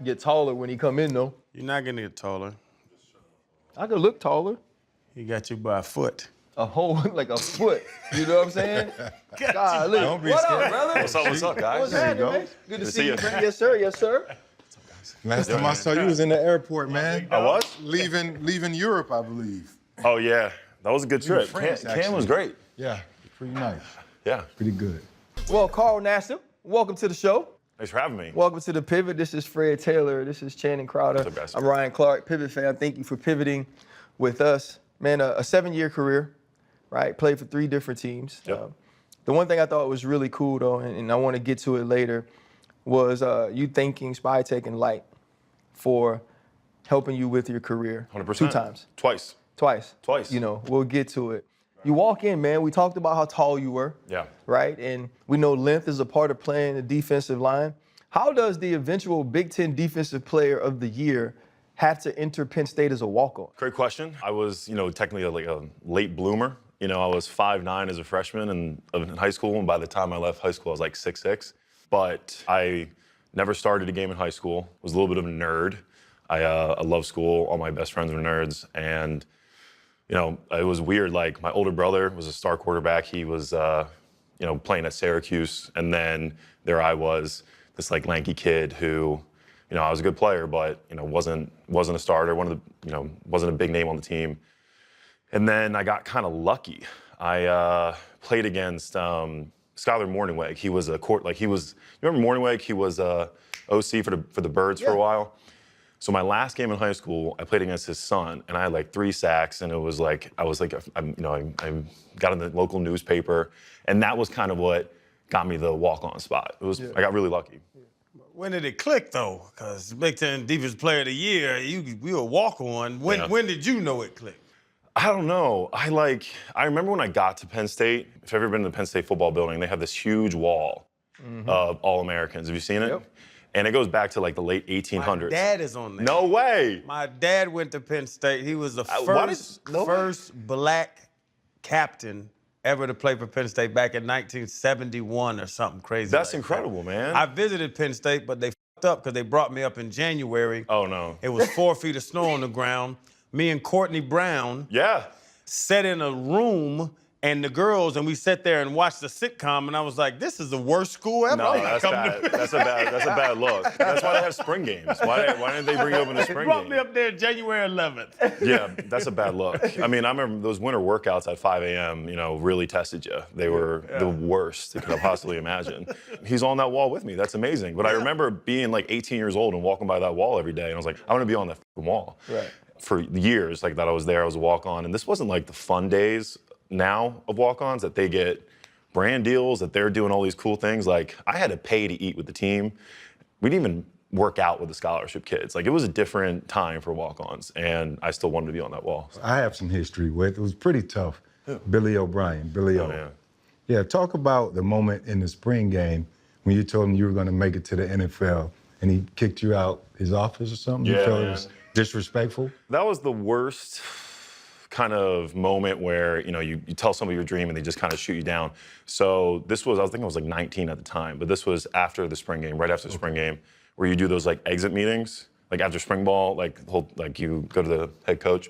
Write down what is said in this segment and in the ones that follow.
Get taller when he come in, though. You're not gonna get taller. I could look taller. He got you by a foot. A whole, like a foot. You know what I'm saying? God, look. Don't be what scared. up, brother? What's up, guys? What's There you happening, go. man? Good to see you, man. Yes, sir. Yes, sir. Last time I saw you was in the airport, man. I was? Leaving Europe, I believe. Oh, yeah. That was a good trip. France, Cam was actually. great. Yeah, pretty nice. Yeah. Pretty good. Well, Carl Nassib, welcome to the show. Thanks for having me. Welcome to the Pivot. This is Fred Taylor. This is Channing Crowder. What's up, guys? I'm Ryan Clark, Pivot fan. Thank you for pivoting with us. Man, a 7-year career, right? Played for 3 different teams. Yep. The one thing I thought was really cool, though, and I want to get to it later, was you thanking SpyTech and Light for helping you with your career. 100%. 2 times. Twice. Twice. You know, we'll get to it. You walk in, man. We talked about how tall you were. Yeah. Right? And we know length is a part of playing the defensive line. How does the eventual Big Ten Defensive Player of the Year have to enter Penn State as a walk-on? Great question. I was, technically like a late bloomer. I was 5'9" as a freshman in high school, and by the time I left high school, I was like 6'6". But I never started a game in high school. Was a little bit of a nerd. I love school. All my best friends were nerds, and it was weird. Like, my older brother was a star quarterback. He was, playing at Syracuse, and then there I was, this like lanky kid who, I was a good player, but wasn't a starter. Wasn't a big name on the team. And then I got kind of lucky. I played against Skylar Morningweg. He was you remember Morningweg? He was OC for the Birds for a while. So my last game in high school, I played against his son, and I had like 3 sacks, and it was like I got in the local newspaper, and that was kind of what got me the walk-on spot. I got really lucky. When did it click, though? Because Big Ten Defensive Player of the Year, you were a walk-on. When did you know it clicked? I don't know. I remember when I got to Penn State. If you've ever been to the Penn State football building, they have this huge wall of All-Americans. Have you seen it? Yep. And it goes back to like the late 1800s. My dad is on there. No way. My dad went to Penn State. He was the why did- first black captain ever to play for Penn State back in 1971 or something crazy. That's like incredible, that. man. I visited Penn State, but they f***ed up because they brought me up in January. Oh, no. It was 4 feet of snow on the ground. Me and Courtney Brown Yeah. sat in a room, and the girls, and we sat there and watched the sitcom, and I was like, this is the worst school ever. No, that's bad. That's a bad look. That's why they have spring games. Why didn't they bring you up in the They spring brought game? me up there January 11th. Yeah, that's a bad look. I mean, I remember those winter workouts at 5 a.m., really tested you. They were the worst you could have possibly imagined. He's on that wall with me. That's amazing. But I remember being like 18 years old and walking by that wall every day, and I was like, I want to be on that wall. Right. For years, like that I was there, I was a walk-on. And this wasn't like the fun days now of walk-ons that they get brand deals, that they're doing all these cool things. Like, I had to pay to eat with the team. We didn't even work out with the scholarship kids. Like, it was a different time for walk-ons, and I still wanted to be on that wall. I have some history with. It was pretty tough. Billy O'Brien, Billy O. Yeah. Yeah, talk about the moment in the spring game when you told him you were going to make it to the NFL, and he kicked you out his office or something. You Yeah, felt it man. was disrespectful. That was the worst kind of moment where, you tell somebody your dream and they just kind of shoot you down. So I think I was like 19 at the time, but this was after the spring game, right after the spring game, where you do those like exit meetings, like after spring ball, like you go to the head coach.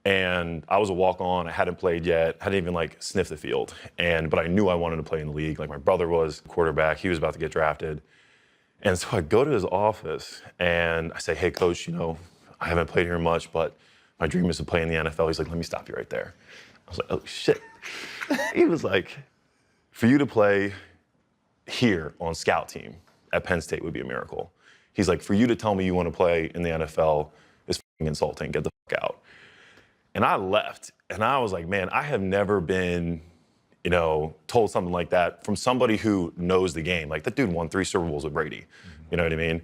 And I was a walk-on, I hadn't played yet, hadn't even like sniffed the field. But I knew I wanted to play in the league. Like, my brother was quarterback, he was about to get drafted. And so I go to his office and I say, hey coach, I haven't played here much, but my dream is to play in the NFL. He's like, let me stop you right there. I was like, oh, shit. He was like, for you to play here on scout team at Penn State would be a miracle. He's like, for you to tell me you want to play in the NFL is f***ing insulting. Get the f*** out. And I left, and I was like, man, I have never been, told something like that from somebody who knows the game. Like, that dude won 3 Super Bowls with Brady. You know what I mean?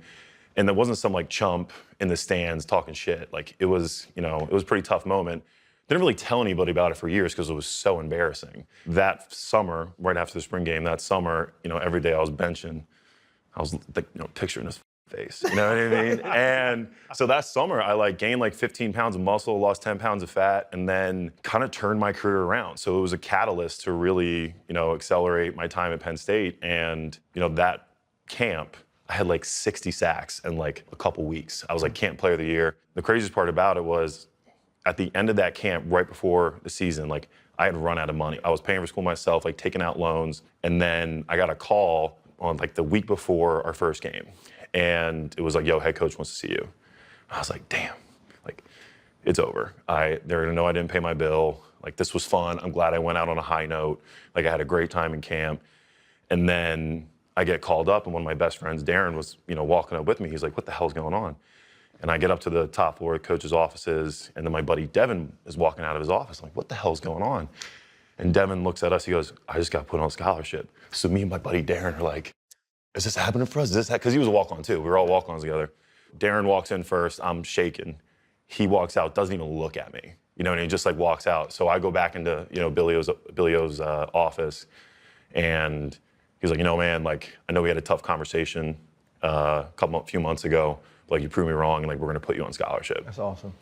And there wasn't some like chump in the stands talking shit. Like, it was a pretty tough moment. Didn't really tell anybody about it for years because it was so embarrassing. That summer, right after the spring game, every day I was benching. I was picturing his face, you know what I mean? And so that summer, I gained 15 pounds of muscle, lost 10 pounds of fat, and then kind of turned my career around. So it was a catalyst to really, accelerate my time at Penn State. And, that camp, I had like 60 sacks in like a couple weeks. I was like camp player of the year. The craziest part about it was at the end of that camp, right before the season, like I had run out of money. I was paying for school myself, like taking out loans. And then I got a call on like the week before our first game. And it was like, yo, head coach wants to see you. I was like, damn, like it's over. They're gonna know I didn't pay my bill. Like this was fun. I'm glad I went out on a high note. Like I had a great time in camp. And then I get called up, and one of my best friends, Darren, was, walking up with me. He's like, what the hell's going on? And I get up to the top floor of coach's offices, and then my buddy Devin is walking out of his office. I'm like, what the hell's going on? And Devin looks at us, he goes, I just got put on scholarship. So me and my buddy Darren are like, is this happening for us? Is this because he was a walk-on too. We were all walk-ons together. Darren walks in first, I'm shaking. He walks out, doesn't even look at me. And he just like walks out. So I go back into, Billy O's office, and he's like, man, like, I know we had a tough conversation a few months ago, but like, you proved me wrong, and like, we're gonna put you on scholarship. That's awesome.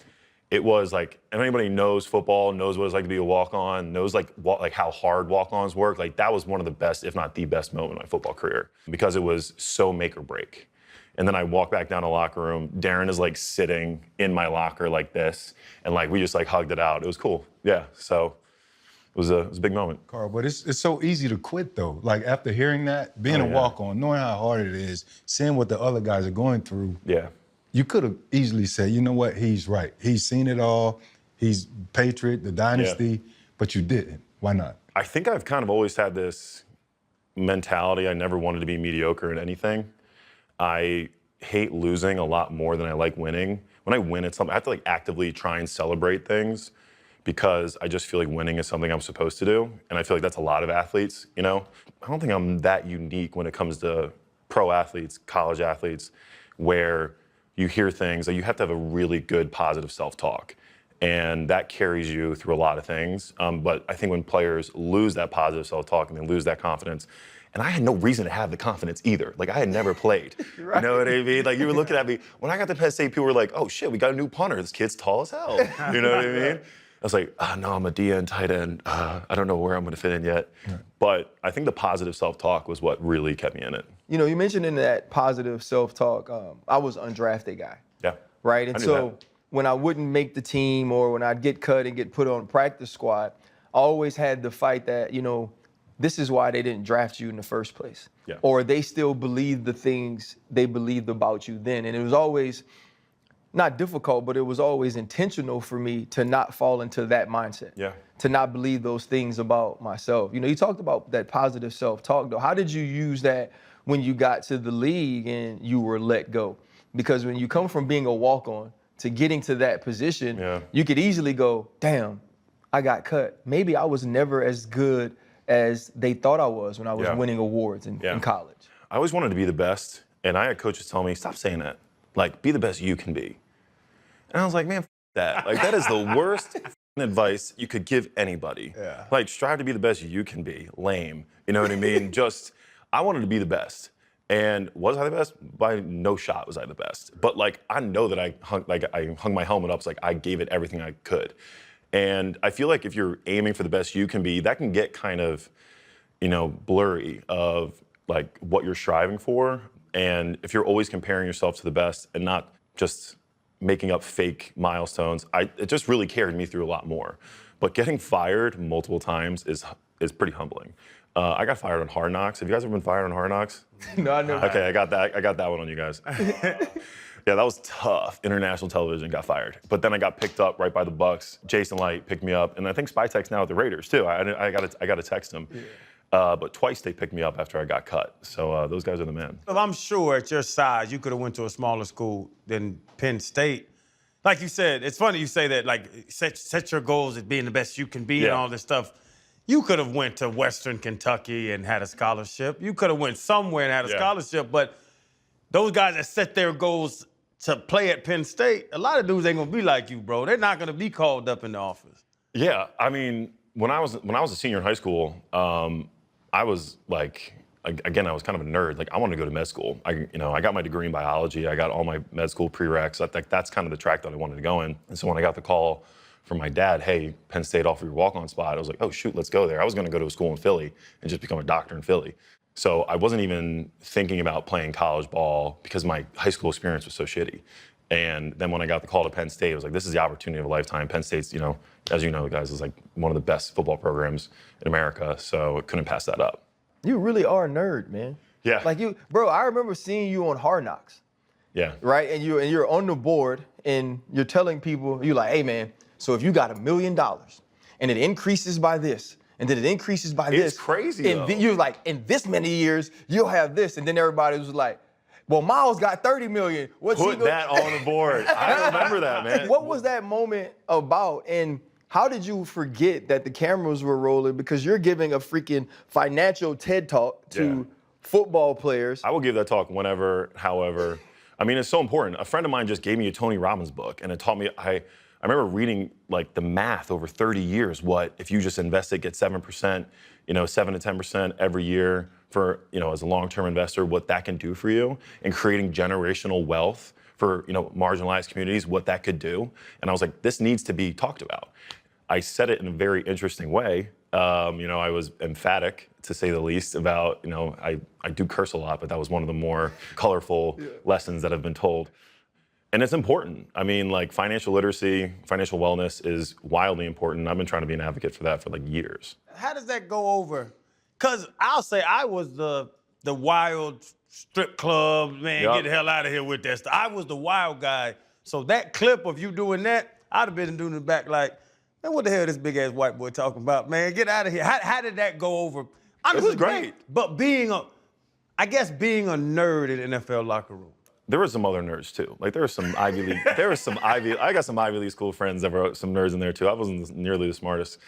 It was like, if anybody knows football, knows what it's like to be a walk-on, knows like how hard walk-ons work, like that was one of the best, if not the best moment of my football career, because it was so make or break. And then I walk back down to the locker room, Darren is like sitting in my locker like this, and like, we just like hugged it out. It was cool, yeah, so. It was a big moment. Carl, but it's so easy to quit though. Like after hearing that, being a walk-on, knowing how hard it is, seeing what the other guys are going through. Yeah. You could have easily said, you know what, he's right. He's seen it all. He's Patriot, the dynasty, but you didn't. Why not? I think I've kind of always had this mentality. I never wanted to be mediocre in anything. I hate losing a lot more than I like winning. When I win at something, I have to like actively try and celebrate things, because I just feel like winning is something I'm supposed to do. And I feel like that's a lot of athletes, I don't think I'm that unique when it comes to pro athletes, college athletes, where you hear things, like you have to have a really good positive self-talk. And that carries you through a lot of things. But I think when players lose that positive self-talk and they lose that confidence, and I had no reason to have the confidence either. Like I had never played, right. You know what I mean? Like you were looking at me, when I got to Penn State, people were like, oh shit, we got a new punter. This kid's tall as hell. You know what I mean? I was like, no, I'm a DN tight end. I don't know where I'm going to fit in yet. Right. But I think the positive self-talk was what really kept me in it. You mentioned in that positive self-talk, I was an undrafted guy. Yeah. Right? And so when I wouldn't make the team, or when I'd get cut and get put on practice squad, I always had the fight that, this is why they didn't draft you in the first place. Yeah. Or they still believed the things they believed about you then. And it was always not difficult, but it was always intentional for me to not fall into that mindset. Yeah. To not believe those things about myself. You talked about that positive self-talk though. How did you use that when you got to the league and you were let go? Because when you come from being a walk-on to getting to that position, you could easily go, damn, I got cut. Maybe I was never as good as they thought I was when I was winning awards in college. I always wanted to be the best, and I had coaches tell me, stop saying that. Like, be the best you can be. And I was like, man, that. Like, that is the worst advice you could give anybody. Yeah. Like, strive to be the best you can be. Lame. You know what I mean? I wanted to be the best. And was I the best? By no shot was I the best. But like, I know that I hung my helmet up. It's like I gave it everything I could. And I feel like if you're aiming for the best you can be, that can get kind of, blurry of like what you're striving for. And if you're always comparing yourself to the best and not just making up fake milestones, it just really carried me through a lot more. But getting fired multiple times is pretty humbling. I got fired on Hard Knocks. Have you guys ever been fired on Hard Knocks? No, I never. Okay, I got that one on you guys. Yeah, that was tough. International television, got fired. But then I got picked up right by the Bucks. Jason Light picked me up, and I think Spytek's now at the Raiders too. I got to text him. Yeah. But twice they picked me up after I got cut. So those guys are the men. Well, I'm sure at your size, you could have went to a smaller school than Penn State. Like you said, it's funny you say that, like, set your goals at being the best you can be and all this stuff. You could have went to Western Kentucky and had a scholarship. You could have went somewhere and had a scholarship. But those guys that set their goals to play at Penn State, a lot of dudes ain't gonna be like you, bro. They're not gonna be called up in the office. Yeah, I mean, when I was a senior in high school, I was like, again, I was kind of a nerd. Like, I wanted to go to med school. I got my degree in biology. I got all my med school prereqs. That's kind of the track that I wanted to go in. And so when I got the call from my dad, hey, Penn State offered your walk-on spot, I was like, oh shoot, let's go there. I was gonna go to a school in Philly and just become a doctor in Philly. So I wasn't even thinking about playing college ball because my high school experience was so shitty. And then when I got the call to Penn State, it was like, this is the opportunity of a lifetime. Penn State's, you know, as you know, guys, is like one of the best football programs in America. So I couldn't pass that up. You really are a nerd, man. Yeah. Like you, bro, I remember seeing you on Hard Knocks, Yeah. right? And you're on the board and you're telling people, you're like, hey man, so if you got $1 million and it increases by this, and then it increases by this. It's crazy, and though. you're like, in this many years, you'll have this. And then everybody was like, well, Miles got 30 million. What's he Put gonna-" that on the board. I remember that, man. What was that moment about? And how did you forget that the cameras were rolling? Because you're giving a freaking financial TED talk to football players. I will give that talk whenever, however. I mean, it's so important. A friend of mine just gave me a Tony Robbins book, and it taught me, I remember reading like the math over 30 years, what if you just invest it, get 7%, you know, 7 to 10% every year for, you know, as a long-term investor, what that can do for you, and creating generational wealth for, you know, marginalized communities, what that could do. And I was like, this needs to be talked about. I said it in a very interesting way. You know, I was emphatic, to say the least, about, you know, I do curse a lot, but that was one of the more colorful lessons that have been told. And it's important. I mean, like, financial literacy, financial wellness is wildly important. I've been trying to be an advocate for that for like years. How does that go over? Because I'll say I was the wild strip club, man, Yup. get the hell out of here with that stuff. I was the wild guy. So that clip of you doing that, I'd have been doing it back like, man, what the hell is this big-ass white boy talking about, man? Get out of here. How did that go over? This is great. But I guess being a nerd in the NFL locker room. There were some other nerds too. Like, there were some Ivy League, I got some Ivy League school friends that were some nerds in there too. I wasn't nearly the smartest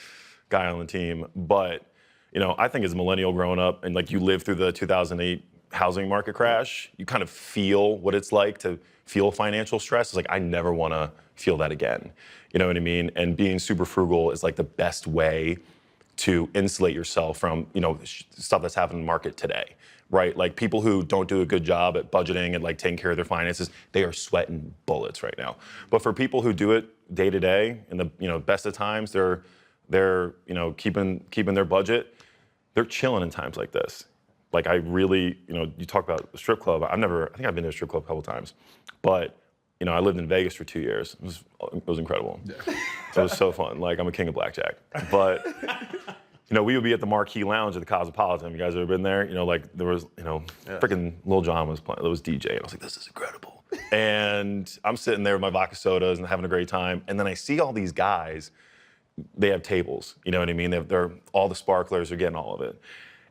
guy on the team, but, you know, I think as a millennial growing up and like you lived through the 2008 housing market crash, you kind of feel what it's like to feel financial stress. It's like, I never want to feel that again. You know what I mean? And being super frugal is like the best way to insulate yourself from, you know, stuff that's happening in the market today, right? Like, people who don't do a good job at budgeting and like taking care of their finances, they are sweating bullets right now. But for people who do it day to day, in the, you know, best of times, they're you know, keeping their budget, they're chilling in times like this. Like, I really, you know, you talk about the strip club. I think I've been to a strip club a couple times, but, you know, I lived in Vegas for 2 years. It was incredible. Yeah. So it was so fun. Like, I'm a king of blackjack. But, you know, we would be at the Marquee Lounge at the Cosmopolitan. You guys ever been there? You know, like, there was, you know, freaking Lil Jon was playing. There was DJ, and I was like, this is incredible. And I'm sitting there with my vodka sodas and having a great time. And then I see all these guys, they have tables, you know what I mean? They're all the sparklers are getting all of it.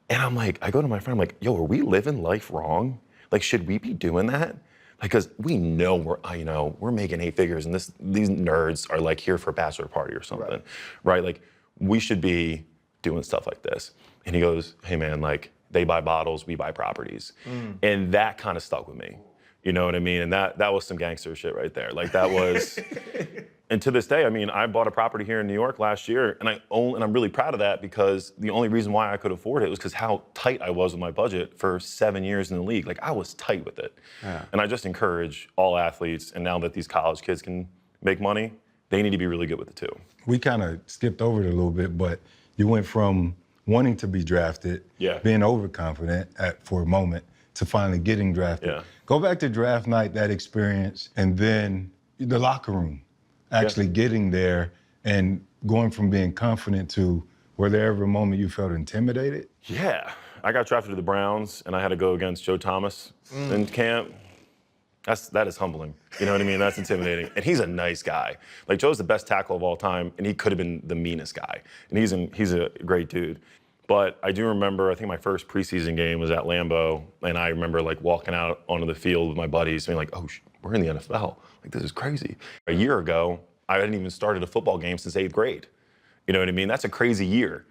And I'm like, I go to my friend, I'm like, yo, are we living life wrong? Like, should we be doing that? Because we know we're making 8 figures, and these nerds are like here for a bachelor party or something, right? Like, we should be doing stuff like this. And he goes, hey man, like, they buy bottles, we buy properties. And that kind of stuck with me. You know what I mean? And that was some gangster shit right there. Like, that was, and to this day, I mean, I bought a property here in New York last year, and I'm really proud of that, because the only reason why I could afford it was because how tight I was with my budget for 7 years in the league. Like, I was tight with it. Yeah. And I just encourage all athletes, and now that these college kids can make money, they need to be really good with it too. We kind of skipped over it a little bit, but you went from wanting to be drafted, being overconfident for a moment, to finally getting drafted. Yeah. Go back to draft night, that experience, and then the locker room, actually getting there and going from being confident to, were there ever a moment you felt intimidated? Yeah. I got drafted to the Browns, and I had to go against Joe Thomas in camp. That is humbling. You know what I mean? That's intimidating. And he's a nice guy. Like, Joe's the best tackle of all time, and he could have been the meanest guy. And he's a great dude. But I do remember, I think my first preseason game was at Lambeau, and I remember like walking out onto the field with my buddies, being like, oh, we're in the NFL. Like, this is crazy. A year ago, I hadn't even started a football game since 8th grade. You know what I mean? That's a crazy year.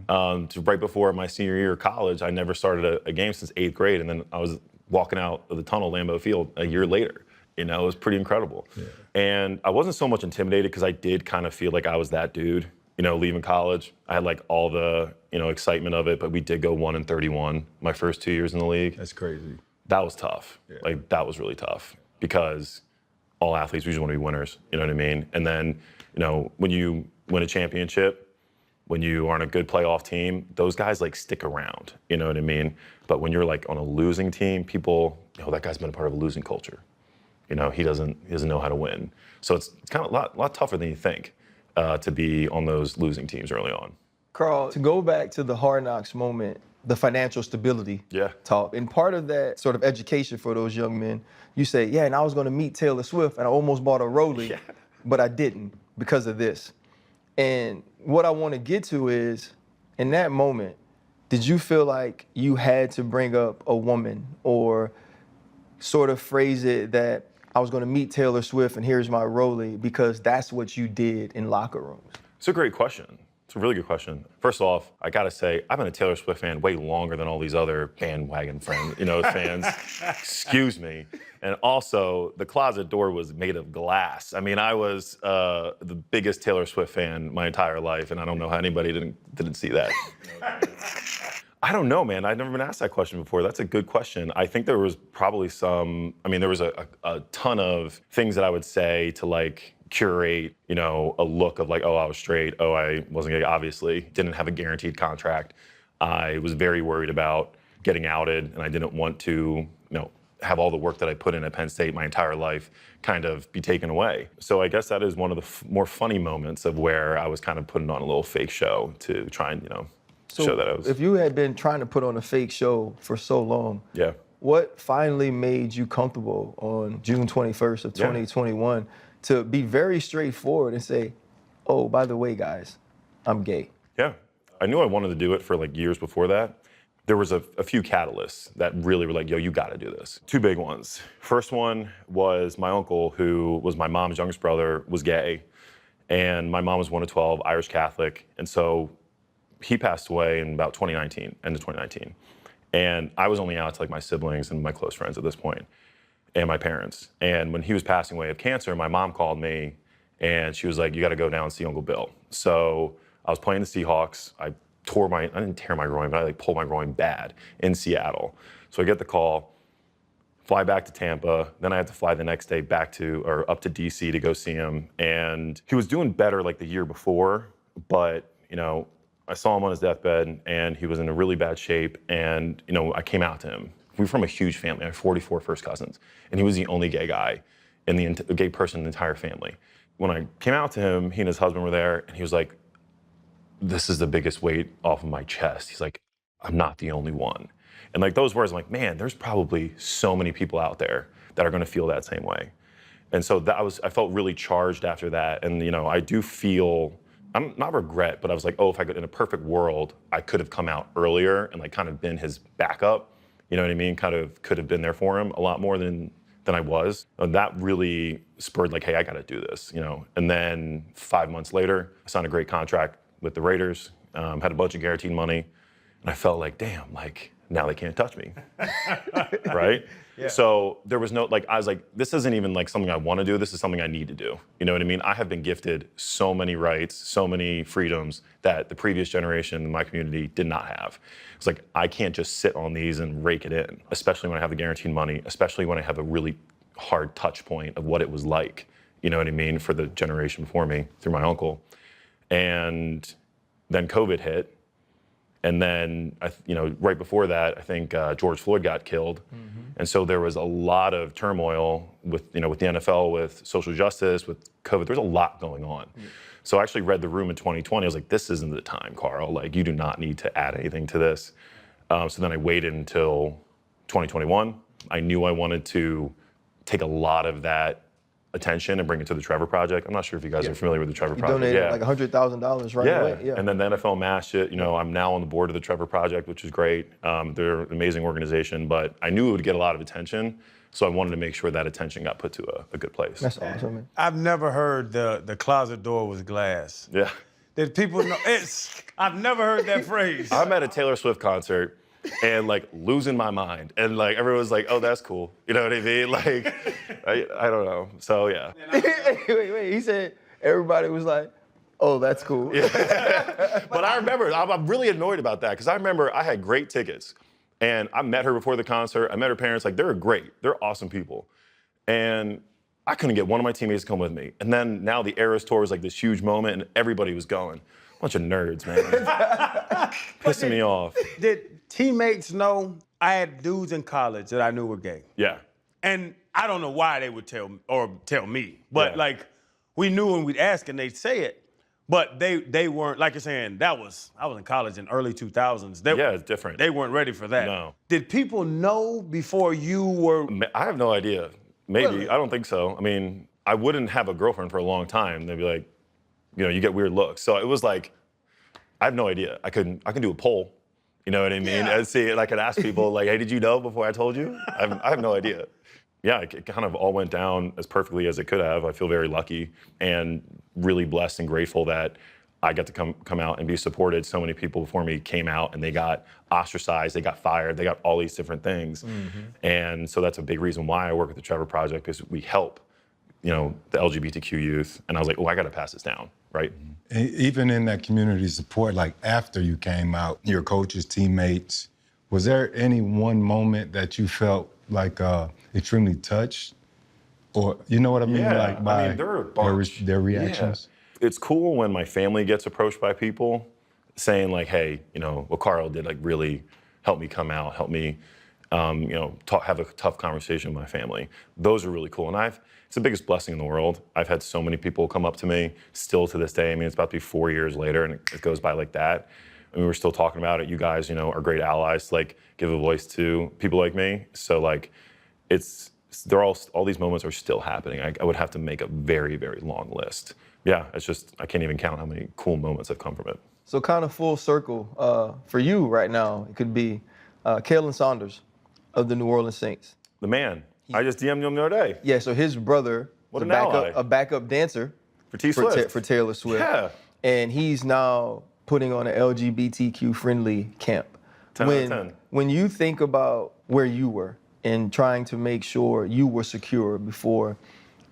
Right before my senior year of college, I never started a game since 8th grade, and then I was walking out of the tunnel at Lambeau Field a year later. You know, it was pretty incredible. Yeah. And I wasn't so much intimidated, because I did kind of feel like I was that dude. You know, leaving college, I had like all the, you know, excitement of it, but we did go 1-31 my first 2 years in the league. That's crazy. That was tough. Yeah. Like, that was really tough, because all athletes usually want to be winners, you know what I mean? And then, you know, when you win a championship, when you are on a good playoff team, those guys like stick around, you know what I mean? But when you're like on a losing team, people, that guy's been a part of a losing culture. He doesn't know how to win. So it's kind of a lot tougher than you think to be on those losing teams early on. Carl, to go back to the Hard Knocks moment, the financial stability talk, and part of that sort of education for those young men, you say, and I was going to meet Taylor Swift and I almost bought a Rollie, but I didn't because of this. And what I want to get to is, in that moment, did you feel like you had to bring up a woman or sort of phrase it that I was going to meet Taylor Swift and here's my Rollie because that's what you did in locker rooms? It's a great question. It's a really good question. First off, I gotta say, I've been a Taylor Swift fan way longer than all these other bandwagon fans. Excuse me. And also, the closet door was made of glass. I mean, I was the biggest Taylor Swift fan my entire life, and I don't know how anybody didn't see that. I don't know, man. I've never been asked that question before. That's a good question. I think there was probably there was a ton of things that I would say to like curate, a look of like, oh, I was straight. Oh, I wasn't gay, obviously. Didn't have a guaranteed contract. I was very worried about getting outed, and I didn't want to, have all the work that I put in at Penn State my entire life kind of be taken away. So I guess that is one of the more funny moments of where I was kind of putting on a little fake show to try and, show that I was. If you had been trying to put on a fake show for so long, what finally made you comfortable on June 21st of 2021 to be very straightforward and say, oh, by the way, guys, I'm gay? Yeah, I knew I wanted to do it for like years before that. There was a few catalysts that really were like, yo, you gotta do this. Two big ones. First one was my uncle, who was my mom's youngest brother, was gay. And my mom was 1 of 12, Irish Catholic. And so he passed away in about end of 2019. And I was only out to like my siblings and my close friends at this point, and my parents. And when he was passing away of cancer, my mom called me and she was like, you gotta go down and see Uncle Bill. So I was playing the Seahawks. I didn't tear my groin, but I like pulled my groin bad in Seattle. So I get the call, fly back to Tampa. Then I had to fly the next day up to DC to go see him. And he was doing better like the year before, but I saw him on his deathbed and he was in a really bad shape. And I came out to him. We're from a huge family. I have 44 first cousins, and he was the only gay guy gay person in the entire family. When I came out to him, he and his husband were there, and he was like, this is the biggest weight off of my chest. He's like, I'm not the only one. And like those words, I'm like, man, there's probably so many people out there that are gonna feel that same way. And so I felt really charged after that. And I do feel, I'm not regret, but I was like, oh, if I could, in a perfect world, I could have come out earlier and like kind of been his backup. You know what I mean? Kind of could have been there for him a lot more than I was. And that really spurred like, hey, I gotta do this, And then 5 months later, I signed a great contract with the Raiders, had a bunch of guaranteed money, and I felt like, damn, like now they can't touch me, right? Yeah. So there was I was like, this isn't even like something I want to do, this is something I need to do. You know what I mean? I have been gifted so many rights, so many freedoms that the previous generation in my community did not have. It's like, I can't just sit on these and rake it in, especially when I have the guaranteed money, especially when I have a really hard touch point of what it was like, you know what I mean, for the generation before me through my uncle. And then COVID hit. And then, right before that, I think George Floyd got killed. Mm-hmm. And so there was a lot of turmoil with the NFL, with social justice, with COVID. There's a lot going on. Mm-hmm. So I actually read the room in 2020. I was like, this isn't the time, Carl. Like, you do not need to add anything to this. So then I waited until 2021. I knew I wanted to take a lot of that attention and bring it to the Trevor Project. I'm not sure if you guys are familiar with the Trevor Project. Donated like $100,000 right away. Yeah. And then the NFL matched it. I'm now on the board of the Trevor Project, which is great. They're an amazing organization, but I knew it would get a lot of attention, so I wanted to make sure that attention got put to a good place. That's awesome, man. I've never heard the closet door was glass. Yeah. Did people know? I've never heard that phrase. I'm at a Taylor Swift concert and like losing my mind, and like everyone's like, oh, that's cool, you know what I mean? Like, I don't know. So yeah. wait, he said everybody was like, oh, that's cool. Yeah. But I remember, I'm really annoyed about that, because I remember I had great tickets, and I met her before the concert. I met her parents. Like, they're great, they're awesome people, and I couldn't get one of my teammates to come with me. And then now the Eras Tour was like this huge moment, and everybody was going. Bunch of nerds, man. Pissing me off. Did teammates know I had dudes in college that I knew were gay? Yeah. And I don't know why they would tell me, but like we knew when we'd ask and they'd say it, but they weren't, like you're saying, I was in college in early 2000s. It's different. They weren't ready for that. No. Did people know before you were? I have no idea. Maybe. Really? I don't think so. I mean, I wouldn't have a girlfriend for a long time. They'd be like, you get weird looks. So it was like, I have no idea. I can do a poll. You know what I mean? Yeah. And I could ask people like, hey, did you know before I told you? I have no idea. Yeah, it kind of all went down as perfectly as it could have. I feel very lucky and really blessed and grateful that I got to come out and be supported. So many people before me came out and they got ostracized, they got fired, they got all these different things. Mm-hmm. And so that's a big reason why I work with the Trevor Project, because we help, the LGBTQ youth. And I was like, I got to pass this down, right? Even in that community support, like after you came out, your coaches, teammates, was there any one moment that you felt like extremely touched? Or, you know what I mean? Yeah, like by there are a bunch. their reactions? Yeah. It's cool when my family gets approached by people saying like, hey, what Carl did like really helped me come out, help me, have a tough conversation with my family. Those are really cool. And it's the biggest blessing in the world. I've had so many people come up to me still to this day. I mean, it's about to be 4 years later and it goes by like that. And we're still talking about it. You guys, are great allies to like give a voice to people like me. So like, all these moments are still happening. I would have to make a very, very long list. Yeah, it's just, I can't even count how many cool moments have come from it. So kind of full circle for you right now, it could be Kalen Saunders of the New Orleans Saints. The man. I just DM'd him the other day. Yeah, so his brother was a backup dancer for Swift. For Taylor Swift. Yeah. And he's now putting on an LGBTQ friendly camp. 10 out of 10. When you think about where you were and trying to make sure you were secure before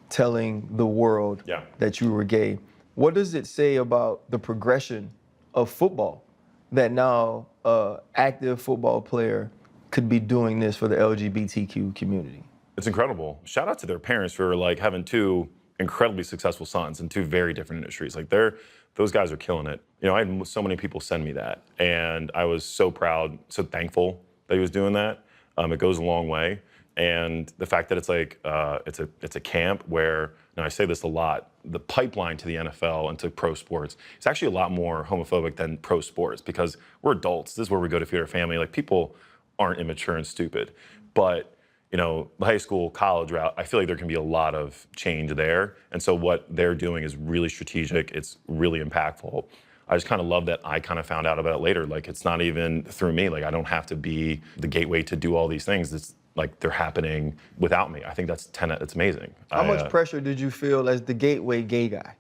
telling the world that you were gay, what does it say about the progression of football that now an active football player could be doing this for the LGBTQ community? It's incredible. Shout out to their parents for like having two incredibly successful sons in two very different industries. Like those guys are killing it. I had so many people send me that, and I was so proud, so thankful that he was doing that. It goes a long way, and the fact that it's like it's a camp where, I say this a lot, the pipeline to the NFL and to pro sports is actually a lot more homophobic than pro sports because we're adults. This is where we go to feed our family. Like people aren't immature and stupid, but the high school, college route, I feel like there can be a lot of change there. And so what they're doing is really strategic. It's really impactful. I just kind of love that I kind of found out about it later. Like, it's not even through me. Like, I don't have to be the gateway to do all these things. It's like they're happening without me. I think that's amazing. How much pressure did you feel as the gateway gay guy?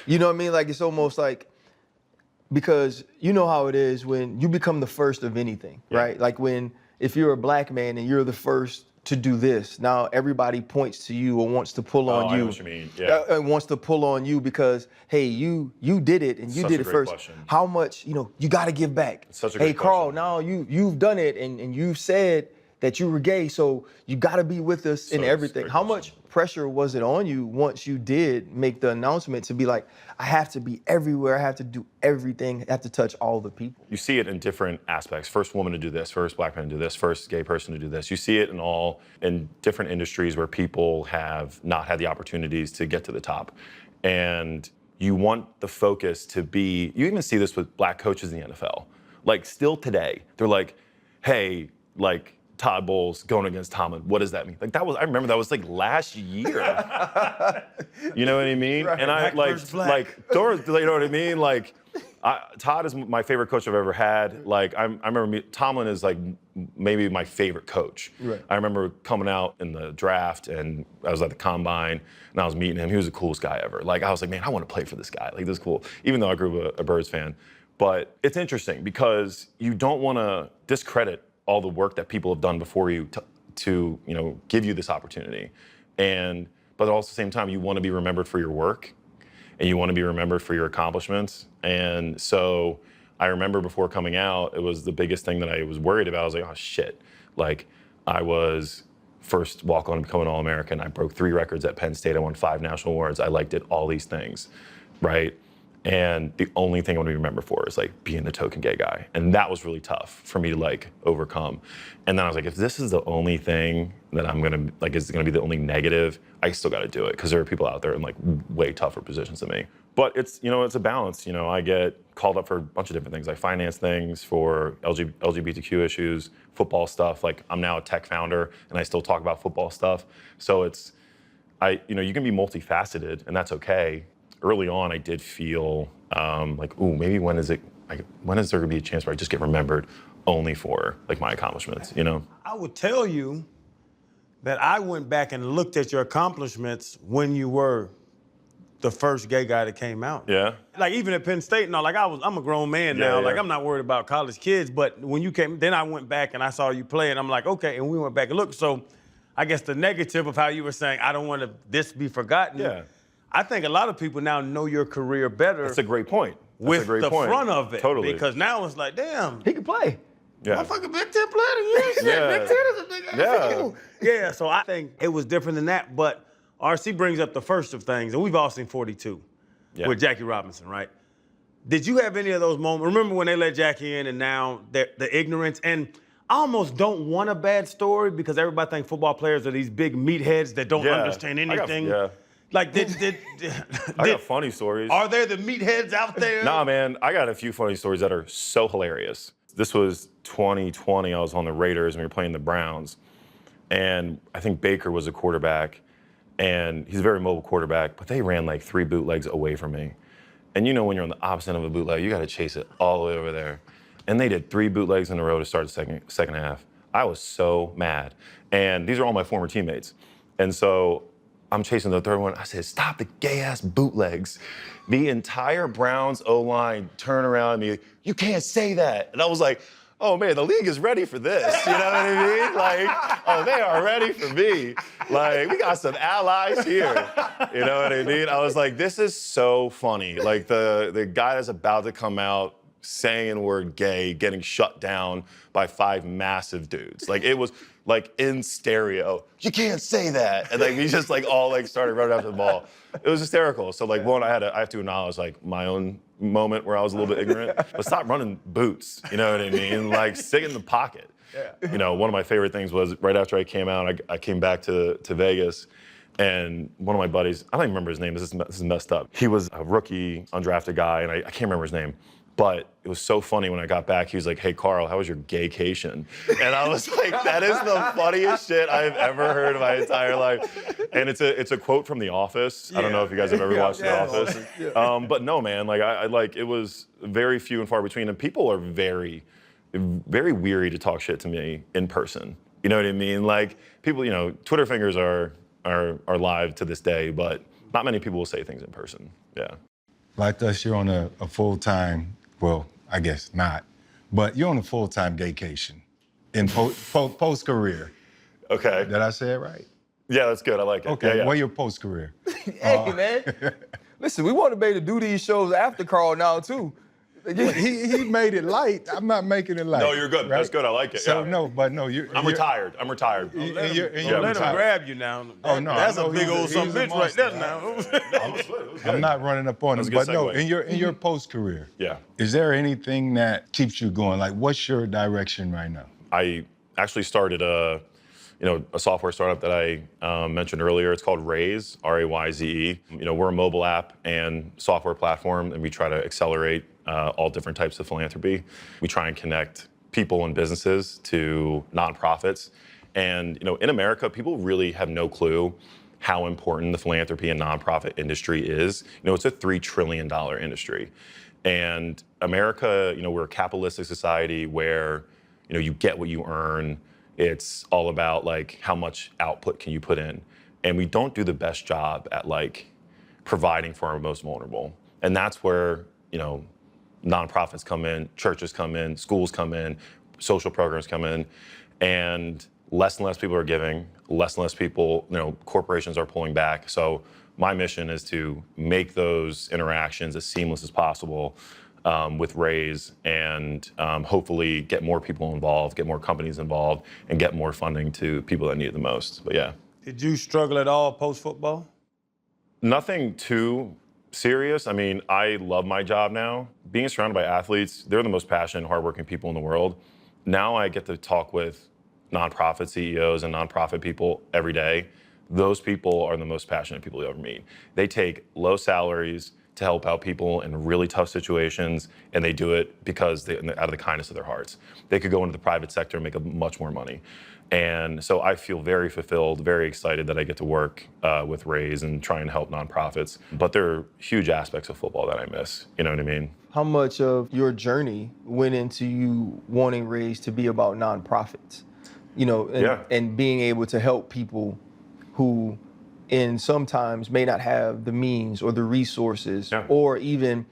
You know what I mean? Like, it's almost like, because you know how it is when you become the first of anything, right? Like if you're a black man and you're the first to do this, now everybody points to you or wants to pull on you. I know what you mean. Yeah. And wants to pull on you because, hey, you did it and you did it first. Question. How much, you got to give back. It's such a hey, great Carl, question. now you've done it and you've said that you were gay, so you got to be with us in everything. How much pressure was it on you once you did make the announcement to be like, I have to be everywhere, I have to do everything, I have to touch all the people? You see it in different aspects. First woman to do this, first black man to do this, first gay person to do this. You see it in different industries where people have not had the opportunities to get to the top. And you want the focus to be, you even see this with black coaches in the NFL. Like still today, they're like, hey, like, Todd Bowles going against Tomlin. What does that mean? Like I remember that was like last year. You know what I mean? Right. And I you know what I mean? Like Todd is my favorite coach I've ever had. Like I remember Tomlin is like maybe my favorite coach. Right. I remember coming out in the draft and I was at the combine and I was meeting him. He was the coolest guy ever. Like I was like, man, I want to play for this guy. Like this is cool. Even though I grew up a Birds fan. But it's interesting because you don't want to discredit all the work that people have done before you to give you this opportunity. But also at the same time, you want to be remembered for your work and you want to be remembered for your accomplishments. And so I remember before coming out, it was the biggest thing that I was worried about. I was like, oh shit. Like I was first walk-on and become an All-American. I broke 3 records at Penn State. I won 5 national awards. I like did all these things, right? And the only thing I want to be remembered for is like being the token gay guy. And that was really tough for me to like overcome. And then I was like, if this is the only thing that I'm gonna, like, is gonna be the only negative, I still gotta do it. Because there are people out there in like way tougher positions than me. But it's, you know, it's a balance. You know, I get called up for a bunch of different things. I finance things for LGBTQ issues, football stuff. Like I'm now a tech founder and I still talk about football stuff. So it's, you know, you can be multifaceted and that's okay. Early on, I did feel like, ooh, maybe when is there gonna be a chance where I just get remembered only for like my accomplishments, you know? I would tell you that I went back and looked at your accomplishments when you were the first gay guy that came out. Yeah. Like even at Penn State, no, like I'm a grown man now. Yeah. Like I'm not worried about college kids, but when you came, then I went back and I saw you play and I'm like, okay, and we went back and looked. So I guess the negative of how you were saying, I don't want this be forgotten. Yeah. I think a lot of people now know your career better. That's a great point. With the front of it. Totally. Because now it's like, damn. He can play. Yeah. Motherfucker, Big Ten player, you shit. Yeah. Big Ten is a big Yeah. Yeah, so I think it was different than that. But RC brings up the first of things, and we've all seen 42 with Jackie Robinson, right? Did you have any of those moments? Remember when they let Jackie in and now the ignorance? And I almost don't want a bad story because everybody thinks football players are these big meatheads that don't understand anything. Like, I got funny stories. Are there the meatheads out there? Nah, man, I got a few funny stories that are so hilarious. This was 2020. I was on the Raiders and we were playing the Browns. And I think Baker was a quarterback. And he's a very mobile quarterback, but they ran like 3 bootlegs away from me. And you know when you're on the opposite end of a bootleg, you got to chase it all the way over there. And they did 3 bootlegs in a row to start the second half. I was so mad. And these are all my former teammates. And so I'm chasing the third one. I said, stop the gay-ass bootlegs. The entire Browns O-line turned around at me, you can't say that. And I was like, oh man, the league is ready for this. You know what I mean? Like, oh, they are ready for me. Like, we got some allies here. You know what I mean? I was like, this is so funny. Like the guy that's about to come out saying the word gay, getting shut down by 5 massive dudes. Like it was like in stereo, you can't say that. And like we just like all like started running after the ball. It was hysterical. So like one, I have to acknowledge like my own moment where I was a little bit ignorant, but stop running boots, you know what I mean? Like stick in the pocket. Yeah. You know, one of my favorite things was right after I came out, I came back to Vegas and one of my buddies, I don't even remember his name, this is messed up. He was a rookie, undrafted guy, and I can't remember his name. But it was so funny when I got back, he was like, hey, Carl, how was your gaycation? And I was like, that is the funniest shit I've ever heard in my entire life. And it's a quote from The Office. Yeah. I don't know if you guys have ever watched The Office. Yeah. But no, man, like I like, it was very few and far between. And people are very, very weary to talk shit to me in person. You know what I mean? Like people, you know, Twitter fingers are live to this day, but not many people will say things in person. Yeah. Like us, you're on a full-time, well, I guess not, but you're on a full-time gaycation in post-career. Okay. Did I say it right? Yeah, that's good. I like it. Okay, yeah. Well, your post-career. Hey, man. Listen, we want to be able to do these shows after Carl now, too. He made it light. I'm not making it light. No, you're good. Right? That's good. I like it. So no, I'm retired. I'm retired. Let him grab you now. Oh no, that's a big old son bitch right there now. I'm not running up on him, but no, in your post career, is there anything that keeps you going? Like, what's your direction right now? I actually started a software startup that I mentioned earlier. It's called Raise, R-A-Y-Z-E. You know, we're a mobile app and software platform, and we try to accelerate all different types of philanthropy. We try and connect people and businesses to nonprofits. And, you know, in America, people really have no clue how important the philanthropy and nonprofit industry is. You know, it's a $3 trillion industry. And America, you know, we're a capitalistic society where, you know, you get what you earn. It's all about like how much output can you put in. And we don't do the best job at like providing for our most vulnerable. And that's where, you know, nonprofits come in, churches come in, schools come in, social programs come in, and less people are giving, less and less people, you know, corporations are pulling back. So my mission is to make those interactions as seamless as possible with Raise and hopefully get more people involved, get more companies involved, and get more funding to people that need it the most. But yeah. Did you struggle at all post-football? Nothing too serious. I mean, I love my job now. Being surrounded by athletes, they're the most passionate, hardworking people in the world. Now I get to talk with nonprofit CEOs and nonprofit people every day. Those people are the most passionate people you ever meet. They take low salaries to help out people in really tough situations, and they do it because out of the kindness of their hearts. They could go into the private sector and make much more money. And so I feel very fulfilled, very excited that I get to work with Raise and try and help nonprofits. But there are huge aspects of football that I miss, you know what I mean? How much of your journey went into you wanting Raise to be about nonprofits? You know, and being able to help people who sometimes may not have the means or the resources or even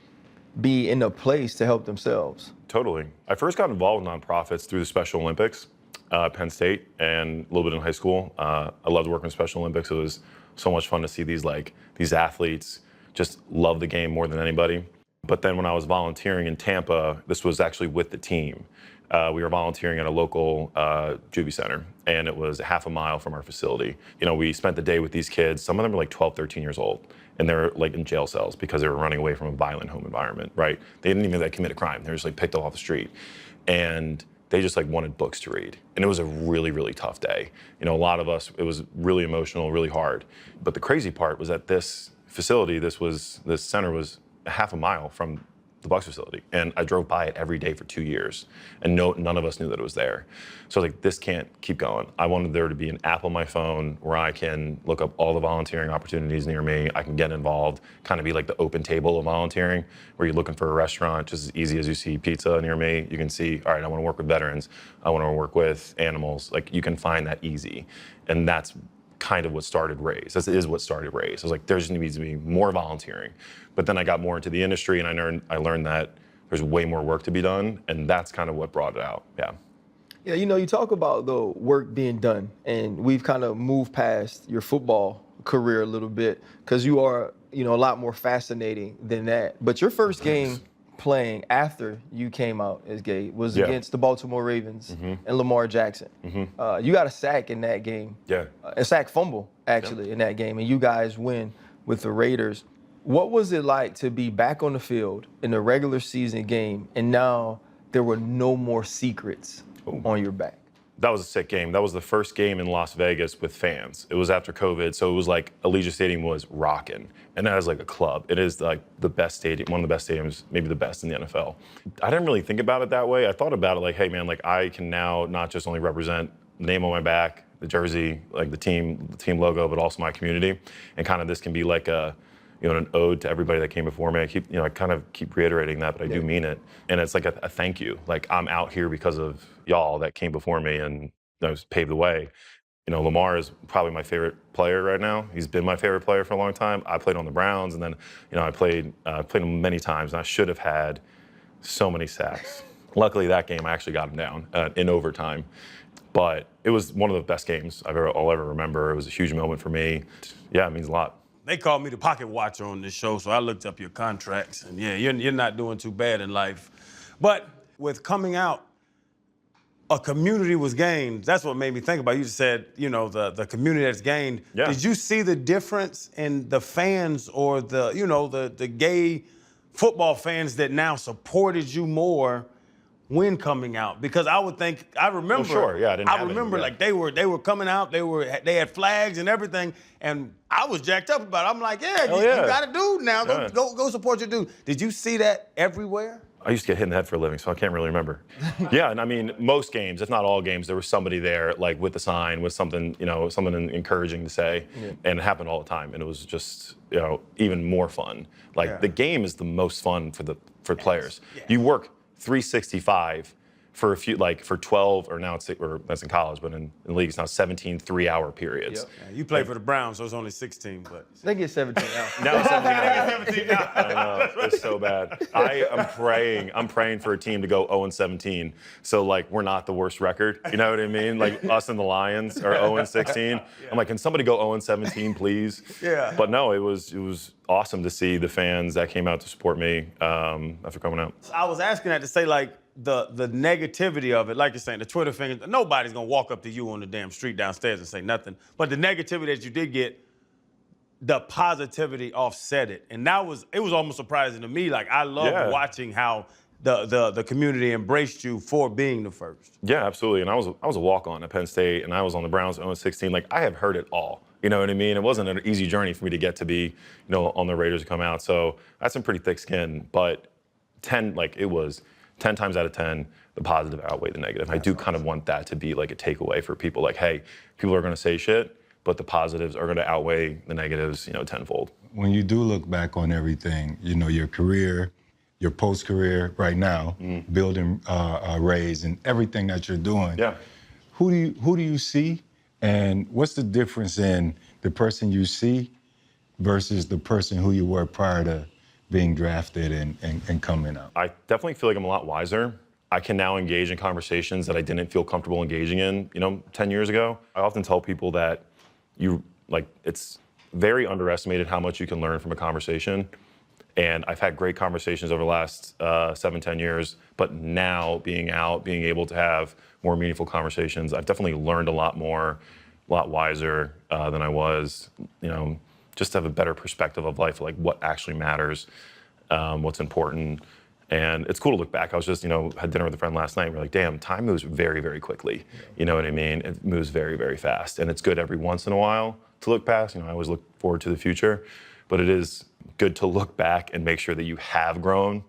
be in a place to help themselves. Totally. I first got involved with nonprofits through the Special Olympics, Penn State, and a little bit in high school. I loved working with Special Olympics. It was so much fun to see these athletes just love the game more than anybody. But then when I was volunteering in Tampa, this was actually with the team. We were volunteering at a local juvie center, and it was half a mile from our facility. You know, we spent the day with these kids. Some of them were like 12, 13 years old, and they're like in jail cells because they were running away from a violent home environment, right? They didn't even commit a crime. They were just like picked up off the street. And they just like wanted books to read. And it was a really, really tough day. You know, a lot of us, it was really emotional, really hard. But the crazy part was that this facility, this center was a half a mile from the Bucs facility. And I drove by it every day for 2 years. And none of us knew that it was there. So I was like, this can't keep going. I wanted there to be an app on my phone where I can look up all the volunteering opportunities near me. I can get involved, kind of be like the open table of volunteering, where you're looking for a restaurant, just as easy as you see pizza near me. You can see, all right, I want to work with veterans. I want to work with animals. Like, you can find that easy. And that's kind of what started Raise. This is what started Raise. I was like, there just needs to be more volunteering. But then I got more into the industry, and I learned that there's way more work to be done, and that's kind of what brought it out. Yeah. Yeah, you know, you talk about the work being done, and we've kind of moved past your football career a little bit because you are, you know, a lot more fascinating than that. But your first game playing after you came out as gay was against the Baltimore Ravens and Lamar Jackson. You got a sack in that game. Yeah. A sack fumble, actually, in that game, and you guys win with the Raiders. What was it like to be back on the field in a regular season game, and now there were no more secrets on your back? That was a sick game. That was the first game in Las Vegas with fans. It was after COVID, so it was like Allegiant Stadium was rocking. And that is like a club. It is like the best stadium, one of the best stadiums, maybe the best in the NFL. I didn't really think about it that way. I thought about it like, hey man, like I can now not just only represent the name on my back, the jersey, like the team logo, but also my community. And kind of this can be like a, you know, an ode to everybody that came before me. I kind of keep reiterating that, but I do mean it. And it's like a thank you. Like, I'm out here because of y'all that came before me and paved the way. You know, Lamar is probably my favorite player right now. He's been my favorite player for a long time. I played on the Browns, and then, you know, I played him many times, and I should have had so many sacks. Luckily, that game I actually got him down in overtime. But it was one of the best games I'll ever remember. It was a huge moment for me. Yeah, it means a lot. They called me the pocket watcher on this show, so I looked up your contracts, and yeah, you're not doing too bad in life. But with coming out, a community was gained. That's what made me think about it. You just said, you know, the community that's gained. Yeah. Did you see the difference in the fans or the gay football fans that now supported you more when coming out? Because I remember. Oh, sure, yeah, I remember like they were coming out. They had flags and everything, and I was jacked up about it. I'm like, you got a dude now. Go support your dude. Did you see that everywhere? I used to get hit in the head for a living, so I can't really remember. Yeah, and I mean, most games, if not all games, there was somebody there, like with a sign, with something, you know, something encouraging to say, and it happened all the time, and it was just, you know, even more fun. Like the game is the most fun for players. Yes. You work 365 for a few, like for 12, or now that's in college, but in the league it's now 17 3-hour periods. Yep. Yeah, you play for the Browns, so it's only 16, but. They get 17 out. Now it's 17 hours. I know, it's so bad. I'm praying for a team to go 0-17. So like we're not the worst record. You know what I mean? Like us and the Lions are 0-16. Yeah. I'm like, can somebody go 0-17, please? Yeah. But no, it was awesome to see the fans that came out to support me after coming out. I was asking that to say, like, the negativity of it, like you're saying, the Twitter fingers, nobody's gonna walk up to you on the damn street downstairs and say nothing. But the negativity that you did get, the positivity offset it. And it was almost surprising to me. Like, I loved watching how the community embraced you for being the first. Yeah, absolutely. And I was a walk-on at Penn State, and I was on the Browns at 0-16. Like, I have heard it all. You know what I mean? It wasn't an easy journey for me to get to be, on the Raiders to come out. So I had some pretty thick skin. But 10 times out of 10, the positive outweighed the negative. I do kind of want that to be like a takeaway for people. Like, hey, people are going to say shit, but the positives are going to outweigh the negatives, tenfold. When you do look back on everything, your career, your post-career right now, building Rays and everything that you're doing, who do you see, and what's the difference in the person you see versus the person who you were prior to being drafted and coming out? I definitely feel like I'm a lot wiser. I can now engage in conversations that I didn't feel comfortable engaging in, 10 years ago. I often tell people that it's very underestimated how much you can learn from a conversation. And I've had great conversations over the last 7-10 years, but now being out, being able to have more meaningful conversations, I've definitely learned a lot more, a lot wiser than I was, just to have a better perspective of life, like what actually matters, what's important. And it's cool to look back. I was just, had dinner with a friend last night. We're like, damn, time moves very, very quickly. You know what I mean? It moves very, very fast. And it's good every once in a while to look past. I always look forward to the future. But it is good to look back and make sure that you have grown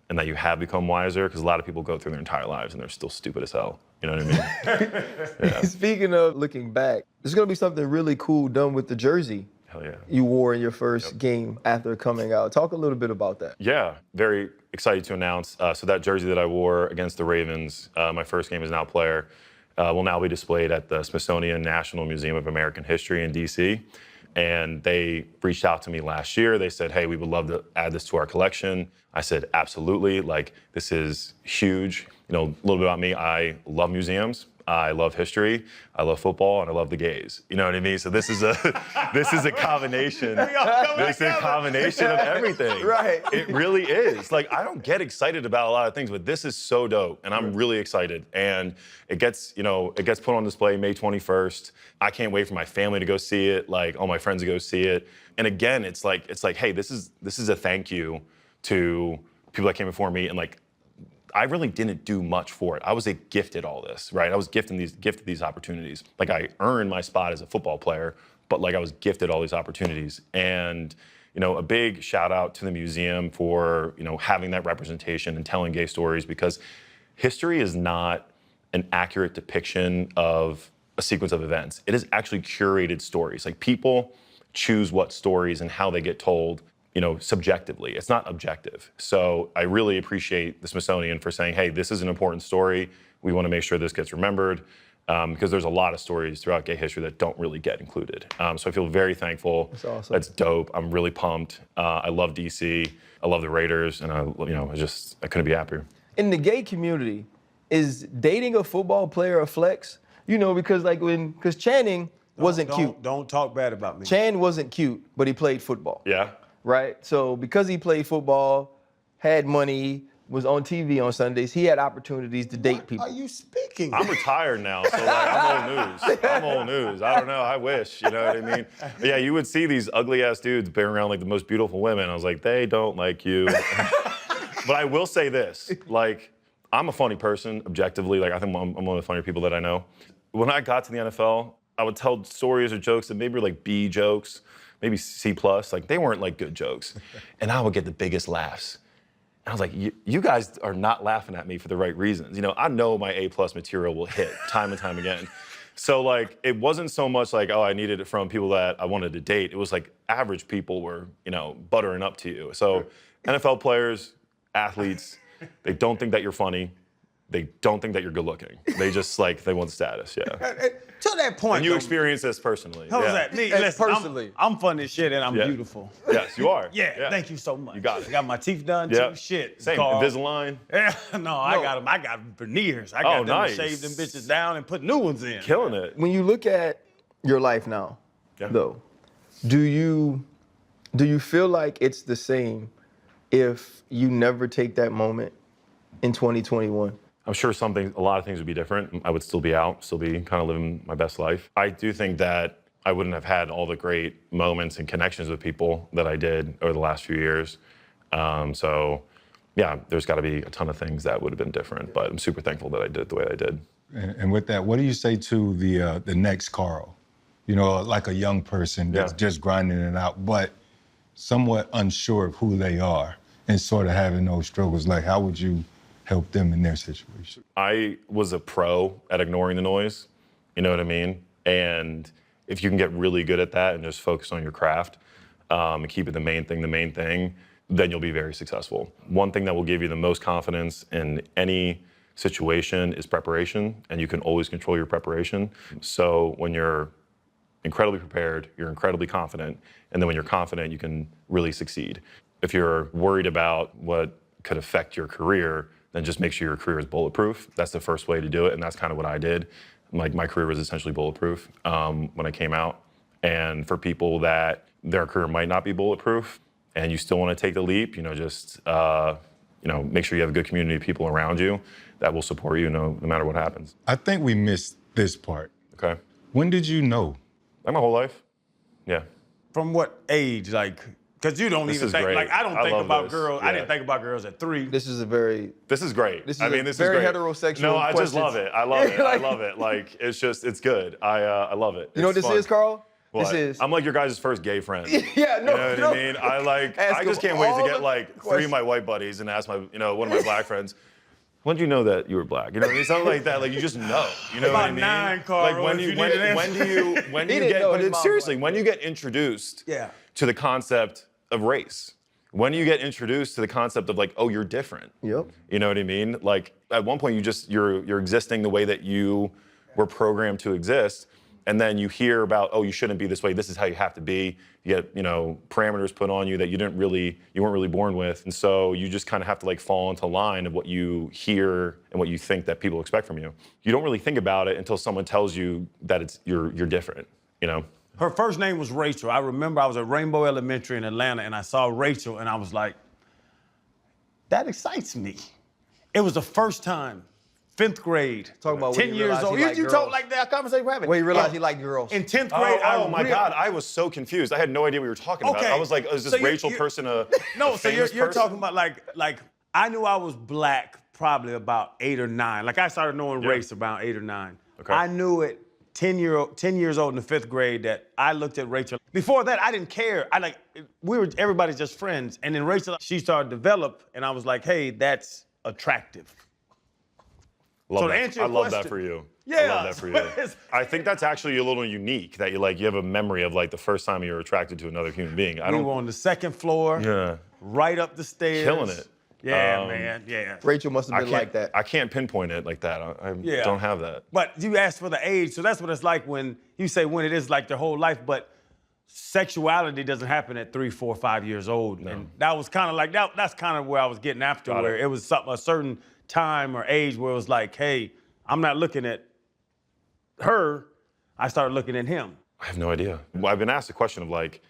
and that you have become wiser, because a lot of people go through their entire lives and they're still stupid as hell. You know what I mean? Yeah. Speaking of looking back, there's going to be something really cool done with the jersey. Hell yeah. You wore in your first game after coming out. Talk a little bit about that. Yeah, very excited to announce. So that jersey that I wore against the Ravens, my first game as an out player, will now be displayed at the Smithsonian National Museum of American History in D.C. And they reached out to me last year. They said, hey, we would love to add this to our collection. I said, absolutely. Like, this is huge. A little bit about me. I love museums. I love history, I love football, and I love the gays. You know what I mean? So this is a combination. This is a combination of everything. Right. It really is. Like, I don't get excited about a lot of things, but this is so dope, and I'm really excited. And it gets put on display May 21st. I can't wait for my family to go see it, like all my friends to go see it. And again, it's like, hey, this is a thank you to people that came before me, and like, I really didn't do much for it. I was gifted all this, right? I was gifted these opportunities. Like, I earned my spot as a football player, but like I was gifted all these opportunities. And, a big shout out to the museum for, having that representation and telling gay stories, because history is not an accurate depiction of a sequence of events. It is actually curated stories. Like, people choose what stories and how they get told, subjectively. It's not objective. So I really appreciate the Smithsonian for saying, hey, this is an important story. We want to make sure this gets remembered, because there's a lot of stories throughout gay history that don't really get included. So I feel very thankful. That's awesome. That's dope. I'm really pumped. I love DC. I love the Raiders, and I couldn't be happier. In the gay community, is dating a football player a flex? Because Channing wasn't cute. Don't talk bad about me. Chan wasn't cute, but he played football. Yeah. Right? So because he played football, had money, was on TV on Sundays, he had opportunities to date people. Are you speaking? I'm retired now, so I'm old news. I'm old news. I don't know. I wish, you know what I mean? But yeah, you would see these ugly-ass dudes being around like the most beautiful women. I was like, they don't like you. But I will say this, like, I'm a funny person, objectively. Like, I think I'm one of the funnier people that I know. When I got to the NFL, I would tell stories or jokes that maybe were like B jokes, maybe C+. Like, they weren't like good jokes. And I would get the biggest laughs. And I was like, you guys are not laughing at me for the right reasons. I know my A+ material will hit time and time again. So like, it wasn't so much like, oh, I needed it from people that I wanted to date. It was like average people were, buttering up to you. So NFL players, athletes, they don't think that you're funny. they don't think that you're good looking. They just like, they want the status, yeah. To that point, And you though, experience this personally. How's yeah. that? Me, And listen, personally. I'm funny as shit and I'm Yeah. beautiful. Yes, you are. Yeah, thank you so much. You got it. I got my teeth done Yeah. too. Shit. Same, Carl. Invisalign. Yeah, no, I got them. I got veneers. I got them nice. to shave them bitches down and put new ones in. Killing it. When you look at your life now, Yeah. though, do you feel like it's the same if you never take that moment in 2021? I'm sure a lot of things would be different. I would still be out, still be kind of living my best life. I do think that I wouldn't have had all the great moments and connections with people that I did over the last few years. So, yeah, there's got to be a ton of things that would have been different, but I'm super thankful that I did it the way I did. And with that, what do you say to the next Carl? You know, like a young person that's just grinding it out, but somewhat unsure of who they are and sort of having those struggles. Like, how would you help them in their situation? I was a pro at ignoring the noise, you know what I mean? And if you can get really good at that and just focus on your craft and keep it the main thing, then you'll be very successful. One thing that will give you the most confidence in any situation is preparation, and you can always control your preparation. So when you're incredibly prepared, you're incredibly confident, and then when you're confident, you can really succeed. If you're worried about what could affect your career, then just make sure your career is bulletproof. That's the first way to do it, and that's kind of what I did. Like, my career was essentially bulletproof when I came out. And for people that their career might not be bulletproof and you still want to take the leap, just make sure you have a good community of people around you that will support you no matter what happens. I think we missed this part. Okay. When did you know? Like my whole life. Yeah. From what age? Like, because you don't This even is think, great. like, I don't I think love about this. girls. I Yeah. didn't think about girls at 3. This is great. This is This is very very great. heterosexual No, I just love questions. it. I love it. I Like- love it. Like, it's good. I love it. You know what It's this fun. is, Carl? What? This is. I'm like your guys' first gay friend. Yeah, no, You know what no. I mean? Ask I just him can't wait to all get the like 3 questions. of my white buddies and ask one of my black friends, when did you know that you were black? You know what I mean? Something like that. Like, you just know. You know what I About mean? 9, Carl, Like, if you need an when do you He didn't know his get, mom seriously, was when you get introduced Yeah. to the concept of race, when you get introduced to the concept of like, oh, you're different. Yep. You know what I mean? Like, at one point you're existing the way that you were programmed to exist. And then you hear about, oh, you shouldn't be this way. This is how you have to be. You get, parameters put on you that you weren't really born with. And so you just kind of have to like fall into line of what you hear and what you think that people expect from you. You don't really think about it until someone tells you that you're different, Her first name was Rachel. I remember I was at Rainbow Elementary in Atlanta, and I saw Rachel, and I was like, that excites me. It was the first time, 5th grade, Talk about when 10 you years realized old. he liked You talk girls. like that conversation we're having. When he realized he liked girls. In 10th grade, Oh my God, I was so confused. I had no idea what you were talking about. Okay. I was like, is this So Rachel person a No, a so famous you're person? talking about like I knew I was black probably about 8 or 9. Like, I started knowing race about 8 or 9. Okay. I knew it 10 years old in the 5th grade that I looked at Rachel. Before that, I didn't care. Everybody's just friends. And then Rachel, she started to develop, and I was like, hey, that's attractive. Love So to that. answer your I love that question- for you. Yeah. I love that for you. I think that's actually a little unique that you have a memory of like the first time you were attracted to another human being. We were on the 2nd floor, Yeah. right up the stairs. Killing it. Yeah, man, yeah. Rachel must have been like that. I can't pinpoint it like that. I Yeah. don't have that. But you asked for the age, so that's what it's like when you say when it is like their whole life, but sexuality doesn't happen at 3, 4, 5 years old. No. And that was kind of like, that's kind of where I was getting after, Got where it. it was a certain time or age where it was like, hey, I'm not looking at her, I started looking at him. I have no idea. Well, I've been asked a question of like,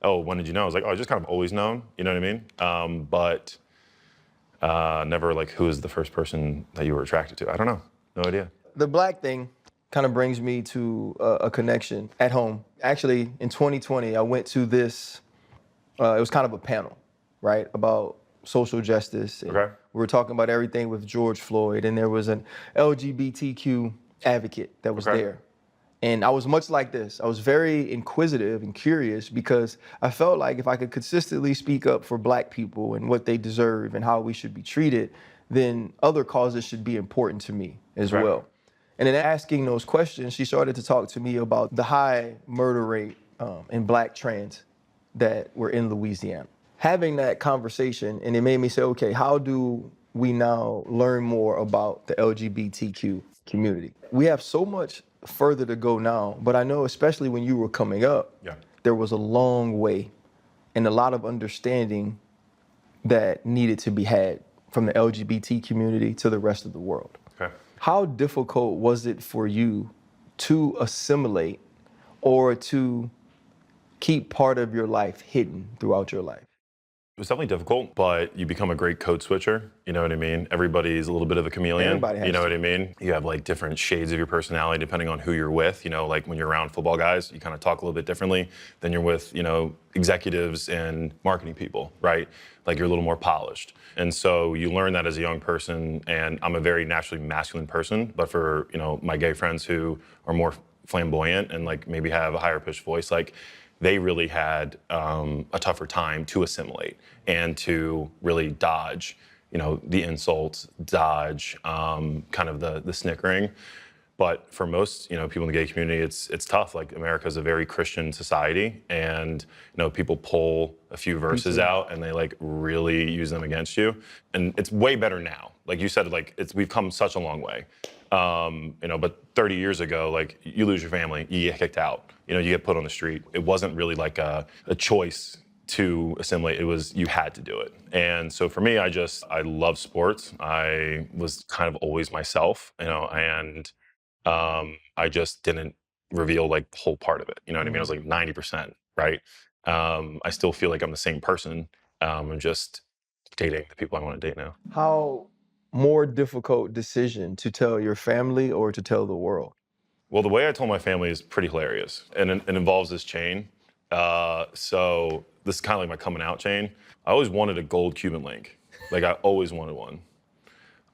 oh, when did you know? I was like, oh, I just kind of always known, you know what I mean? But never like, who is the first person that you were attracted to? I don't know, no idea. The black thing kind of brings me to a connection at home. Actually, in 2020, I went to this, it was kind of a panel, right, about social justice. And Okay. we were talking about everything with George Floyd, and there was an LGBTQ advocate that was Okay. there. And I was much like this. I was very inquisitive and curious because I felt like if I could consistently speak up for black people and what they deserve and how we should be treated, then other causes should be important to me as Right. well. And in asking those questions, she started to talk to me about the high murder rate in black trans that were in Louisiana. Having that conversation, and it made me say, okay, how do we now learn more about the LGBTQ community. We have so much further to go now, but I know especially when you were coming up, there was a long way and a lot of understanding that needed to be had from the LGBT community to the rest of the world. Okay. How difficult was it for you to assimilate or to keep part of your life hidden throughout your life? It was definitely difficult, but you become a great code switcher. You know what I mean? Everybody's a little bit of a chameleon. Everybody has you know to. what I mean? You have like different shades of your personality depending on who you're with. You know, like when you're around football guys, you kind of talk a little bit differently than you're with, you know, executives and marketing people, right? Like you're a little more polished. And so you learn that as a young person, and I'm a very naturally masculine person, but for, you know, my gay friends who are more flamboyant and like maybe have a higher pitched voice, like they really had a tougher time to assimilate and to really dodge, you know, the insults, dodge kind of the snickering. But for most, you know, people in the gay community, it's tough. Like America's a very Christian society, and you know, people pull a few verses out and they like really use them against you. And it's way better now. Like you said, like we've come such a long way. You know, but 30 years ago, like you lose your family, you get kicked out. You know, you get put on the street. It wasn't really like a choice to assimilate. It was, you had to do it. And so for me, I love sports. I was kind of always myself, you know, and I just didn't reveal like the whole part of it. You know what I mean? I was like 90%, right? I still feel like I'm the same person. I'm just dating the people I want to date now. How more difficult decision to tell your family or to tell the world? Well, the way I told my family is pretty hilarious, and it involves this chain. So this is kind of like my coming out chain. I always wanted a gold Cuban link. Like I always wanted one.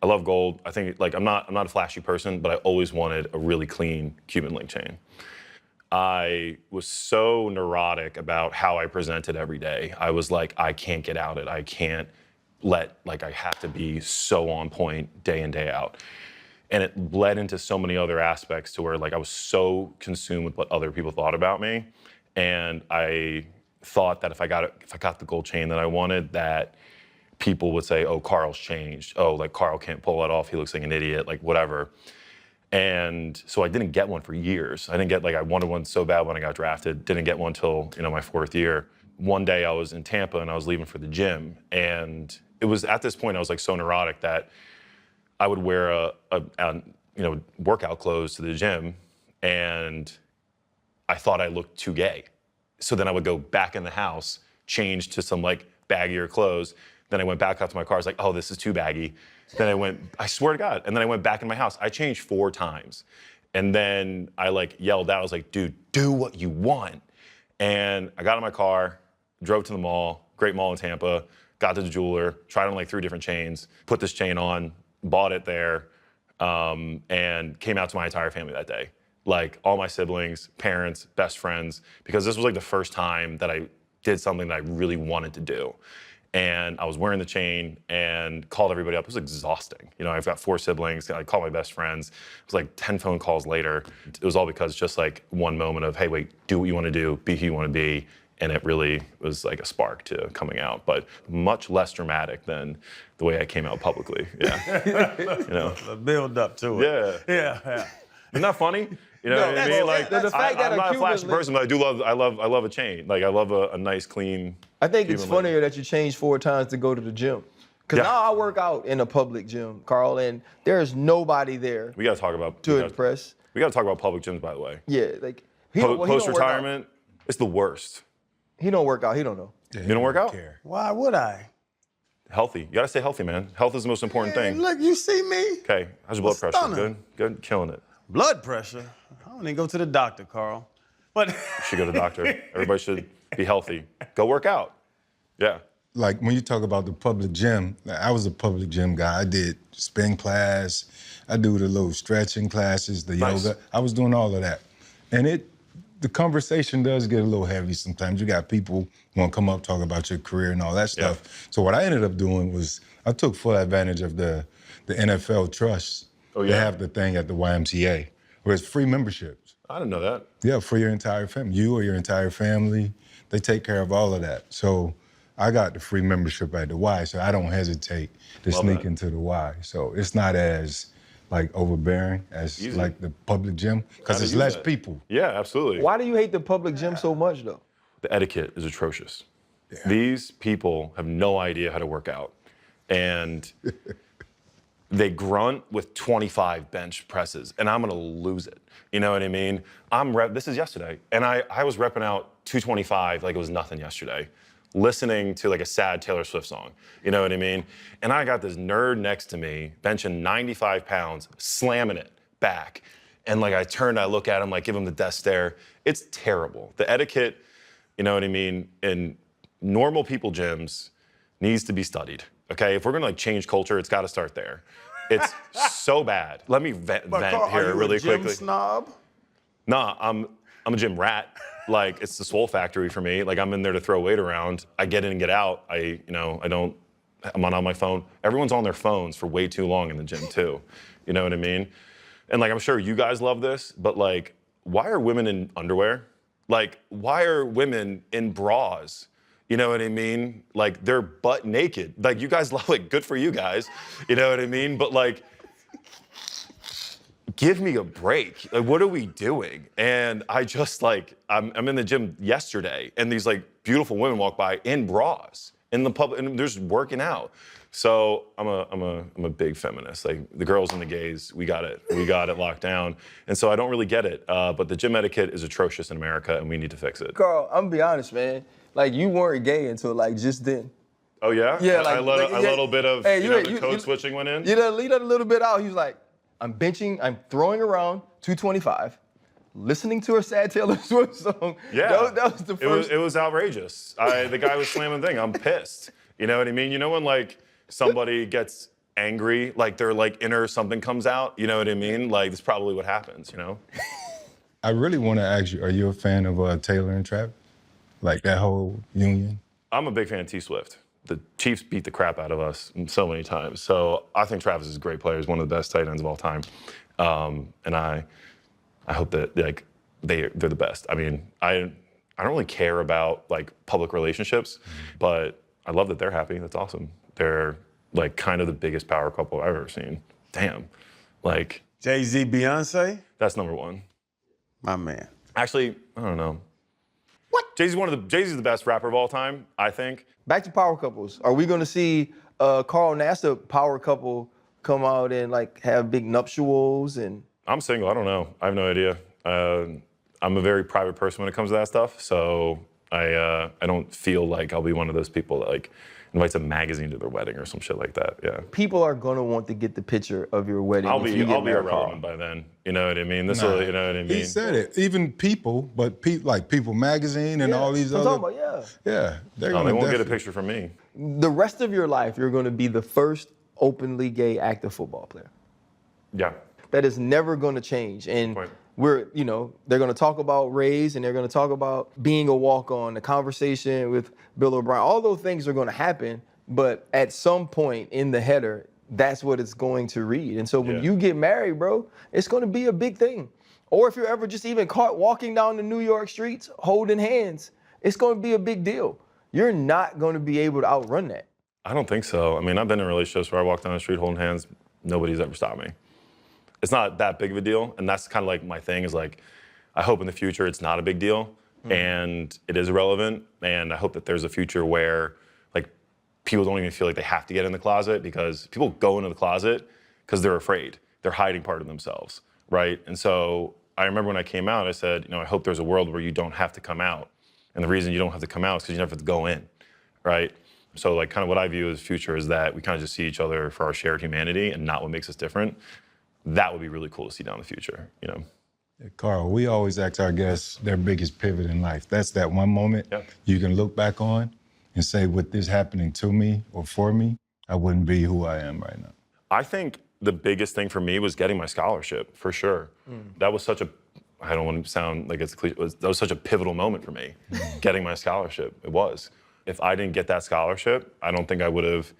I love gold. I think like I'm not a flashy person, but I always wanted a really clean Cuban link chain. I was so neurotic about how I presented every day. I was like, I can't get out it. I can't I have to be so on point day in, day out. And it led into so many other aspects to where like I was so consumed with what other people thought about me. And I thought that if I got the gold chain that I wanted, that people would say, oh, Carl's changed. Oh, like Carl can't pull that off. He looks like an idiot, like whatever. And so I didn't get one for years. I wanted one so bad when I got drafted, didn't get one till, you know, my 4th year. One day I was in Tampa and I was leaving for the gym. And it was at this point I was like so neurotic that I would wear a workout clothes to the gym, and I thought I looked too gay. So then I would go back in the house, change to some like baggier clothes. Then I went back out to my car. I was like, oh, this is too baggy. Then I swear to God. And then I went back in my house. I changed 4 times. And then I like yelled out. I was like, dude, do what you want. And I got in my car, drove to the mall, great mall in Tampa, got to the jeweler, tried on like 3 different chains, put this chain on, bought it there, and came out to my entire family that day. Like all my siblings, parents, best friends, because this was like the first time that I did something that I really wanted to do. And I was wearing the chain and called everybody up. It was exhausting. You know, I've got 4 siblings. I called my best friends. It was like 10 phone calls later. It was all because just like one moment of, hey, wait, do what you want to do, be who you want to be. And it really was like a spark to coming out, but much less dramatic than the way I came out publicly. Yeah. You know, The build up to it. Yeah. Isn't that funny? You know what I mean? Like, the fact that I'm not a flashy Cuban person, but I love a chain. Like, I love a nice, clean. I think it's Cuban funnier that you changed 4 times to go to the gym. Because now I work out in a public gym, Carl, and there's nobody there We got to talk about to impress. We got to talk about public gyms, by the way. Yeah, like he don't work out. Post-retirement, it's the worst. He don't work out. He don't know. Yeah, You don't work out? care. Why would I? Healthy. You got to stay healthy, man. Health is the most important thing. Look, you see me? Okay, how's your blood pressure? Stunning. Good, killing it. Blood pressure? I don't even go to the doctor, Carl. But You should go to the doctor. Everybody should be healthy. Go work out. Yeah. Like when you talk about the public gym, like, I was a public gym guy. I did spin class. I do the little stretching classes, the Nice. yoga. I was doing all of that. And the conversation does get a little heavy sometimes. You got people who want to come up, talk about your career and all that stuff. Yeah. So what I ended up doing was I took full advantage of the NFL trusts. Oh, They yeah? have the thing at the YMCA where it's free memberships. I didn't know that. Yeah, for your entire family. You or your entire family, they take care of all of that. So I got the free membership at the Y, so I don't hesitate to sneak into the Y. So it's not as like overbearing as like the public gym because it's less people. Yeah, absolutely. Why do you hate the public gym so much though? The etiquette is atrocious. Yeah. These people have no idea how to work out. And they grunt with 25 bench presses, and I'm gonna lose it. You know what I mean? This is yesterday, and I was repping out 225 like it was nothing yesterday, listening to like a sad Taylor Swift song. You know what I mean? And I got this nerd next to me, benching 95 pounds, slamming it back. And like I turned, I look at him, like give him the death stare. It's terrible. The etiquette, you know what I mean, in normal people gyms needs to be studied. Okay, if we're gonna like change culture, it's gotta start there. It's so bad. Let me vent Carl, here really quickly. Are you a gym snob? Nah, I'm a gym rat. Like it's the Swole Factory for me. Like I'm in there to throw weight around. I get in and get out. I'm not on my phone. Everyone's on their phones for way too long in the gym too. You know what I mean? And like I'm sure you guys love this, but like, why are women in underwear? Like, why are women in bras? You know what I mean? Like they're butt naked. Like you guys love it, good for you guys. You know what I mean? But like, give me a break. Like, what are we doing? And I just like, I'm in the gym yesterday and these like beautiful women walk by in bras in the public and they're just working out. So I'm a big feminist. Like the girls and the gays, we got it locked down. And so I don't really get it. But the gym etiquette is atrocious in America and we need to fix it. Carl, I'm gonna be honest, man. Like you weren't gay until like just then. Oh yeah? Yeah, A little bit of the code switching went in? You know, leave that a little bit out. He was like, I'm benching, I'm throwing around 225, listening to a sad Taylor Swift song. Yeah. That was the first. It was outrageous. The guy was slamming the thing. I'm pissed. You know what I mean? You know when like somebody gets angry, like their like inner something comes out, you know what I mean? Like that's probably what happens, you know? I really want to ask you, are you a fan of Taylor and Travis? Like that whole union? I'm a big fan of T Swift. The Chiefs beat the crap out of us so many times. So I think Travis is a great player. He's one of the best tight ends of all time. And I hope that like they're the best. I mean, I don't really care about like public relationships, but I love that they're happy. That's awesome. They're like kind of the biggest power couple I've ever seen. Damn. Like Jay-Z, Beyonce? That's number one. My man. Actually, I don't know. What? Jay-Z's the best rapper of all time, I think. Back to power couples. Are we gonna see Carl Nassar power couple come out and like have big nuptials and? I'm single. I don't know. I have no idea. I'm a very private person when it comes to that stuff, so I don't feel like I'll be one of those people that like invites a magazine to their wedding or some shit like that. Yeah. People are gonna want to get the picture of your wedding. I'll be irrelevant by then. You know what I mean? You know what I mean? He said it. Even People, but like People Magazine and all these I'm other. talking about, Yeah. They won't get a picture from me. The rest of your life, you're gonna be the first openly gay active football player. Yeah. That is never gonna change. And they're gonna talk about Rays and they're gonna talk about being a walk-on, the conversation with Bill O'Brien. All those things are gonna happen, but at some point in the header, that's what it's going to read. And so when you get married, bro, it's gonna be a big thing. Or if you're ever just even caught walking down the New York streets holding hands, it's gonna be a big deal. You're not gonna be able to outrun that. I don't think so. I mean, I've been in relationships where I walk down the street holding hands, nobody's ever stopped me. It's not that big of a deal, and that's kind of like my thing is like, I hope in the future it's not a big deal, and it is irrelevant, and I hope that there's a future where like people don't even feel like they have to get in the closet because people go into the closet because they're afraid. They're hiding part of themselves, right? And so I remember when I came out, I said, I hope there's a world where you don't have to come out, and the reason you don't have to come out is because you never have to go in, right? So like kind of what I view as future is that we kind of just see each other for our shared humanity and not what makes us different. That would be really cool to see down the future, Carl, we always ask our guests their biggest pivot in life. That's that one moment you can look back on and say, with this happening to me or for me, I wouldn't be who I am right now. I think the biggest thing for me was getting my scholarship, for sure. That was such a, I don't want to sound like it's cliche, that was such a pivotal moment for me, getting my scholarship. It was. If I didn't get that scholarship, I don't think I would have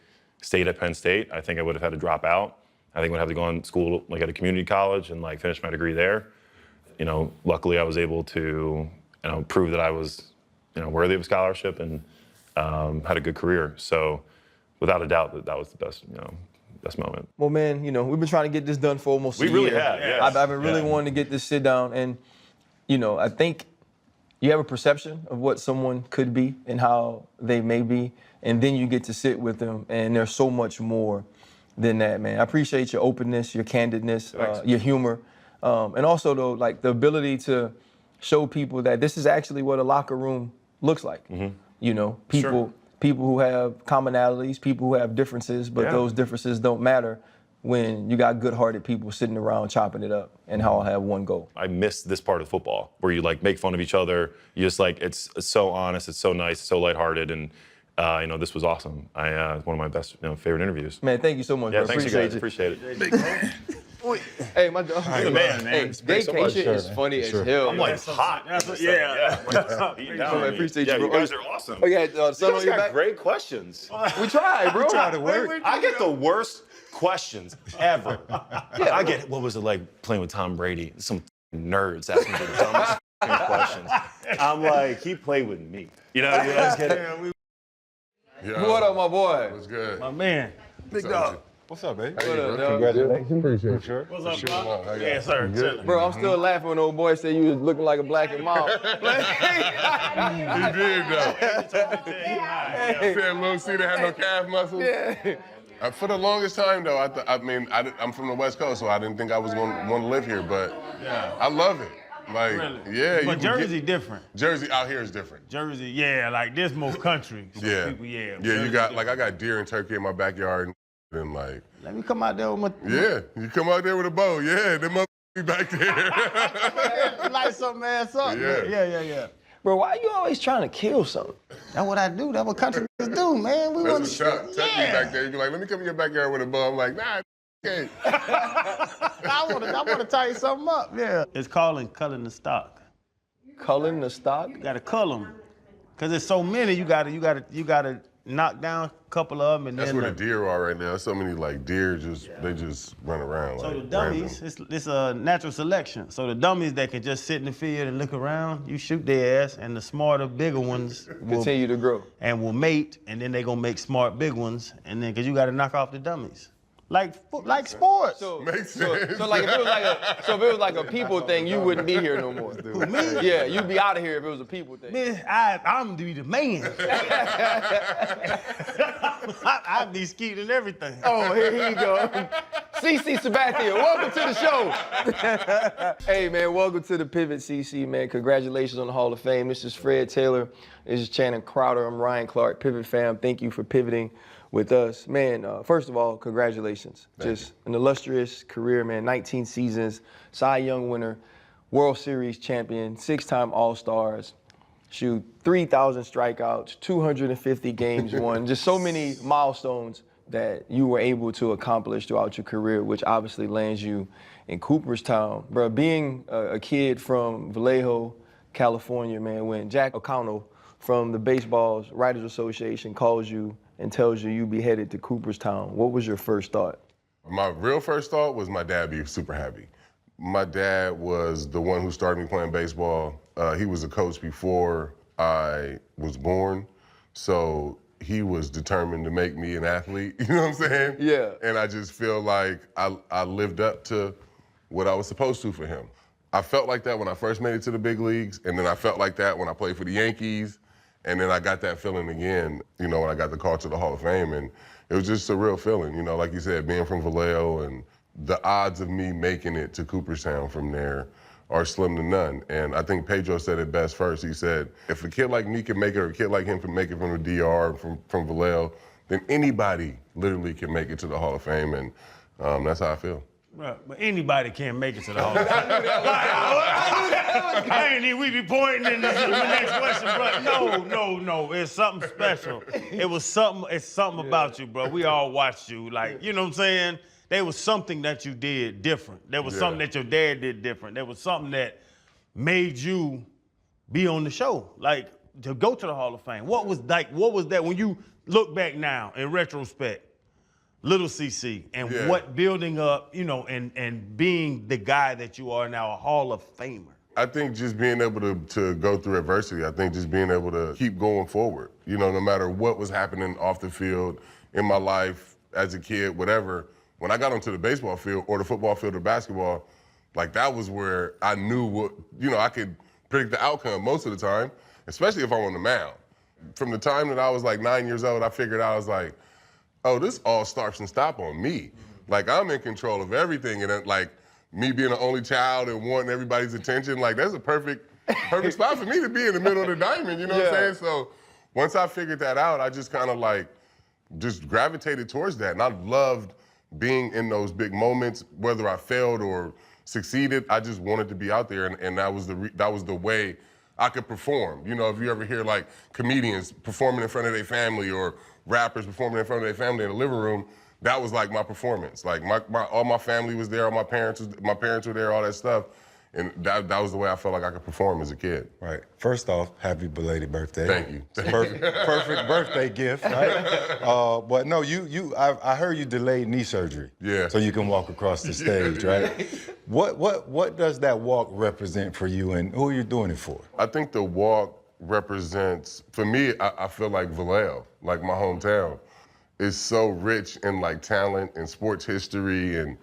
stayed at Penn State. I think I would have had to drop out. I think I would have to go on school like at a community college and like finish my degree there. Luckily I was able to, prove that I was, worthy of a scholarship, and had a good career. So without a doubt, that was the best, best moment. Well, man, we've been trying to get this done for almost a year. We really have, yes. I've been really wanting to get this sit down, and I think you have a perception of what someone could be and how they may be, and then you get to sit with them, and there's so much more than that, man. I appreciate your openness, your candidness, your humor, and also though, like the ability to show people that this is actually what a locker room looks like. People who have commonalities, people who have differences, but those differences don't matter when you got good-hearted people sitting around chopping it up and all have one goal. I miss this part of football where you make fun of each other. You just it's so honest, it's so nice, it's so lighthearted, and this was awesome. One of my best favorite interviews. Man, thank you so much. Yeah, bro. thanks you guys. Appreciate it. Hey, my dog. You're the man. Hey, vacation is funny as hell. I'm hot. I appreciate you, bro. You guys are awesome. Oh, yeah, son You on guys your got back. great questions. We tried, bro. We tried to work. I get the worst questions ever. I get, what was it like playing with Tom Brady? Some nerds asking me the dumbest questions. I'm like, he played with me. You guys get it? What up, my boy? What's good? My man. Big dog. What's up, babe? What up, dog? Congratulations. Appreciate it. What's up, bro? How you Yeah, sir. Chilling. Bro, I'm still laughing when old boy said you was looking like a black and mild. He did, though. Said Lil C didn't have no calf muscles. Yeah. For the longest time, though, I'm from the West Coast, so I didn't think I was going to want to live here, but I love it. But Jersey different. Jersey out here is different. Jersey, this more country. So people, you got, I got deer and turkey in my backyard, and let me come out there with my... you come out there with a bow, them mother be back there. Light some ass up. Yeah. Bro, why you always trying to kill something? That's what I do. That's what country do, man. We want That's what Chuck me back there. You be like, let me come in your backyard with a bow. I'm like, nah, okay. I want to tie something up. Yeah. It's culling the stock. Culling the stock? You gotta cull them, cause there's so many. You gotta knock down a couple of them, and That's then where the deer are right now. So many deer they just run around. So the dummies, it's a natural selection. So the dummies that can just sit in the field and look around, you shoot their ass, and the smarter, bigger ones will continue to grow and will mate, and then they gonna make smart big ones, and then cause you gotta knock off the dummies. Like sports. Makes sense. So like if it was like a people thing, you wouldn't be here no more. Who, me? Yeah, you'd be out of here if it was a people thing. Man, I'm the man. I'd be skeeting and everything. Oh, here you go. CC Sabathia, welcome to the show. Hey, man, welcome to the Pivot, CC, man. Congratulations on the Hall of Fame. This is Fred Taylor. This is Channing Crowder. I'm Ryan Clark, Pivot fam. Thank you for pivoting with us. Man, first of all, congratulations. Just an illustrious career, man. 19 seasons, Cy Young winner, World Series champion, 6-time All-Stars, 3,000 strikeouts, 250 games won. Just so many milestones that you were able to accomplish throughout your career, which obviously lands you in Cooperstown. Bro, being a kid from Vallejo, California, man, when Jack O'Connell from the Baseball Writers Association calls you and tells you you be headed to Cooperstown, what was your first thought? My real first thought was my dad being super happy. My dad was the one who started me playing baseball. He was a coach before I was born, so he was determined to make me an athlete, you know what I'm saying? Yeah. And I just feel like I lived up to what I was supposed to for him. I felt like that when I first made it to the big leagues, and then I felt like that when I played for the Yankees, and then I got that feeling again, when I got the call to the Hall of Fame, and it was just a real feeling, like you said, being from Vallejo, and the odds of me making it to Cooperstown from there are slim to none. And I think Pedro said it best first. He said, if a kid like me can make it, or a kid like him can make it from the DR, from Vallejo, then anybody literally can make it to the Hall of Fame, and that's how I feel. Right, but anybody can't make it to the Hall of Fame. I ain't even we be pointing in the next question, bro. No. It's something special. It's something about you, bro. We all watched you. You know what I'm saying? There was something that you did different. There was something that your dad did different. There was something that made you be on the show. To go to the Hall of Fame. What was that when you look back now in retrospect? Little CC and what building up, and being the guy that you are now, a Hall of Famer. I think just being able to go through adversity, I think just being able to keep going forward, you know, no matter what was happening off the field, in my life, as a kid, whatever, when I got onto the baseball field or the football field or basketball, like that was where I knew what, you know, I could predict the outcome most of the time, especially if I'm on the mound. From the time that I was like 9 years old, I figured out, I was like, oh, this all starts and stops on me. Like I'm in control of everything, and then, like, me being the only child and wanting everybody's attention, like that's a perfect spot for me to be in the middle of the diamond, you know what I'm saying? So once I figured that out, I just kind of like, just gravitated towards that. And I loved being in those big moments, whether I failed or succeeded, I just wanted to be out there, and that was the way I could perform. You know, if you ever hear like comedians performing in front of their family or rappers performing in front of their family in the living room, that was like my performance. Like all my family was there, all my parents were there, all that stuff. And that was the way I felt like I could perform as a kid. Right. First off, happy belated birthday. Thank you. Perfect birthday gift, right? But no, I heard you delayed knee surgery. Yeah. So you can walk across the stage, right? What does that walk represent for you, and who are you doing it for? I think the walk represents, for me, I feel like Vallejo, like my hometown, is so rich in like talent and sports history, and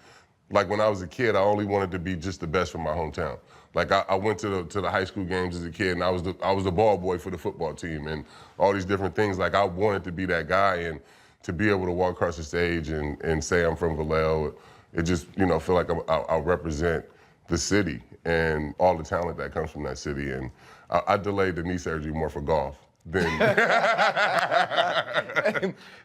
like when I was a kid, I only wanted to be just the best for my hometown. Like I went to the high school games as a kid, and I was the ball boy for the football team, and all these different things. Like I wanted to be that guy, and to be able to walk across the stage and say I'm from Vallejo, it just, you know, feel like I'll represent the city and all the talent that comes from that city. And I delayed the knee surgery more for golf. Then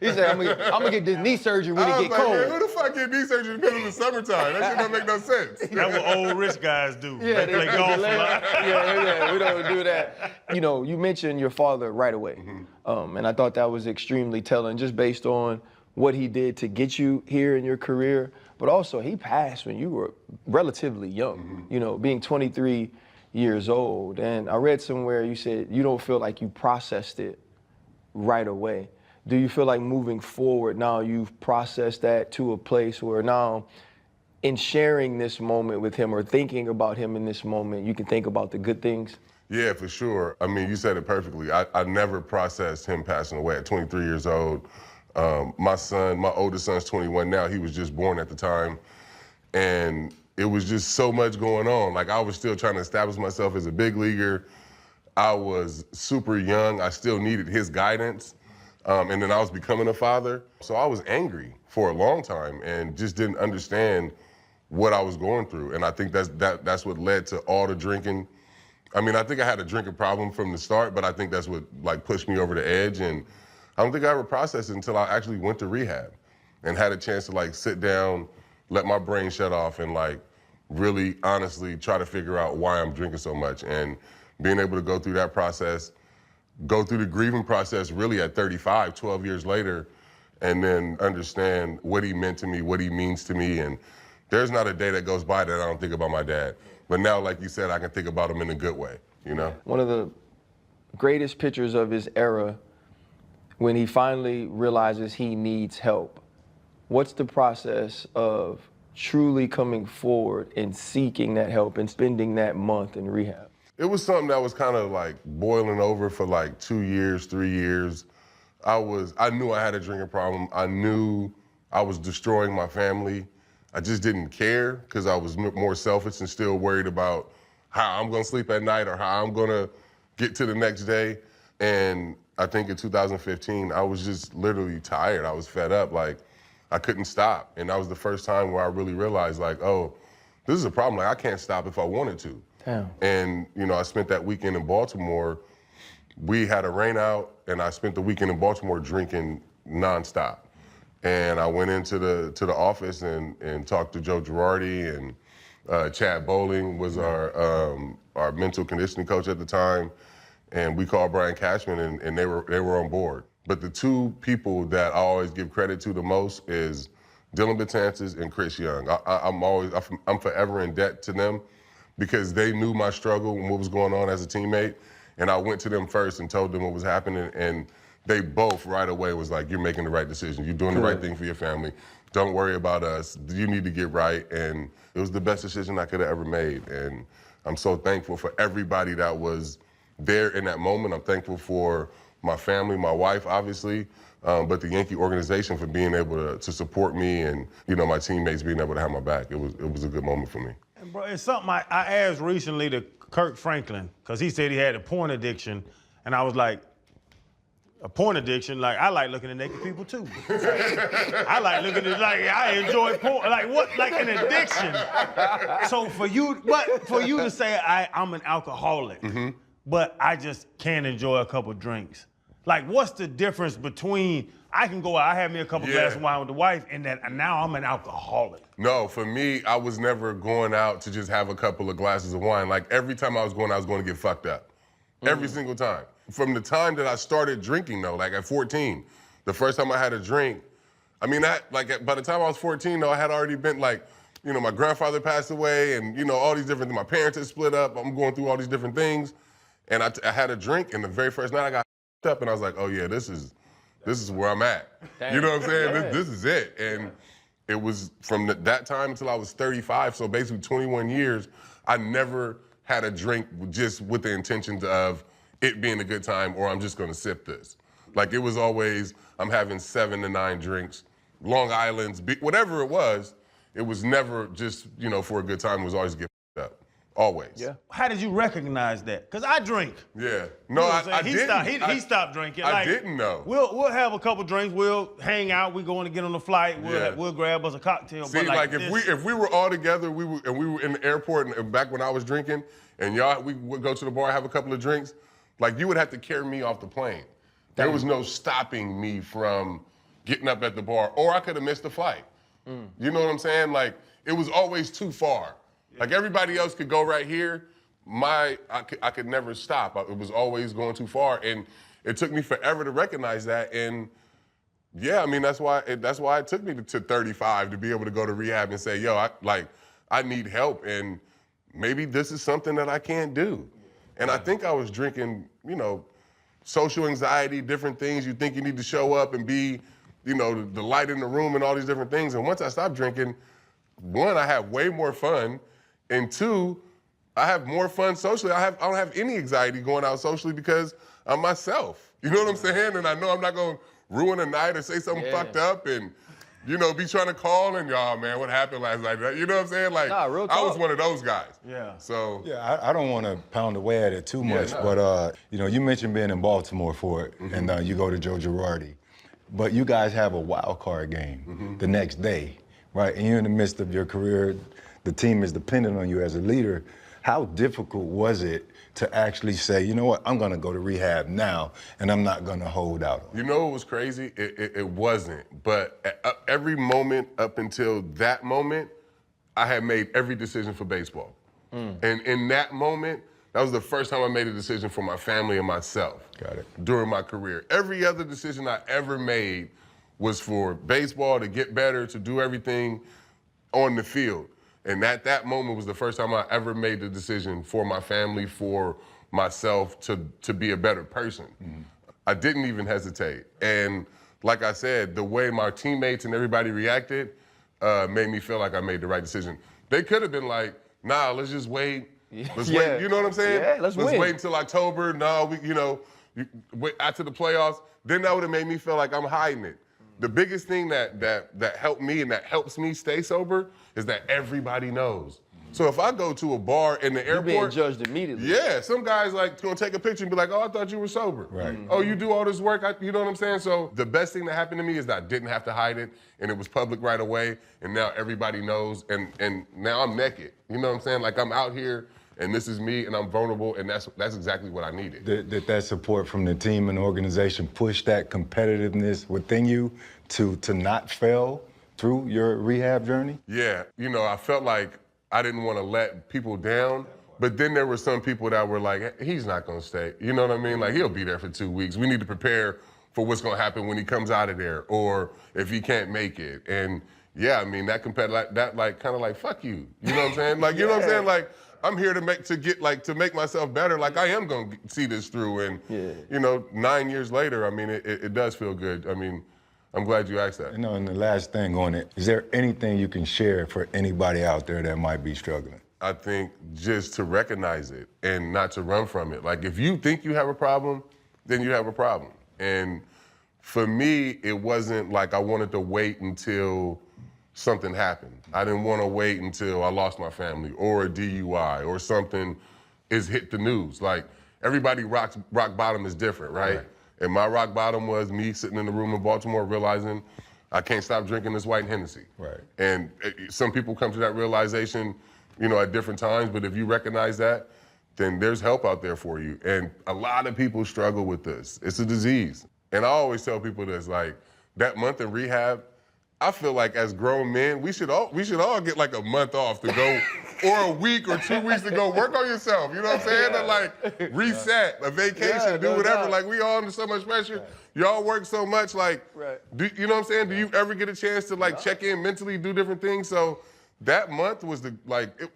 he said, I'm gonna get this knee surgery when it get like, cold. Man, who the fuck get knee surgery in the middle of the summertime? That shit don't make no sense. That's what old rich guys do. Yeah, they play golf a lot. Yeah, we don't do that. You know, you mentioned your father right away, and I thought that was extremely telling, just based on what he did to get you here in your career. But also, he passed when you were relatively young. You know, being 23 years old, and I read somewhere you said you don't feel like you processed it right away. Do you feel like moving forward now you've processed that to a place where now in sharing this moment with him or thinking about him in this moment, you can think about the good things? Yeah, for sure. I mean, you said it perfectly. I never processed him passing away at 23 years old. My oldest son's 21 now. He was just born at the time. And it was just so much going on. Like I was still trying to establish myself as a big leaguer. I was super young. I still needed his guidance. And then I was becoming a father. So I was angry for a long time and just didn't understand what I was going through. And I think that's what led to all the drinking. I mean, I think I had a drinking problem from the start, but I think that's what like pushed me over the edge. And I don't think I ever processed it until I actually went to rehab and had a chance to like sit down, let my brain shut off, and like really honestly try to figure out why I'm drinking so much. And being able to go through that process, go through the grieving process really at 35, 12 years later, and then understand what he meant to me, what he means to me. And there's not a day that goes by that I don't think about my dad. But now, like you said, I can think about him in a good way, you know? One of the greatest pictures of his era, when he finally realizes he needs help, what's the process of truly coming forward and seeking that help and spending that month in rehab? It was something that was kind of like boiling over for like 2 years, 3 years. I knew I had a drinking problem. I knew I was destroying my family. I just didn't care because I was more selfish and still worried about how I'm gonna sleep at night or how I'm gonna get to the next day. And I think in 2015, I was just literally tired. I was fed up. Like, I couldn't stop. And that was the first time where I really realized, like, oh, this is a problem. Like, I can't stop if I wanted to. Damn. And, you know, I spent that weekend in Baltimore. We had a rain out, and I spent the weekend in Baltimore drinking nonstop. And I went into the office and talked to Joe Girardi, and Chad Bowling was our mental conditioning coach at the time. And we called Brian Cashman, and they were on board. But the two people that I always give credit to the most is Dylan Betances and Chris Young. I'm forever in debt to them because they knew my struggle and what was going on as a teammate. And I went to them first and told them what was happening, and they both right away was like, you're making the right decision. You're doing the right thing for your family. Don't worry about us. You need to get right. And it was the best decision I could have ever made. And I'm so thankful for everybody that was there in that moment. I'm thankful for my family, my wife, obviously, but the Yankee organization for being able to support me and, my teammates being able to have my back. It was a good moment for me. And bro, it's something I asked recently to Kirk Franklin, because he said he had a porn addiction, and I was like, a porn addiction? Like, I like looking at naked people too. I like looking at, like, I enjoy porn. Like, what? Like an addiction. So for you to say I'm an alcoholic, but I just can't enjoy a couple drinks. Like, what's the difference between, I can go out, I have me a couple glasses of wine with the wife, and now I'm an alcoholic? No, for me, I was never going out to just have a couple of glasses of wine. Like, every time I was going to get fucked up. Every single time. From the time that I started drinking, though, like at 14, the first time I had a drink, I mean, by the time I was 14, though, I had already been like, my grandfather passed away and, all these different things. My parents had split up. I'm going through all these different things. And I had a drink, and the very first night I got up, and I was like, oh, yeah, this is where I'm at. Dang. You know what I'm saying? This is it. And it was from that time until I was 35, so basically 21 years, I never had a drink just with the intentions of it being a good time or I'm just gonna sip this. Like, it was always, I'm having 7 to 9 drinks, Long Island's, whatever it was never just, for a good time. It was always get up, always. Yeah. How did you recognize that? Because I drink. Yeah. No, I didn't. He stopped drinking. I didn't know. We'll have a couple drinks. We'll hang out. We're going to get on the flight. We'll grab us a cocktail. See, but if we were all together, we were in the airport, and back when I was drinking, and we would go to the bar, have a couple of drinks, like, you would have to carry me off the plane. There was no stopping me from getting up at the bar, or I could have missed the flight. You know what I'm saying? Like, it was always too far. Like, everybody else could go right here. I could never stop. It was always going too far, and it took me forever to recognize that. And yeah, I mean, that's why it took me to 35 to be able to go to rehab and say, yo, I need help, and maybe this is something that I can't do. And I think I was drinking, social anxiety, different things. You think you need to show up and be, the light in the room and all these different things. And once I stopped drinking, 1, I have way more fun, and 2, I have more fun socially. I don't have any anxiety going out socially because I'm myself. You know what I'm saying? And I know I'm not gonna ruin a night or say something fucked up and, be trying to call and, y'all, man, what happened last night? You know what I'm saying? Like, real talk. I was one of those guys. Yeah. So. Yeah, I don't want to pound away at it too much, but, you mentioned being in Baltimore for it, and you go to Joe Girardi. But you guys have a wild card game the next day, right? And you're in the midst of your career. The team is dependent on you as a leader. How difficult was it to actually say, you know what, I'm gonna go to rehab now, and I'm not gonna hold out? You know what was crazy? It wasn't, but every moment up until that moment, I had made every decision for baseball. And in that moment, that was the first time I made a decision for my family and myself. Got it. During my career. Every other decision I ever made was for baseball, to get better, to do everything on the field. And at that moment was the first time I ever made the decision for my family, for myself, to be a better person. I didn't even hesitate. And like I said, the way my teammates and everybody reacted made me feel like I made the right decision. They could have been like, nah, let's just wait. Let's wait. You know what I'm saying? Yeah, let's wait until October. No, wait after the playoffs. Then that would have made me feel like I'm hiding it. The biggest thing that helped me and that helps me stay sober is that everybody knows. So if I go to a bar in the airport, you're being judged immediately. Yeah, some guys gonna take a picture and be like, "Oh, I thought you were sober." Right. Oh, you do all this work. You know what I'm saying? So the best thing that happened to me is that I didn't have to hide it, and it was public right away. And now everybody knows, and now I'm naked. You know what I'm saying? Like, I'm out here, and this is me, and I'm vulnerable, and that's exactly what I needed. Did that support from the team and the organization push that competitiveness within you to not fail through your rehab journey? Yeah, I felt like I didn't want to let people down, but then there were some people that were like, he's not going to stay. You know what I mean? Like, he'll be there for 2 weeks. We need to prepare for what's going to happen when he comes out of there, or if he can't make it. And yeah, I mean, that kind of like, fuck you. You know what I'm saying? Like, you know what I'm saying? Like, I'm here to make myself better. Like, I am going to see this through. And, 9 years later, I mean, it does feel good. I mean, I'm glad you asked that. And the last thing on it, is there anything you can share for anybody out there that might be struggling? I think just to recognize it and not to run from it. Like, if you think you have a problem, then you have a problem. And for me, it wasn't like I wanted to wait until something happened. I didn't want to wait until I lost my family or a DUI or something is hit the news. Like, everybody rock bottom is different, right? And my rock bottom was me sitting in the room in Baltimore realizing I can't stop drinking this white Hennessy. Right. And some people come to that realization, you know, at different times, but if you recognize that, then there's help out there for you. And a lot of people struggle with this. It's a disease. And I always tell people this, like, that month in rehab, I feel like as grown men, we should all get like a month off to go, or a week or 2 weeks to go work on yourself. You know what I'm saying? To like reset, a vacation, do whatever. Like, we all under so much pressure. Y'all work so much. Like, you know what I'm saying? Do you ever get a chance to like check in mentally, do different things? So that month was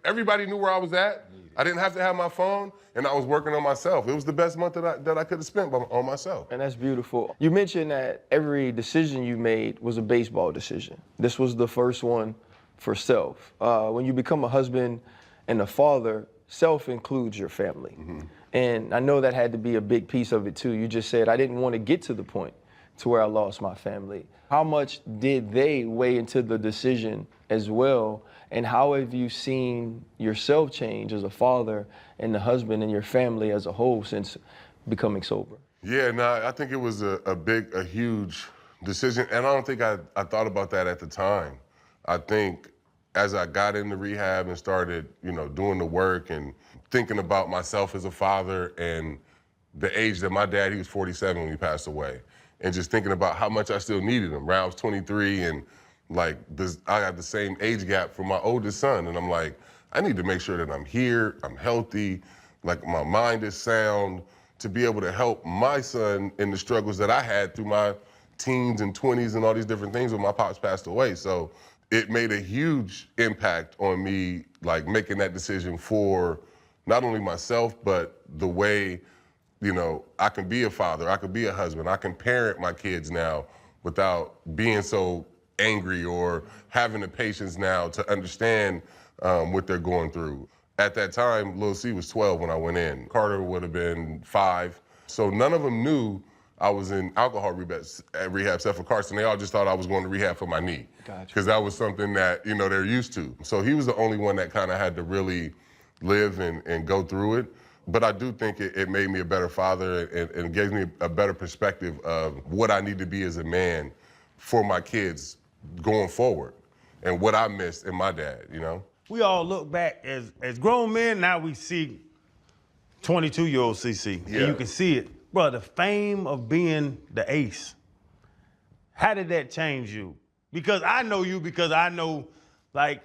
everybody knew where I was at. I didn't have to have my phone, and I was working on myself. It was the best month that I could have spent on myself. And that's beautiful. You mentioned that every decision you made was a baseball decision. This was the first one for self. When you become a husband and a father, self includes your family. And I know that had to be a big piece of it too. You just said, I didn't want to get to the point to where I lost my family. How much did they weigh into the decision as well? And how have you seen yourself change as a father and the husband and your family as a whole since becoming sober? Yeah, no, I think it was a huge decision. And I don't think I thought about that at the time. I think as I got into rehab and started, you know, doing the work and thinking about myself as a father and the age that my dad, he was 47 when he passed away, and just thinking about how much I still needed him. I was 23 and like I got the same age gap for my oldest son, and I'm like, I need to make sure that I'm here, I'm healthy, like my mind is sound to be able to help my son in the struggles that I had through my teens and 20s and all these different things when my pops passed away. So it made a huge impact on me, like making that decision for not only myself, but the way, you know, I can be a father, I can be a husband, I can parent my kids now without being so angry or having the patience now to understand what they're going through. At that time, Lil C was 12 when I went in. Carter would have been 5. So none of them knew I was in alcohol rehab except for Carson. They all just thought I was going to rehab for my knee. Because that was something that, you know, they're used to. So he was the only one that kind of had to really live and go through it. But I do think it made me a better father and gave me a better perspective of what I need to be as a man for my kids going forward and what I missed in my dad, you know? We all look back as grown men, now we see 22-year-old CC, and you can see it. Bro, the fame of being the ace, how did that change you? Because I know you, because I know, like,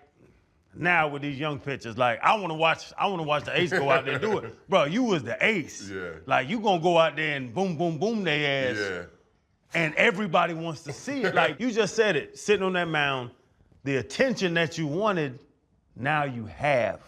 now with these young pitchers, like, I want to watch the ace go out there and do it. Bro, you was the ace. Yeah. Like, you gonna go out there and boom, boom, boom their ass. Yeah. And everybody wants to see it. Like, you just said it, sitting on that mound, the attention that you wanted, now you have.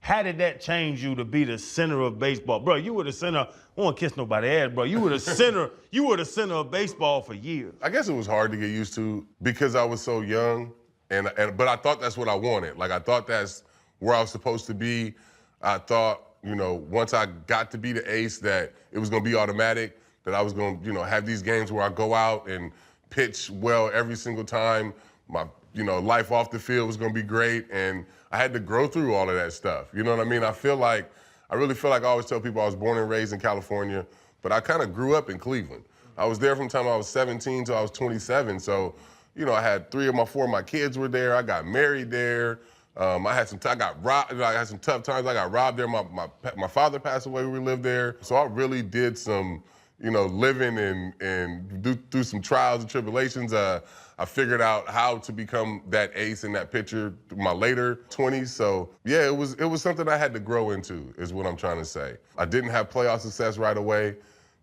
How did that change you to be the center of baseball? Bro, you were the center, I won't kiss nobody's ass, bro. You were the center of baseball for years. I guess it was hard to get used to because I was so young, but I thought that's what I wanted. Like, I thought that's where I was supposed to be. I thought, you know, once I got to be the ace, that it was gonna be automatic, that I was gonna, you know, have these games where I go out and pitch well every single time. My, you know, life off the field was gonna be great, and I had to grow through all of that stuff. You know what I mean? I really feel like I always tell people I was born and raised in California, but I kind of grew up in Cleveland. I was there from the time I was 17 till I was 27. So, you know, I had 4 of my kids were there. I got married there. I had some tough times. I got robbed there. My father passed away when we lived there. So I really did some, you know, living and through some trials and tribulations. I figured out how to become that ace and that pitcher through my later 20s. So yeah, it was something I had to grow into, is what I'm trying to say. I didn't have playoff success right away.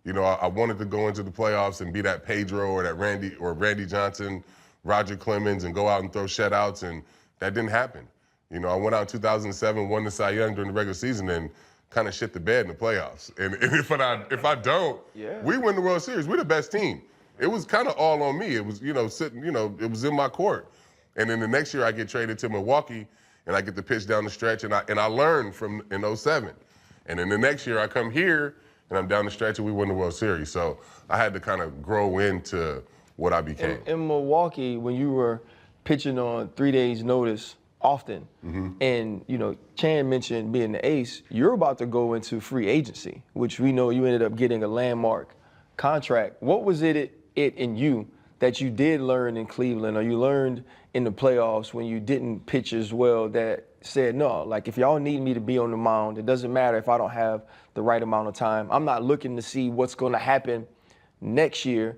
You know, I wanted to go into the playoffs and be that Pedro or that Randy Johnson, Roger Clemens, and go out and throw shutouts, and that didn't happen. You know, I went out in 2007, won the Cy Young during the regular season, and kind of shit the bed in the playoffs. And if I don't, we win the World Series. We're the best team. It was kind of all on me. It was, you know, it was in my court. And then the next year I get traded to Milwaukee, and I get to pitch down the stretch, and I learned from in 07. And then the next year I come here, and I'm down the stretch, and we win the World Series. So I had to kind of grow into what I became. In Milwaukee, when you were pitching on 3 days' notice often, and Chan mentioned being the ace, you're about to go into free agency, which we know you ended up getting a landmark contract. What was it in you that you did learn in Cleveland, or you learned in the playoffs when you didn't pitch as well, that said, no, like if y'all need me to be on the mound, it doesn't matter if I don't have the right amount of time. I'm not looking to see what's going to happen next year.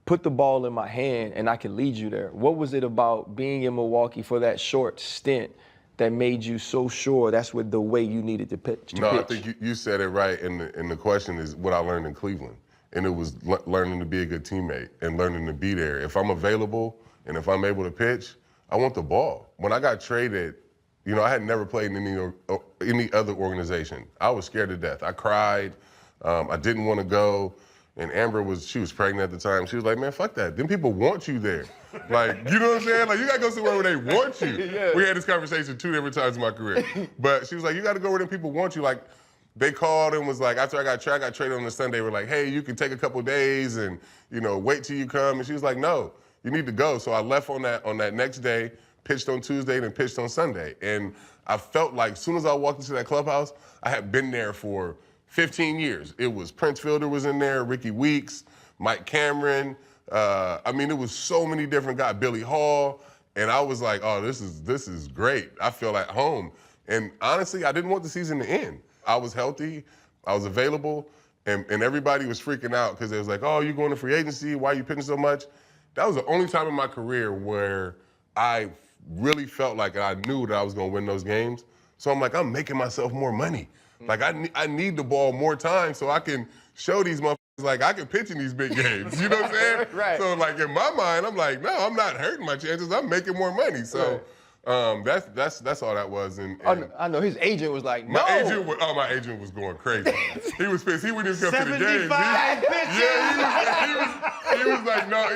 Put the ball in my hand and I can lead you there. What was it about being in Milwaukee for that short stint that made you so sure that's what the way you needed to pitch? I think you said it right, and the question is what I learned in Cleveland. And it was learning to be a good teammate and learning to be there. If I'm available and if I'm able to pitch, I want the ball. When I got traded, I had never played in any other organization. I was scared to death. I cried. I didn't want to go. And Amber she was pregnant at the time. She was like, man, fuck that. Them people want you there. Like, you know what I'm saying? Like, you got to go somewhere where they want you. Yeah. We had this conversation 2 different times in my career. But she was like, you got to go where them people want you. Like, they called and was like, after I got traded on the Sunday, we're like, hey, you can take a couple days and, wait till you come. And she was like, no, you need to go. So I left on that next day, pitched on Tuesday, and then pitched on Sunday. And I felt like as soon as I walked into that clubhouse, I had been there for 15 years. It was Prince Fielder was in there, Ricky Weeks, Mike Cameron. It was so many different guys, Billy Hall. And I was like, oh, this is great. I feel at home. And honestly, I didn't want the season to end. I was healthy, I was available, and everybody was freaking out because they was like, oh, you going to free agency? Why are you pitching so much? That was the only time in my career where I really felt like I knew that I was going to win those games. So I'm like, I'm making myself more money. Like, I need the ball more time so I can show these motherfuckers, like, I can pitch in these big games. You know what I'm saying? Right. So, like, in my mind, I'm like, no, I'm not hurting my chances. I'm making more money. So that's all that was. And I know his agent was like, no. My agent was going crazy. He was pissed. He wouldn't even come to the game. 75 He was like, no.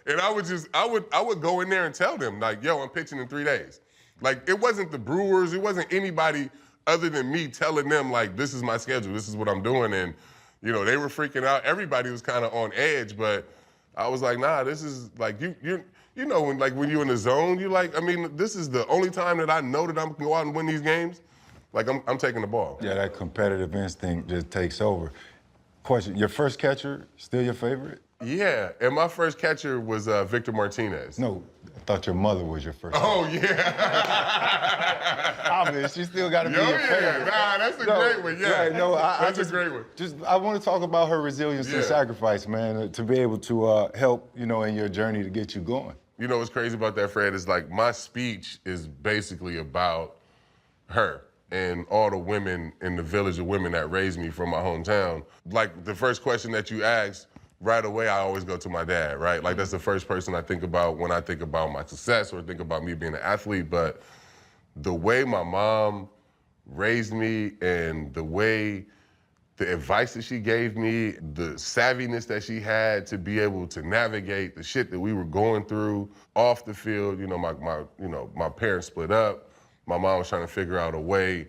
And I would go in there and tell them, like, yo, I'm pitching in 3 days. Like, it wasn't the Brewers. It wasn't anybody other than me telling them, like, this is my schedule. This is what I'm doing. And, they were freaking out. Everybody was kind of on edge, but I was like, nah, this is, like, when you're in the zone, this is the only time that I know that I'm going to go out and win these games. Like, I'm taking the ball. Yeah, that competitive instinct just takes over. Question, your first catcher, still your favorite? Yeah, and my first catcher was Victor Martinez. No, I thought your mother was your first Oh, catcher. yeah. I mean, she still got to be your favorite. Nah, that's a great one, yeah. Right, no, that's a great one. I want to talk about her resilience and sacrifice, man, to be able to help, in your journey to get you going. You know what's crazy about that, Fred, is like my speech is basically about her and all the women in the village of women that raised me from my hometown. Like the first question that you asked, right away I always go to my dad, right? Like that's the first person I think about when I think about my success or think about me being an athlete. But the way my mom raised me and the advice that she gave me, the savviness that she had to be able to navigate the shit that we were going through off the field. My parents split up. My mom was trying to figure out a way,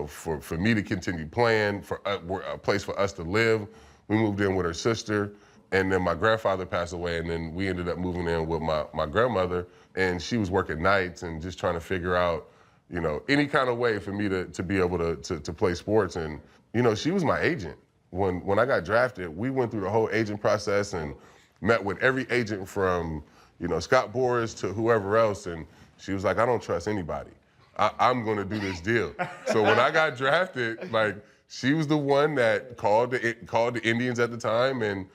for me to continue playing, for a place for us to live. We moved in with her sister, and then my grandfather passed away, and then we ended up moving in with my grandmother, and she was working nights and just trying to figure out, any kind of way for me to be able to play sports. And she was my agent. When I got drafted, we went through the whole agent process and met with every agent from, Scott Boras to whoever else. And she was like, I don't trust anybody. I'm going to do this deal. So when I got drafted, like, she was the one that called the Indians at the time and,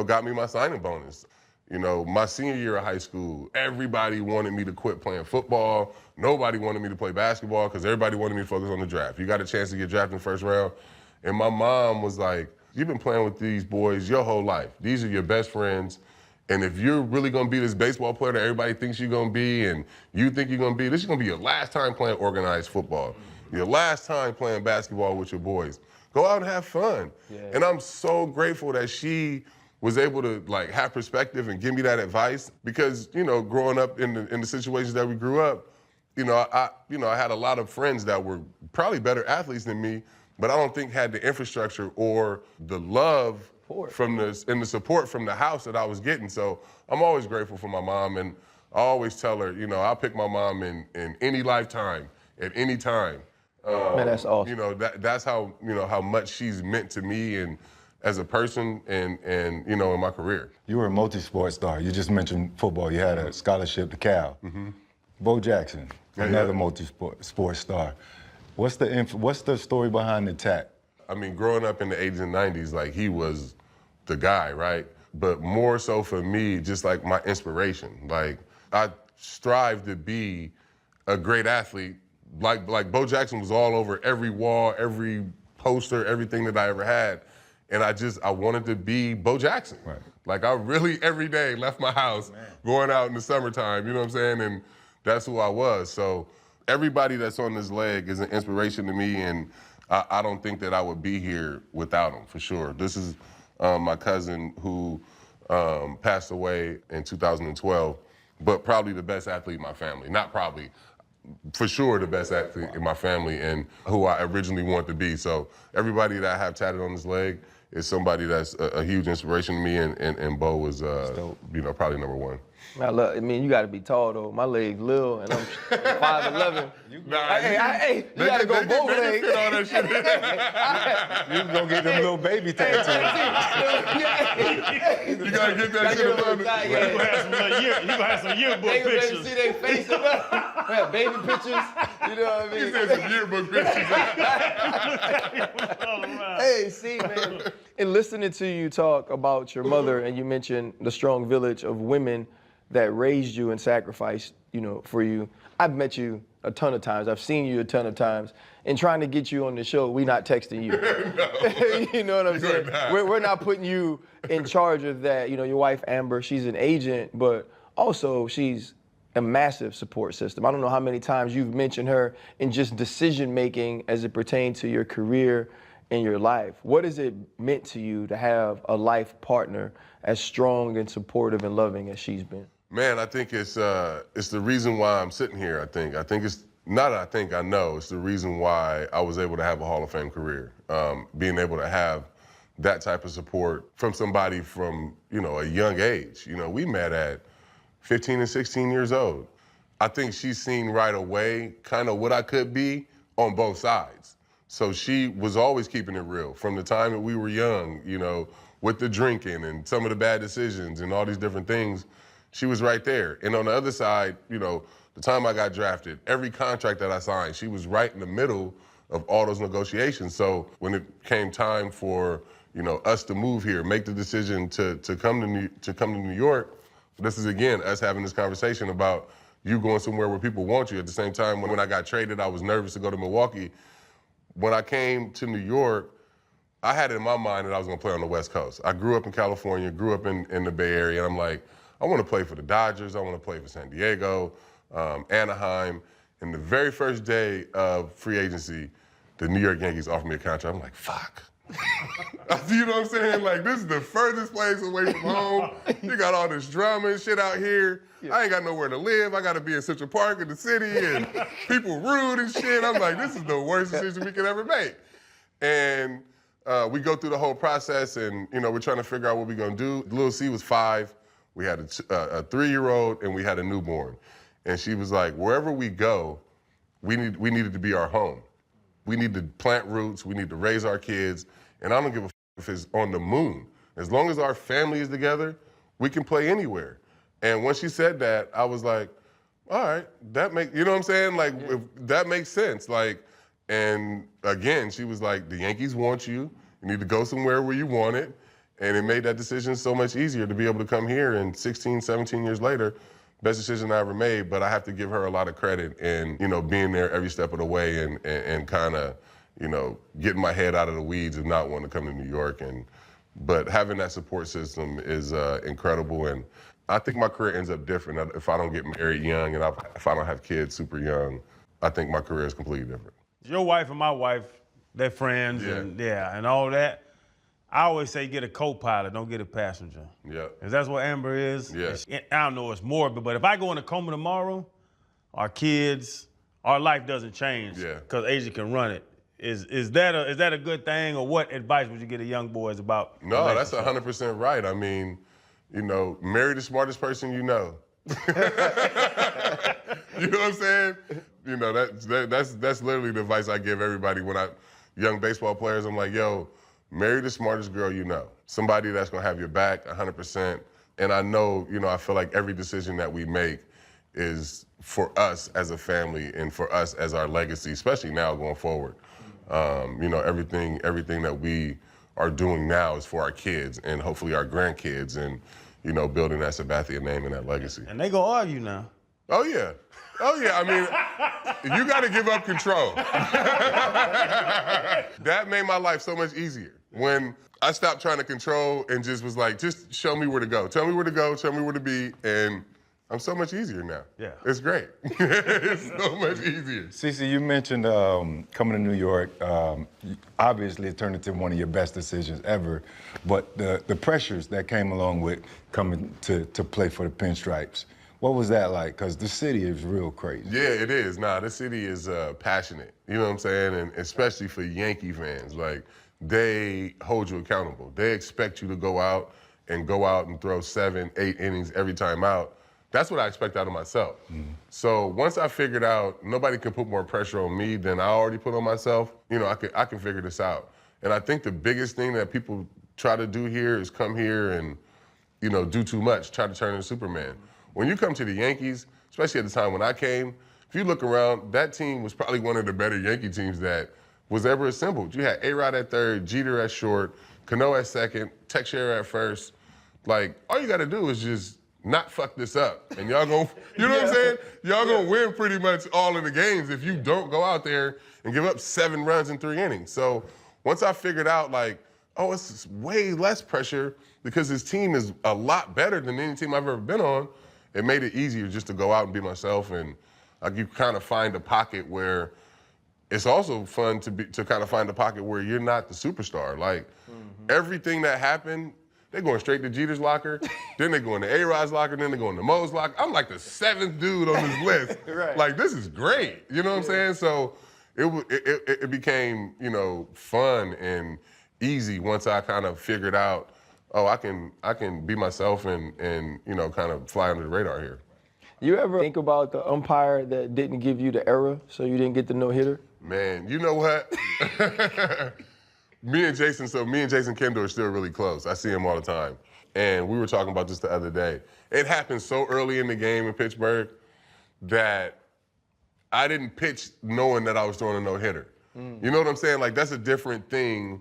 got me my signing bonus. My senior year of high school, everybody wanted me to quit playing football. Nobody wanted me to play basketball because everybody wanted me to focus on the draft. You got a chance to get drafted in the first round. And my mom was like, you've been playing with these boys your whole life. These are your best friends. And if you're really going to be this baseball player that everybody thinks you're going to be and you think you're going to be, this is going to be your last time playing organized football. Your last time playing basketball with your boys. Go out and have fun. Yeah. And I'm so grateful that she was able to have perspective and give me that advice because, growing up in the situations that we grew up, I had a lot of friends that were probably better athletes than me, but I don't think had the infrastructure or the love and the support from the house that I was getting. So I'm always grateful for my mom, and I always tell her, I'll pick my mom in any lifetime, at any time. Man, that's awesome. That's how, how much she's meant to me and as a person and in my career. You were a multi-sport star. You just mentioned football. You had a scholarship to Cal. Mm-hmm. Bo Jackson, another multi-sport star. What's the story behind the Tat? I mean, growing up in the 80s and 90s, like, he was the guy, right? But more so for me, just like my inspiration. Like, I strive to be a great athlete. Like Bo Jackson was all over every wall, every poster, everything that I ever had. And I wanted to be Bo Jackson. Right. Like, I really every day left my house going out in the summertime, you know what I'm saying? And that's who I was. So everybody that's on this leg is an inspiration to me, and I don't think that I would be here without them, for sure. This is my cousin who passed away in 2012, but probably the best athlete in my family. Not probably, for sure the best athlete in my family, and who I originally wanted to be. So everybody that I have tatted on this leg is somebody that's a huge inspiration to me, and Bo was, probably number one. I mean, you got to be tall, though. My leg's little, and I'm 5'11". You got to go both legs. You gonna get them little baby tattoos. You gotta get that shit up under. You gonna have some yearbook They gonna pictures. see their face. Have baby pictures. You know what I mean? He said some yearbook pictures. Hey, see, man. In listening to you talk about your mother, and you mentioned the strong village of women that raised you and sacrificed, for you. I've met you a ton of times. I've seen you a ton of times. And trying to get you on the show, we not texting you. You know what I'm saying? We're not putting you in charge of that. Your wife, Amber, she's an agent, but also she's a massive support system. I don't know how many times you've mentioned her in just decision-making as it pertains to your career and your life. What has it meant to you to have a life partner as strong and supportive and loving as she's been? Man, I think it's the reason why I'm sitting here, I think. I know it's the reason why I was able to have a Hall of Fame career. Being able to have that type of support from somebody from, a young age. We met at 15 and 16 years old. I think she's seen right away kind of what I could be on both sides. So she was always keeping it real from the time that we were young, with the drinking and some of the bad decisions and all these different things. She was right there. And on the other side, the time I got drafted, every contract that I signed, she was right in the middle of all those negotiations. So when it came time for, us to move here, make the decision to come to New York, this is, again, us having this conversation about you going somewhere where people want you. At the same time, when I got traded, I was nervous to go to Milwaukee. When I came to New York, I had it in my mind that I was gonna play on the West Coast. I grew up in California, grew up in the Bay Area, and I'm like, I wanna play for the Dodgers, I wanna play for San Diego, Anaheim. And the very first day of free agency, the New York Yankees offered me a contract. I'm like, fuck. You know what I'm saying? Like, this is the furthest place away from home. You got all this drama and shit out here. Yeah. I ain't got nowhere to live. I gotta be in Central Park in the city, and people rude and shit. I'm like, this is the worst decision we could ever make. And we go through the whole process, and we're trying to figure out what we're gonna do. Little C was 5. We had a 3-year-old, and we had a newborn. And she was like, wherever we go, we needed to be our home. We need to plant roots. We need to raise our kids. And I don't give a if it's on the moon. As long as our family is together, we can play anywhere. And when she said that, I was like, all right, that makes, you know what I'm saying? Like, if that makes sense. Like, and again, she was like, the Yankees want you. You need to go somewhere where you want it. And it made that decision so much easier to be able to come here. And 16, 17 years later, best decision I ever made. But I have to give her a lot of credit in, being there every step of the way and kind of, getting my head out of the weeds of not wanting to come to New York. But having that support system is incredible. And I think my career ends up different if I don't get married young and if I don't have kids super young. I think my career is completely different. Your wife and my wife, they're friends and all that. I always say get a co-pilot, don't get a passenger. Yeah. Because that's what Amber is. Yeah. I don't know, it's morbid, but if I go in a coma tomorrow, our kids, our life doesn't change because Asia can run it. Is that a good thing, or what advice would you give to young boys about? No, that's 100% right. I mean, you know, marry the smartest person you know. You know what I'm saying? You know, that's literally the advice I give everybody when young baseball players. I'm like, yo, marry the smartest girl you know. Somebody that's gonna have your back 100%. And I know, you know, I feel like every decision that we make is for us as a family and for us as our legacy, especially now going forward. You know, everything that we are doing now is for our kids and hopefully our grandkids and, you know, building that Sabathia name and that legacy. And they gonna argue now. Oh, yeah. Oh, yeah. I mean, you got to give up control. That made my life so much easier. When I stopped trying to control and just was like, just show me where to go. Tell me where to go, tell me where to be, and I'm so much easier now. Yeah. It's great. It's so much easier. Cece, you mentioned coming to New York. Obviously, it turned into one of your best decisions ever. But the pressures that came along with coming to play for the Pinstripes, what was that like? Because the city is real crazy. Yeah, it is. Nah, the city is passionate. You know what I'm saying? And especially for Yankee fans, like, they hold you accountable. They expect you to go out and throw 7, 8 innings every time out. That's what I expect out of myself. Mm-hmm. So once I figured out nobody can put more pressure on me than I already put on myself, you know, I can figure this out. And I think the biggest thing that people try to do here is come here and, you know, do too much, try to turn into Superman. When you come to the Yankees, especially at the time when I came, if you look around, that team was probably one of the better Yankee teams that was ever assembled. You had A-Rod at third, Jeter at short, Cano at second, Teixeira at first. Like, all you gotta do is just not fuck this up. And y'all gonna, you know what I'm saying? Y'all gonna win pretty much all of the games if you don't go out there and give up 7 runs in 3 innings. So once I figured out, like, oh, it's way less pressure because this team is a lot better than any team I've ever been on, it made it easier just to go out and be myself. And like, you kind of find a pocket where it's also fun to kind of find a pocket where you're not the superstar. Like, everything that happened, they're going straight to Jeter's locker, then they go into A-Rod's locker, then they go into Mo's locker. I'm like the 7th dude on this list. Right. Like, this is great. You know what I'm saying? So it became, you know, fun and easy once I kind of figured out, oh, I can be myself and you know, kind of fly under the radar here. You ever think about the umpire that didn't give you the error, so you didn't get the no-hitter? Man, you know what? Me and Jason Kendall are still really close. I see him all the time. And we were talking about this the other day. It happened so early in the game in Pittsburgh that I didn't pitch knowing that I was throwing a no-hitter. You know what I'm saying? Like, that's a different thing,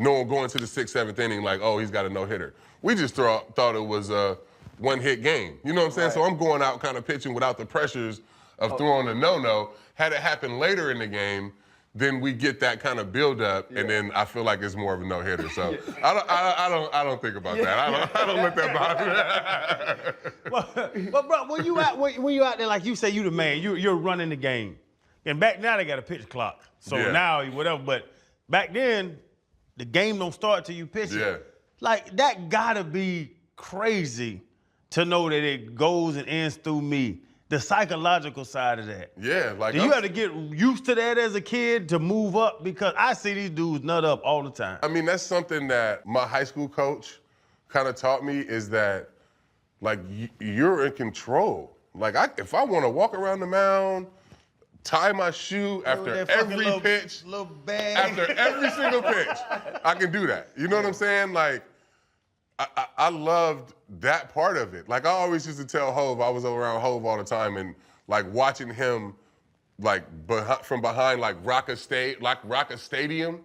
going to the 6th, 7th inning, like, oh, he's got a no-hitter. We just thought it was a one-hit game. You know what I'm saying? Right. So I'm going out kind of pitching without the pressures of throwing a no-no. Had it happen later in the game, then we get that kind of build-up, and then I feel like it's more of a no-hitter. So I don't think about that. I don't let that bother me. But bro, when you out there, like you say, you the man, you're running the game. And back now they got a pitch clock. So now whatever, but back then, the game don't start till you pitch it. Yeah. Like, that gotta be crazy to know that it goes and ends through me. The psychological side of that. Yeah, like, do you have to get used to that as a kid to move up? Because I see these dudes nut up all the time. I mean, that's something that my high school coach kind of taught me, is that, like, you're in control. Like, if I want to walk around the mound, tie my shoe after every pitch, after every single pitch, I can do that. You know what I'm saying? Like, I loved that part of it. Like, I always used to tell Hov, I was around Hov all the time, and like watching him, like from behind, like Rocca Stadium,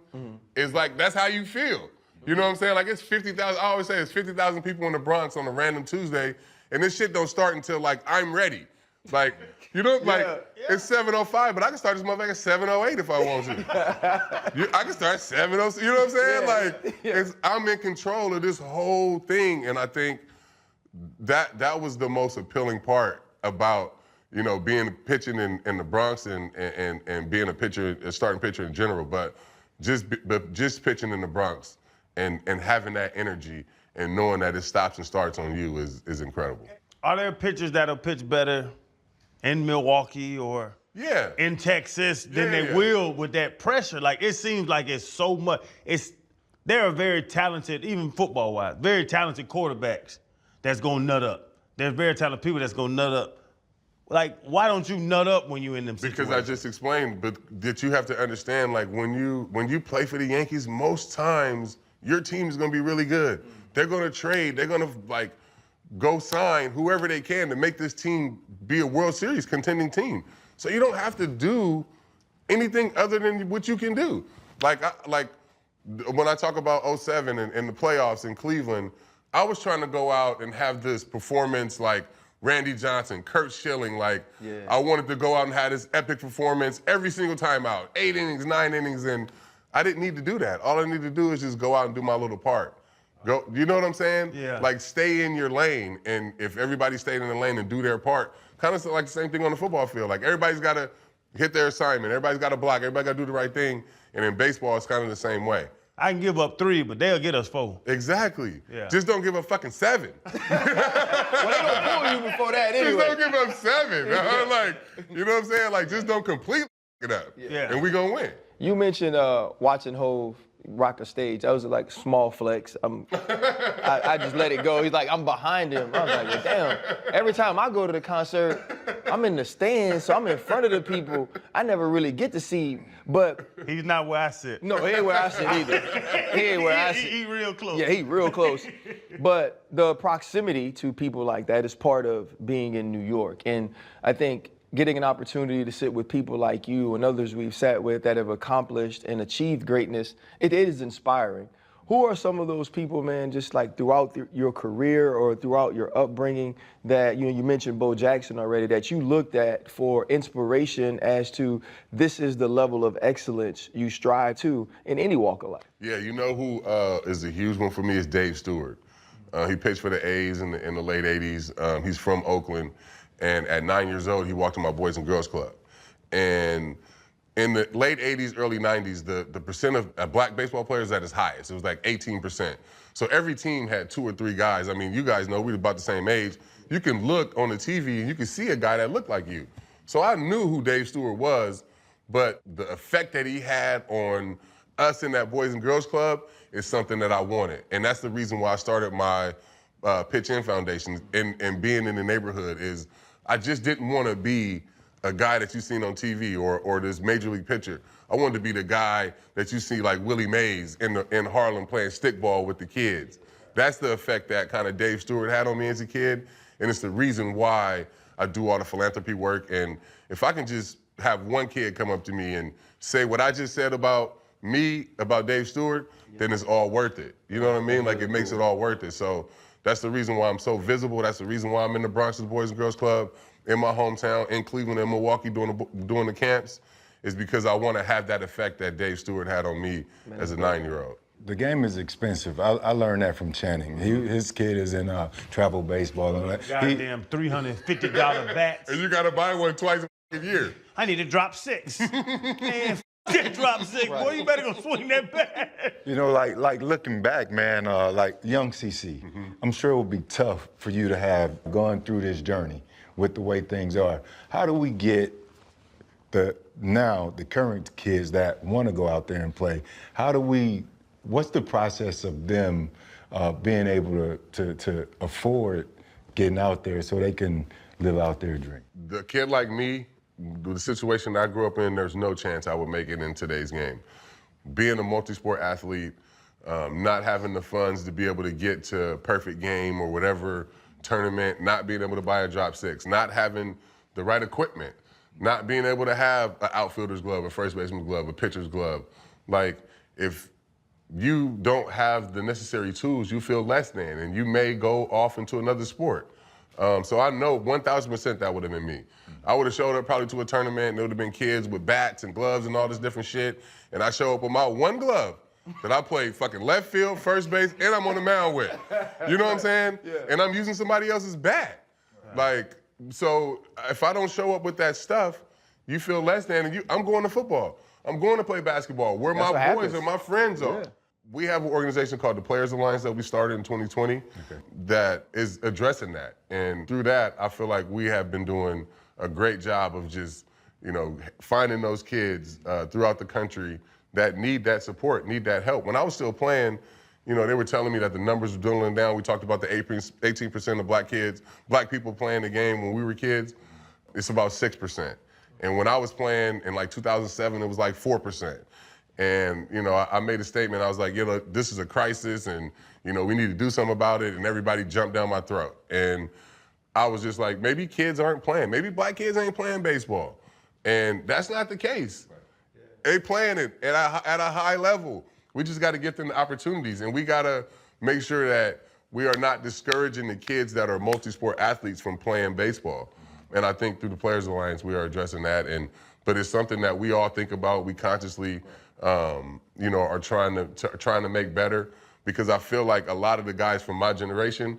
is like, that's how you feel. You know what I'm saying? Like, it's 50,000. I always say it's 50,000 people in the Bronx on a random Tuesday, and this shit don't start until, like, I'm ready. Like, you know, like, it's 7:05, but I can start this motherfucker at 7:08 if I want to. I can start at 7:06. You know what I'm saying? Like, I'm in control of this whole thing, and I think that was the most appealing part about, you know, pitching in the Bronx and being a starting pitcher in general, but just pitching in the Bronx and having that energy and knowing that it stops and starts on you is incredible. Are there pitchers that'll pitch better in Milwaukee or? in Texas than they will with that pressure. Like, it seems like it's so much. There are very talented, even football-wise, very talented quarterbacks that's going to nut up. There's very talented people that's going to nut up. Like, why don't you nut up when you're in them situations? Because I just explained, but that you have to understand, like, when you play for the Yankees, most times your team is going to be really good. They're going to trade. They're going to, like, go sign whoever they can to make this team be a World Series contending team. So you don't have to do anything other than what you can do. Like when I talk about 07 and the playoffs in Cleveland, I was trying to go out and have this performance like Randy Johnson, Kurt Schilling. Like, I wanted to go out and have this epic performance every single time out. 8 innings, 9 innings, and I didn't need to do that. All I need to do is just go out and do my little part. Go, you know what I'm saying? Yeah. Like, stay in your lane, and if everybody stayed in the lane and do their part, kind of like the same thing on the football field. Like, everybody's got to hit their assignment. Everybody's got to block. Everybody got to do the right thing. And in baseball, it's kind of the same way. I can give up 3, but they'll get us 4. Exactly. Yeah. Just don't give up fucking 7. Well, they don't pull you before that anyway. Just don't give up 7. Like, you know what I'm saying? Like, just don't completely it up. Yeah. And we gonna win. You mentioned watching Hov rock a stage. That was like small flex. I just let it go. He's like, I'm behind him. I was like, well, damn. Every time I go to the concert, I'm in the stands, so I'm in front of the people. I never really get to see, but He's not where I sit. no, he ain't where I sit either. He ain't where I sit. He real close. Yeah, he real close. But the proximity to people like that is part of being in New York. And I think getting an opportunity to sit with people like you and others we've sat with that have accomplished and achieved greatness, it is inspiring. Who are some of those people, man, just like throughout your career or throughout your upbringing that, you mentioned Bo Jackson already, that you looked at for inspiration as to this is the level of excellence you strive to in any walk of life? Yeah, you know who is a huge one for me is Dave Stewart. He pitched for the A's in the late 80s. He's from Oakland. And at 9 years old, he walked in my Boys and Girls Club. And in the late 80s, early 90s, the percent of black baseball players at its highest. It was like 18%. So every team had 2 or 3 guys. I mean, you guys know we're about the same age. You can look on the TV and you can see a guy that looked like you. So I knew who Dave Stewart was, but the effect that he had on us in that Boys and Girls Club is something that I wanted. And that's the reason why I started my Pitch In Foundation and being in the neighborhood is I just didn't want to be a guy that you've seen on TV or this major league pitcher. I wanted to be the guy that you see like Willie Mays in Harlem playing stickball with the kids. That's the effect that kind of Dave Stewart had on me as a kid, and it's the reason why I do all the philanthropy work. And if I can just have one kid come up to me and say what I just said about me, about Dave Stewart, then it's all worth it. You know what I mean? Like, it makes it all worth it. So that's the reason why I'm so visible. That's the reason why I'm in the Bronx's Boys and Girls Club, in my hometown, in Cleveland and Milwaukee doing the camps, is because I want to have that effect that Dave Stewart had on me as a 9-year-old. The game is expensive. I learned that from Channing. His kid is in travel baseball. Goddamn $350 bats. And you got to buy one twice a year. I need to drop 6. Man, that drop 6, boy. You better go swing that bat. You know, like looking back, man, like young CC, I'm sure it would be tough for you to have gone through this journey with the way things are. How do we get the current kids that want to go out there and play? What's the process of them being able to afford getting out there so they can live out their dream? The kid like me, the situation I grew up in, there's no chance I would make it in today's game. Being a multi-sport athlete, not having the funds to be able to get to perfect game or whatever tournament, not being able to buy a drop 6, not having the right equipment, not being able to have an outfielder's glove, a first baseman's glove, a pitcher's glove. Like, if you don't have the necessary tools, you feel less than, and you may go off into another sport. So I know 1,000% that would have been me. I would have showed up probably to a tournament, and there would have been kids with bats and gloves and all this different shit, and I show up with my one glove that I played fucking left field, first base, and I'm on the mound with. You know what I'm saying? Yeah. And I'm using somebody else's bat. Like, so if I don't show up with that stuff, you feel less than, and I'm going to football. I'm going to play basketball, where That's my boys and my friends are. Yeah. We have an organization called the Players Alliance that we started in 2020 that is addressing that. And through that, I feel like we have been doing a great job of just finding those kids throughout the country that need that support, need that help. When I was still playing, they were telling me that the numbers were dwindling down. We talked about the 18% of black people playing the game when we were kids. It's about 6%. And when I was playing in like 2007, it was like 4%. And, I made a statement. I was like, this is a crisis and, we need to do something about it. And everybody jumped down my throat. And I was just like, maybe kids aren't playing. Maybe black kids ain't playing baseball. And that's not the case. They playing it at a high level. We just got to get them the opportunities. And we got to make sure that we are not discouraging the kids that are multi-sport athletes from playing baseball. And I think through the Players Alliance, we are addressing that. But it's something that we all think about. We consciously, are trying to make better, because I feel like a lot of the guys from my generation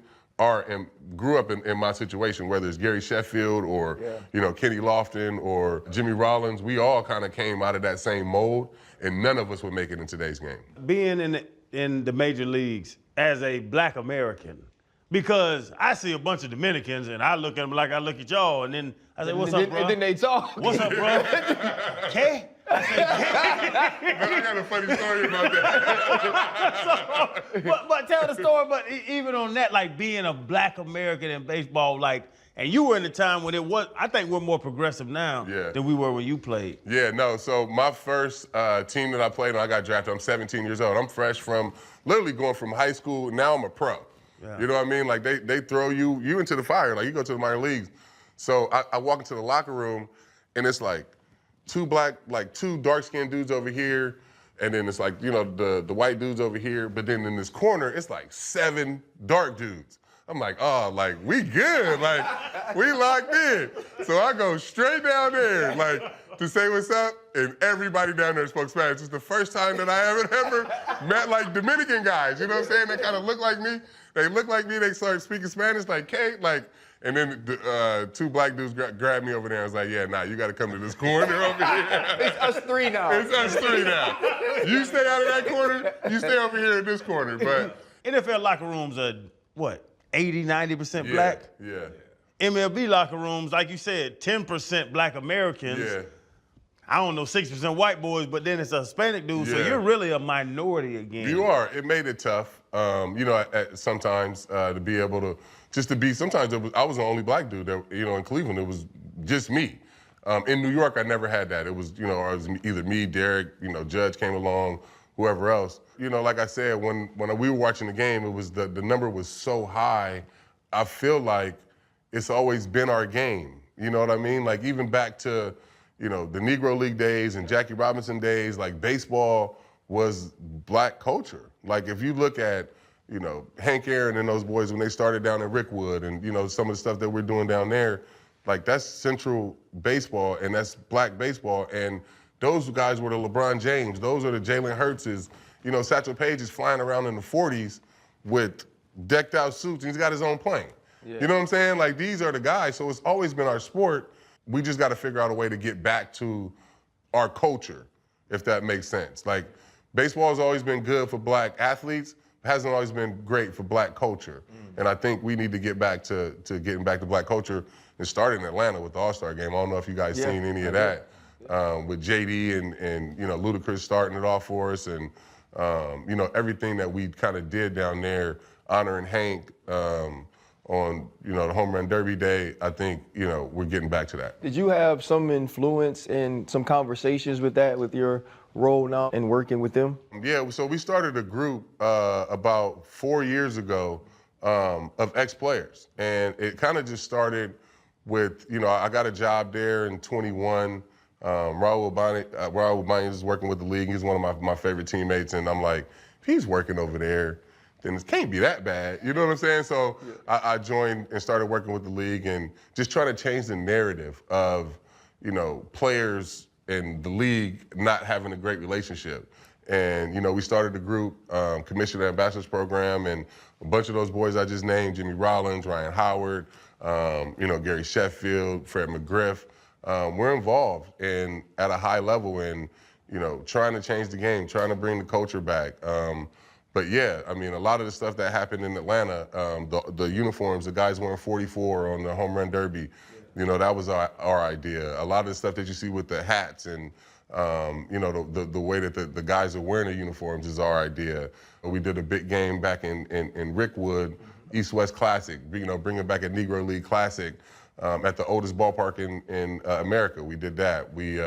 grew up in my situation, whether it's Gary Sheffield or, Kenny Lofton or Jimmy Rollins. We all kind of came out of that same mold, and none of us would make it in today's game. Being in the major leagues as a black American, because I see a bunch of Dominicans and I look at them like I look at y'all, and then I say, what's up, bro? And then they talk. What's up, bro? K? I say, I got a funny story about that. but tell the story, but even on that, like being a black American in baseball, and you were in the time when I think we're more progressive now than we were when you played. Yeah, no, so my first team that I played on, I got drafted, I'm 17 years old. I'm fresh from, literally going from high school, now I'm a pro. Yeah. You know what I mean? Like they throw you into the fire, like you go to the minor leagues. So I walk into the locker room and it's like two dark-skinned dudes over here, and then it's like, the white dudes over here, but then in this corner, it's like 7 dark dudes. I'm like, oh, like, we good, like, we locked in. So I go straight down there, like, to say what's up, and everybody down there spoke Spanish. It's the first time that I ever met, like, Dominican guys, you know what I'm saying? They kind of look like me. They started speaking Spanish, like, Kate, like, and then 2 black dudes grabbed me over there and was like, yeah, nah, you got to come to this corner over here. It's us 3 now. It's us 3 now. You stay out of that corner, you stay over here in this corner. But NFL locker rooms are, 80, 90% black? Yeah. MLB locker rooms, like you said, 10% black Americans. Yeah. I don't know, 6% white boys, but then it's a Hispanic dude, so you're really a minority again. You are. It made it tough, sometimes to be able to, sometimes I was the only black dude that, in Cleveland, it was just me. In New York, I never had that. It was, it was either me, Derek, Judge came along, whoever else. Like I said, when we were watching the game, it was the number was so high. I feel like it's always been our game. You know what I mean? Like even back to, the Negro League days and Jackie Robinson days, like baseball was black culture. Like if you look at, Hank Aaron and those boys when they started down in Rickwood and, some of the stuff that we're doing down there, like that's Central baseball and that's black baseball. And those guys were the LeBron James. Those are the Jalen Hurtses. Satchel Paige is flying around in the 40s with decked out suits and he's got his own plane. Yeah. You know what I'm saying? Like these are the guys. So it's always been our sport. We just got to figure out a way to get back to our culture, if that makes sense. Like baseball has always been good for black athletes. Hasn't always been great for black culture. And I think we need to get back to getting back to black culture. It started in Atlanta with the All-Star game. I don't know if you guys seen any of that. With JD and Ludacris starting it off for us and, everything that we kind of did down there, honoring Hank on, the home run derby day, I think, we're getting back to that. Did you have some influence and some conversations with that, with your role now and working with them? Yeah, so we started a group about 4 years ago of ex-players. And it kind of just started with, I got a job there in 21. Raul Bani is working with the league. He's one of my favorite teammates. And I'm like, if he's working over there, then it can't be that bad. You know what I'm saying? So I joined and started working with the league and just trying to change the narrative of, players and the league not having a great relationship. And, we started the group, Commissioner Ambassadors Program, and a bunch of those boys I just named, Jimmy Rollins, Ryan Howard, Gary Sheffield, Fred McGriff, we're involved and at a high level in, trying to change the game, trying to bring the culture back. But yeah, I mean, a lot of the stuff that happened in Atlanta, the uniforms, the guys wearing 44 on the home run derby, You know, that was our idea. A lot of the stuff that you see with the hats and, you know, the way that the guys are wearing their uniforms is our idea. We did a big game back in Rickwood, East-West Classic, you know, bringing back a Negro League Classic at the oldest ballpark in America. We did that. We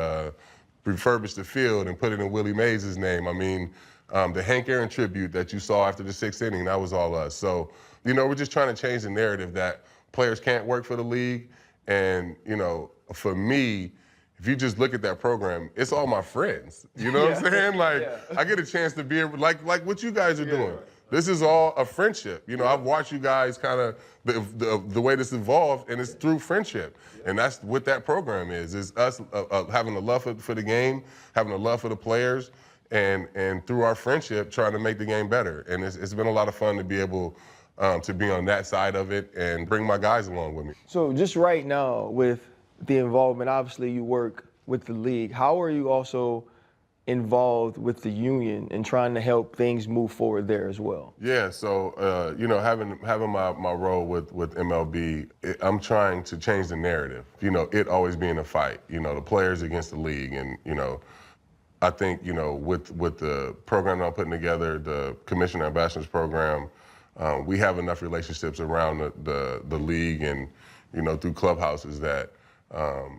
refurbished the field and put it in Willie Mays' name. I mean, the Hank Aaron tribute that you saw after the 6th inning, that was all us. So, you know, we're just trying to change the narrative that players can't work for the league. And, you know, for me, if you just look at that program, it's all my friends. You know what I'm saying? Like, I get a chance to be able, like what you guys are doing. This is all a friendship. You know, I've watched you guys kind of, the way this evolved, and it's through friendship. And that's what that program is us having a love for the game, having a love for the players, and through our friendship, trying to make the game better. And it's been a lot of fun to be able to be on that side of it and bring my guys along with me. So just right now with the involvement, obviously you work with the league. How are you also involved with the union and trying to help things move forward there as well? Yeah, so you know, having my role with MLB, I'm trying to change the narrative. You know, it always being a fight. You know, the players against the league, and you know, I think you know with the program that I'm putting together, the Commissioner Ambassadors program, we have enough relationships around the league and you know through clubhouses that.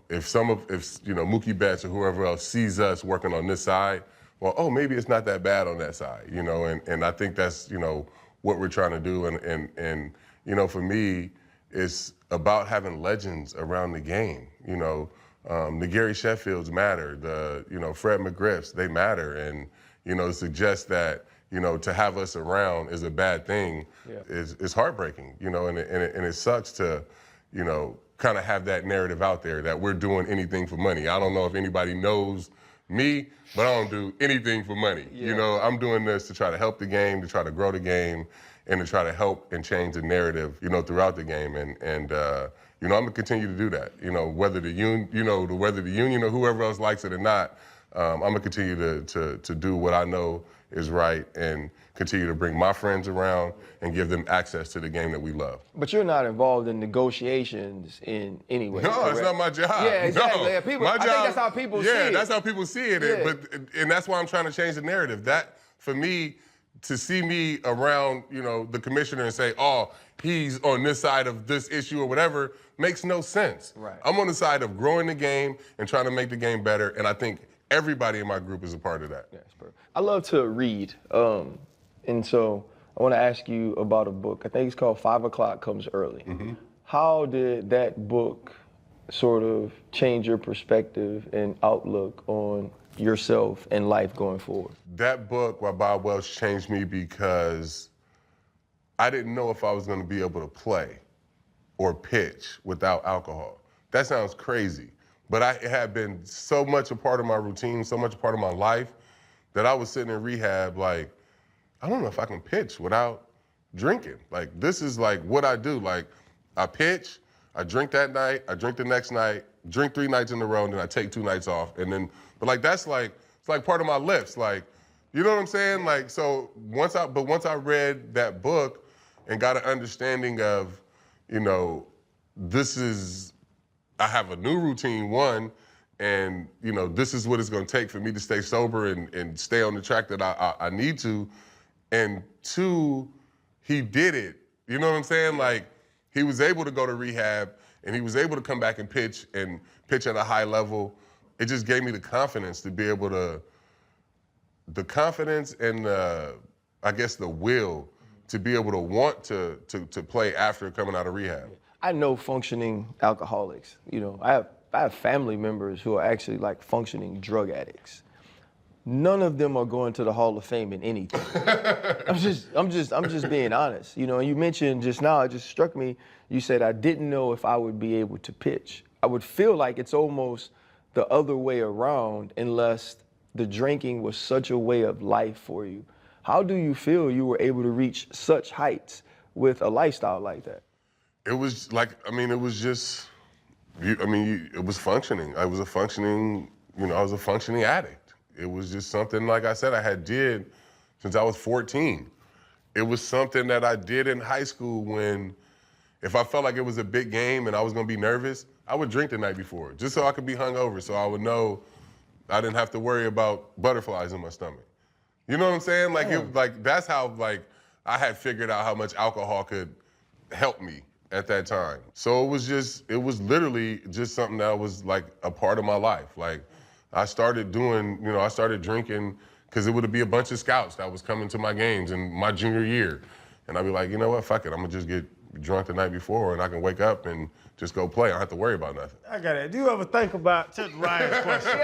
If you know Mookie Betts or whoever else sees us working on this side, well, oh, maybe it's not that bad on that side, you know, and I think that's, you know, what we're trying to do, and you know, for me, it's about having legends around the game, you know, the Gary Sheffields matter, the, you know, Fred McGriffs, they matter, and, you know, suggest that, you know, to have us around is a bad thing, is heartbreaking, you know, and it sucks to, you know, kind of have that narrative out there that we're doing anything for money. I don't know if anybody knows me, but I don't do anything for money. You know, I'm doing this to try to help the game, to try to grow the game, and to try to help and change the narrative, you know, throughout the game. And you know, I'm gonna continue to do that. You know, whether the union or whoever else likes it or not, I'm gonna continue to do what I know is right and continue to bring my friends around and give them access to the game that we love. But you're not involved in negotiations in any way. No, correct? It's not my job. Yeah, exactly. No. Yeah, people, my I job, think that's how people see it. Yeah, that's how people see it. Yeah. And that's why I'm trying to change the narrative. That, for me, to see me around, you know, the commissioner and say, oh, he's on this side of this issue or whatever, makes no sense. Right. I'm on the side of growing the game and trying to make the game better, and I think everybody in my group is a part of that. Yeah, that's perfect. I love to read, and so I want to ask you about a book. I think it's called 5 O'Clock Comes Early. Mm-hmm. How did that book sort of change your perspective and outlook on yourself and life going forward? That book by Bob Welch changed me because I didn't know if I was going to be able to play or pitch without alcohol. That sounds crazy, but it had been so much a part of my routine, so much a part of my life, that I was sitting in rehab like, I don't know if I can pitch without drinking. Like, this is like what I do. Like, I pitch, I drink that night, I drink the next night, drink 3 nights in a row, and then I take 2 nights off. And then, but like, that's like, it's like part of my lifts. Like, you know what I'm saying? Like, so once I read that book and got an understanding of, you know, I have a new routine, one, and, you know, this is what it's gonna take for me to stay sober and stay on the track that I need to. And 2, he did it. You know what I'm saying? Like, he was able to go to rehab and he was able to come back and pitch at a high level. It just gave me the confidence to be able to, the confidence and I guess the will to be able to want to play after coming out of rehab. I know functioning alcoholics. You know, I have family members who are actually like functioning drug addicts. None of them are going to the Hall of Fame in anything. I'm just being honest. You know, and you mentioned just now, it just struck me, you said, I didn't know if I would be able to pitch. I would feel like it's almost the other way around unless the drinking was such a way of life for you. How do you feel you were able to reach such heights with a lifestyle like that? It was like, I mean, it was just, it was functioning. I was a functioning addict. It was just something, like I said, I had did since I was 14. It was something that I did in high school when if I felt like it was a big game and I was gonna be nervous, I would drink the night before, just so I could be hungover, so I would know I didn't have to worry about butterflies in my stomach. You know what I'm saying? Like, that's how, like, I had figured out how much alcohol could help me at that time. So it was literally just something that was like a part of my life. Like, I started doing, I started drinking because it would be a bunch of scouts that was coming to my games in my junior year. And I'd be like, you know what, fuck it, I'm gonna just get drunk the night before and I can wake up and just go play. I don't have to worry about nothing. I got it. Do you ever think about, to Ryan's question,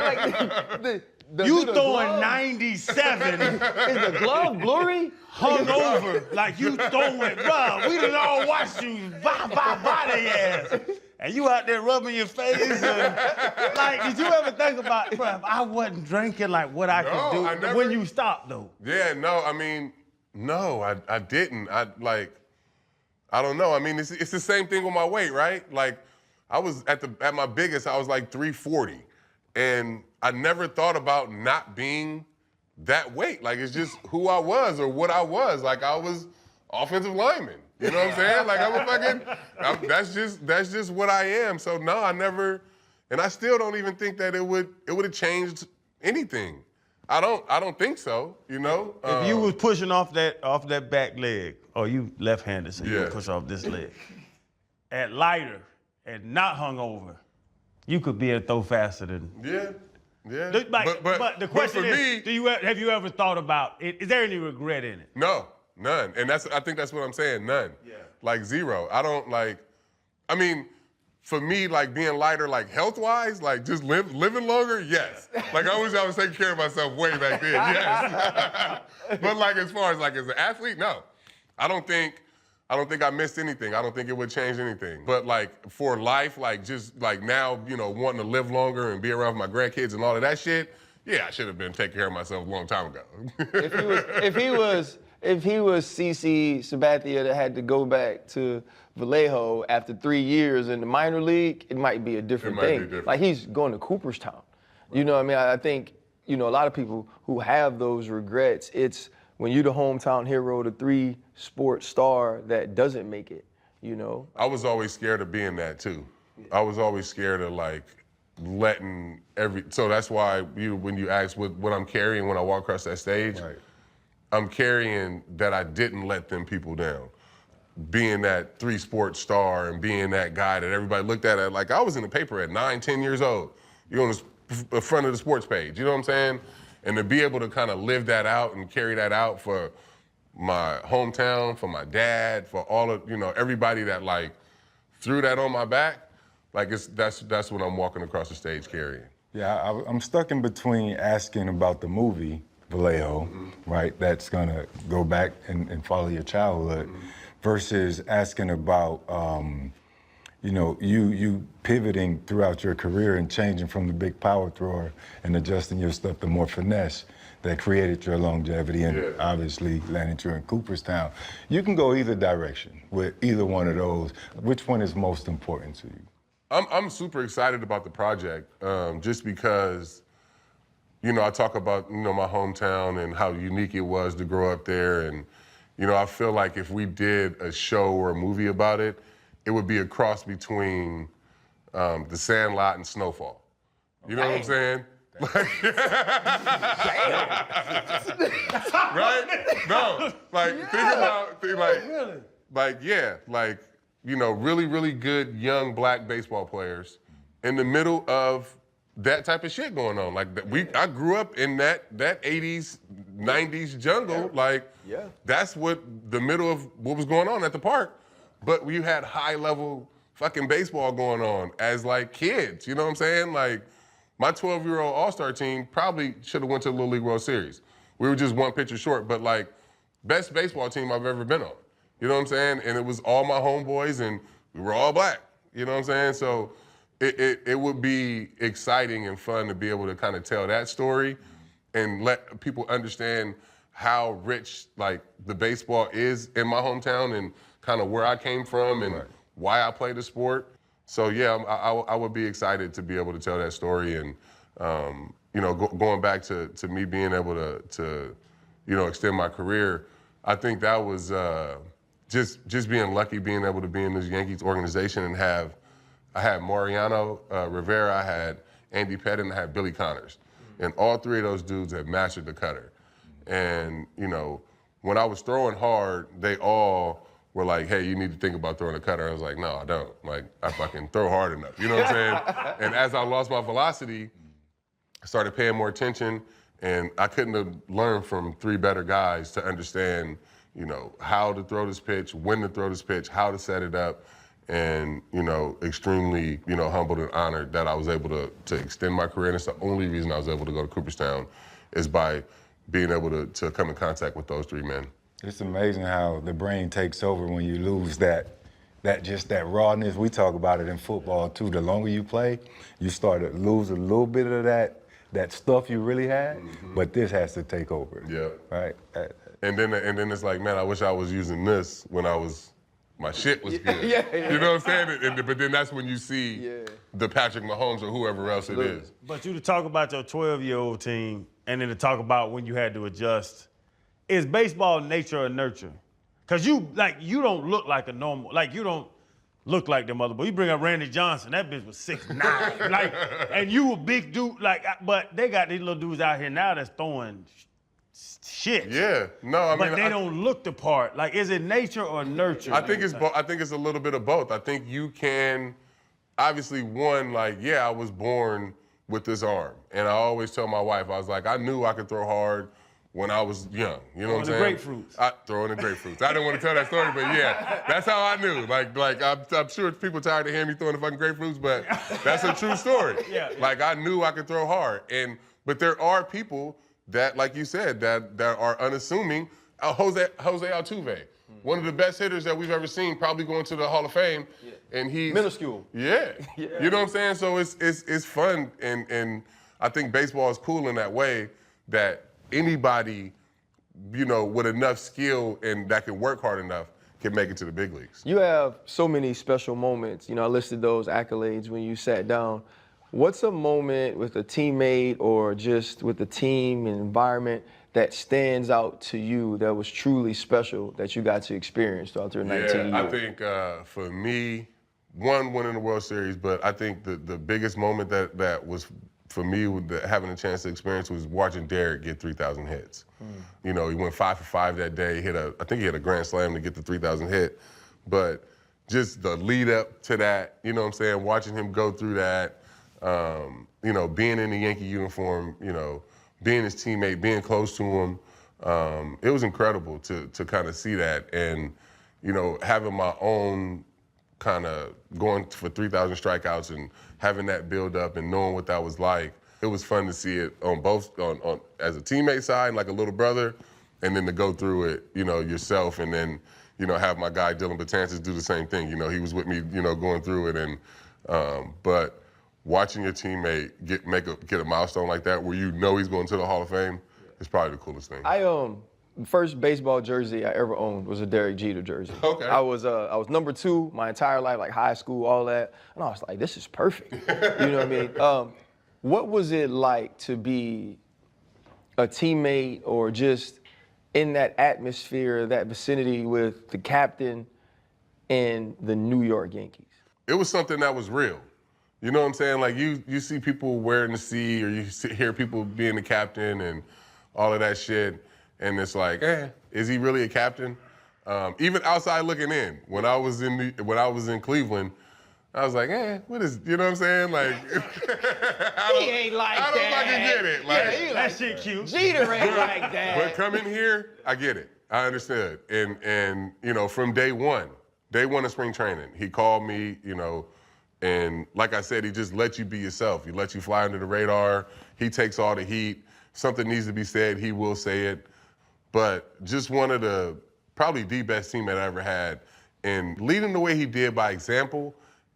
Yeah, you throwing 97 Is the glove blurry? hungover, like you throwing, bruh, we done all watched you body ass. And you out there rubbing your face and, like, did you ever think about, bruh, if I wasn't drinking, like, what I could do when you stopped, though? Yeah, no, I mean, no, I didn't. I don't know. I mean, it's the same thing with my weight, right? Like, I was at my biggest, I was like 340. And I never thought about not being that weight. Like, it's just who I was or what I was. Like, I was offensive lineman. You know what I'm saying? Like, that's just what I am. So no, I never, and I still don't even think that it would have changed anything. I don't think so, If you was pushing off that back leg, or you left-handed, so you would push off this leg, at lighter and not hungover, you could be able to throw faster than. Yeah. But the question is, have you ever thought about it? Is there any regret in it? No, none. And I think that's what I'm saying, none. Yeah. Like, zero. I don't I mean, for me, like, being lighter, like, health-wise, like, just living longer, yes. Like, I wish I was taking care of myself way back then, yes. But, like, as far as, like, as an athlete, no. I don't think I missed anything. I don't think it would change anything. But, like, for life, like, just, like, now, wanting to live longer and be around my grandkids and all of that shit, yeah, I should have been taking care of myself a long time ago. If he was CC Sabathia that had to go back to Vallejo after 3 years in the minor league, it might be a different thing. Like, he's going to Cooperstown. Right. You know what I mean? I think, a lot of people who have those regrets, it's when you're the hometown hero, the 3-sport star that doesn't make it, I was always scared of being that too. I was always scared of, like, letting so that's why when you ask what I'm carrying when I walk across that stage, right. I'm carrying that I didn't let them people down. Being that 3-sport star and being that guy that everybody looked at, like, I was in the paper at 9, 10 years old. You're on the front of the sports page, you know what I'm saying? And to be able to kind of live that out and carry that out for my hometown, for my dad, for all of, everybody that, like, threw that on my back, like, that's what I'm walking across the stage carrying. Yeah, I'm stuck in between asking about the movie Vallejo, right? That's gonna go back and follow your childhood, versus asking about, you pivoting throughout your career and changing from the big power thrower and adjusting your stuff to more finesse that created your longevity and obviously landed you in Cooperstown. You can go either direction with either one of those. Which one is most important to you? I'm super excited about the project, just because, I talk about, my hometown and how unique it was to grow up there. And, I feel like if we did a show or a movie about it, it would be a cross between The Sandlot and Snowfall. You know what I'm saying? Right? No, like, think about, really, really good young black baseball players in the middle of that type of shit going on. Like, I grew up in that 80s, 90s jungle. That's what the middle of what was going on at the park. But we had high level fucking baseball going on as, like, kids. You know what I'm saying? Like, my 12-year-old all-star team probably should have went to the Little League World Series. We were just one pitcher short, but, like, best baseball team I've ever been on. You know what I'm saying? And it was all my homeboys, and we were all black. You know what I'm saying? So it would be exciting and fun to be able to kind of tell that story and let people understand how rich, like, the baseball is in my hometown and kind of where I came from and why I play the sport. So yeah, I would be excited to be able to tell that story, and going back to me being able to extend my career. I think that was just being lucky being able to be in this Yankees organization and I had Mariano Rivera, I had Andy Pettit, and I had Billy Connors. And all three of those dudes had mastered the cutter. And, you know, when I was throwing hard, they all were like, hey, you need to think about throwing a cutter. I was like, no, I don't. Like, I fucking throw hard enough. You know what I'm saying? And as I lost my velocity, I started paying more attention, and I couldn't have learned from three better guys to understand, you know, how to throw this pitch, when to throw this pitch, how to set it up, and, you know, extremely, you know, humbled and honored that I was able to extend my career. And it's the only reason I was able to go to Cooperstown is by being able to come in contact with those three men. It's amazing how the brain takes over when you lose that rawness. We talk about it in football too. The longer you play, you start to lose a little bit of that stuff you really had, but this has to take over. Yeah. Right? And then it's like, man, I wish I was using this when my shit was good. Yeah. You know what I'm saying? But then that's when you see the Patrick Mahomes or whoever else it is. But you to talk about your 12-year-old team and then to talk about when you had to adjust, is baseball nature or nurture? Because you don't look like a normal, you don't look like them other boys. You bring up Randy Johnson, that bitch was 6'9", and you a big dude, but they got these little dudes out here now that's throwing shit. Yeah, no, I mean, but they don't look the part. Like, is it nature or nurture? I think it's a little bit of both. I think you can, obviously, one, I was born with this arm, and I always tell my wife, I was like, I knew I could throw hard when I was young. You know what I'm saying? Throwing the grapefruits. I didn't want to tell that story, but yeah, that's how I knew. I'm sure people tired of hearing me throwing the fucking grapefruits, but that's a true story. Yeah. I knew I could throw hard, but there are people that, like you said, that are unassuming. Jose Altuve, one of the best hitters that we've ever seen, probably going to the Hall of Fame, and he's minuscule. Yeah. You know what I'm saying? So it's fun, and I think baseball is cool in that way that anybody, you know, with enough skill and that can work hard enough can make it to the big leagues. You have so many special moments. You know, I listed those accolades when you sat down. What's a moment with a teammate or just with the team and environment that stands out to you that was truly special that you got to experience throughout your 19 years? I think for me, one, winning the World Series, but I think the biggest moment that was for me, having a chance to experience was watching Derek get 3,000 hits. You know, he went 5 for 5 that day. I think he hit a grand slam to get the 3,000 hit. But just the lead up to that, you know what I'm saying? Watching him go through that, you know, being in the Yankee uniform, you know, being his teammate, being close to him, it was incredible to kind of see that. And, you know, having my own kind of going for 3,000 strikeouts and having that build up and knowing what that was like, it was fun to see it on both, on as a teammate side, like a little brother, and then to go through it, you know, yourself, and then, you know, have my guy Dylan Betances do the same thing. You know, he was with me, you know, going through it, and but watching your teammate get a milestone like that where you know he's going to the Hall of Fame is probably the coolest thing. The first baseball jersey I ever owned was a Derek Jeter jersey. Okay. I was number 2 my entire life, like high school, all that, and I was like, this is perfect. You know what I mean? What was it like to be a teammate or just in that atmosphere, that vicinity with the captain and the New York Yankees? It was something that was real. You know what I'm saying? Like you see people wearing the C, or hear people being the captain and all of that shit. And it's like, is he really a captain? Even outside looking in, when I was in Cleveland, I was like, what is, you know what I'm saying? Like, He ain't like that. I don't fucking get it. Like, That shit cute. Jeter ain't like that. but coming here, I get it. I understood. And you know, from day one of spring training, he called me, you know, and like I said, he just lets you be yourself. He lets you fly under the radar. He takes all the heat. Something needs to be said, he will say it. But just one of probably the best teammate I ever had. And leading the way he did by example,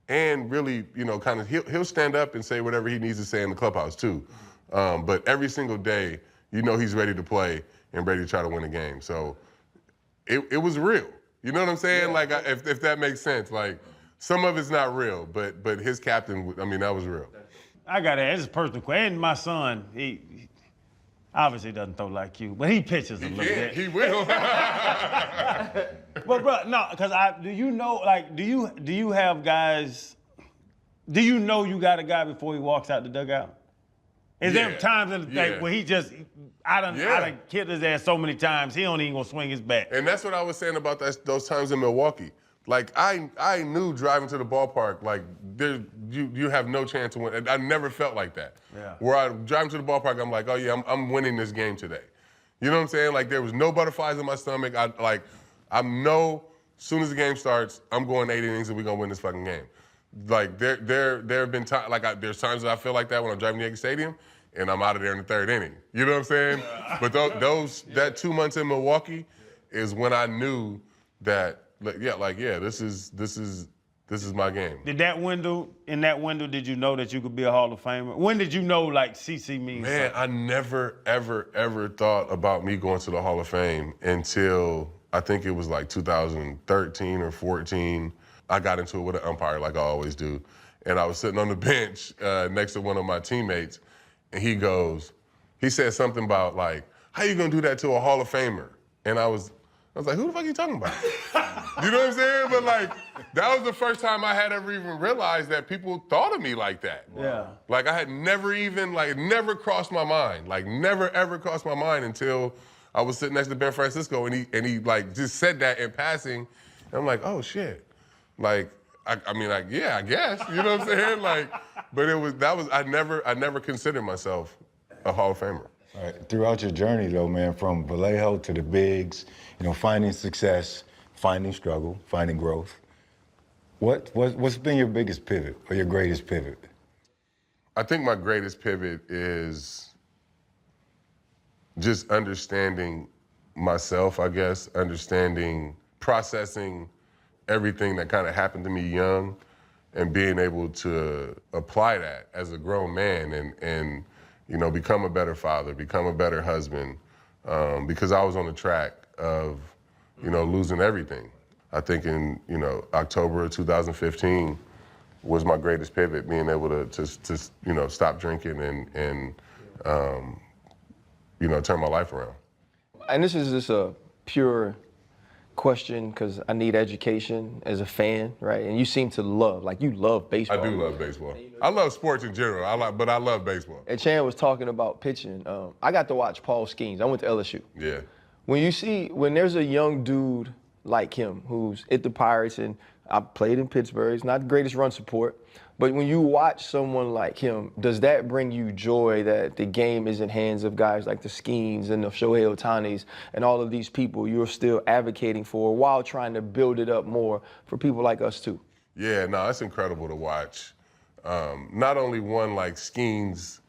and really, you know, kind of, he'll stand up and say whatever he needs to say in the clubhouse too. But every single day, you know he's ready to play and ready to try to win a game. So it was real. You know what I'm saying? Yeah. Like, if that makes sense. Like, some of it's not real, but his captain, I mean, that was real. I got to ask, this is a personal question. And my son, Obviously doesn't throw like you, but he pitches a little bit. He will. But bro, no, because do you know, like, do you have guys? Do you know you got a guy before he walks out the dugout? Is there times like, where he just, I done killed his ass so many times, he don't even gonna swing his bat. And that's what I was saying about those times in Milwaukee. Like, I knew driving to the ballpark, like, you have no chance to win. I never felt like that. Yeah. Where I'm driving to the ballpark, I'm like, oh yeah, I'm winning this game today. You know what I'm saying? Like, there was no butterflies in my stomach. I know as soon as the game starts, I'm going 8 innings and we're gonna win this fucking game. Like, there have been times, there's times that I feel like that when I'm driving to Yankee Stadium and I'm out of there in the 3rd inning. You know what I'm saying? But that 2 months in Milwaukee is when I knew that, this is my game. In that window, did you know that you could be a Hall of Famer? When did you know, like, CC means Man, something? I never, ever thought about me going to the Hall of Fame until I think it was like 2013 or 14. I got into it with an umpire like I always do. And I was sitting on the bench next to one of my teammates, and he said something about, like, how you gonna do that to a Hall of Famer? And I was like, who the fuck are you talking about? You know what I'm saying? But, like, that was the first time I had ever even realized that people thought of me like that. Yeah. Like, I had never even, like, never crossed my mind. Like, never, ever crossed my mind until I was sitting next to Ben Francisco, and he like, just said that in passing. And I'm like, oh, shit. Like, I mean, like, yeah, I guess. You know what I'm saying? Like, but I never considered myself a Hall of Famer. All right. Throughout your journey, though, man, from Vallejo to the bigs, finding success, finding struggle, finding growth, what's been your biggest pivot or your greatest pivot? I think my greatest pivot is just understanding myself, I guess, processing everything that kind of happened to me young and being able to apply that as a grown man and become a better father, become a better husband, because I was on the track of, losing everything. I think in, October of 2015 was my greatest pivot, being able to stop drinking and turn my life around. And this is just a pure question because I need education as a fan, right? And you seem to you love baseball. I do love baseball. I love sports in general, but I love baseball. And Chan was talking about pitching. I got to watch Paul Skeens. I went to LSU. Yeah. When there's a young dude like him who's at the Pirates, and I played in Pittsburgh, he's not the greatest run support, but when you watch someone like him, does that bring you joy that the game is in hands of guys like the Skeens and the Shohei Ohtanis and all of these people you're still advocating for while trying to build it up more for people like us too? Yeah, no, it's incredible to watch. Not only one like Skeens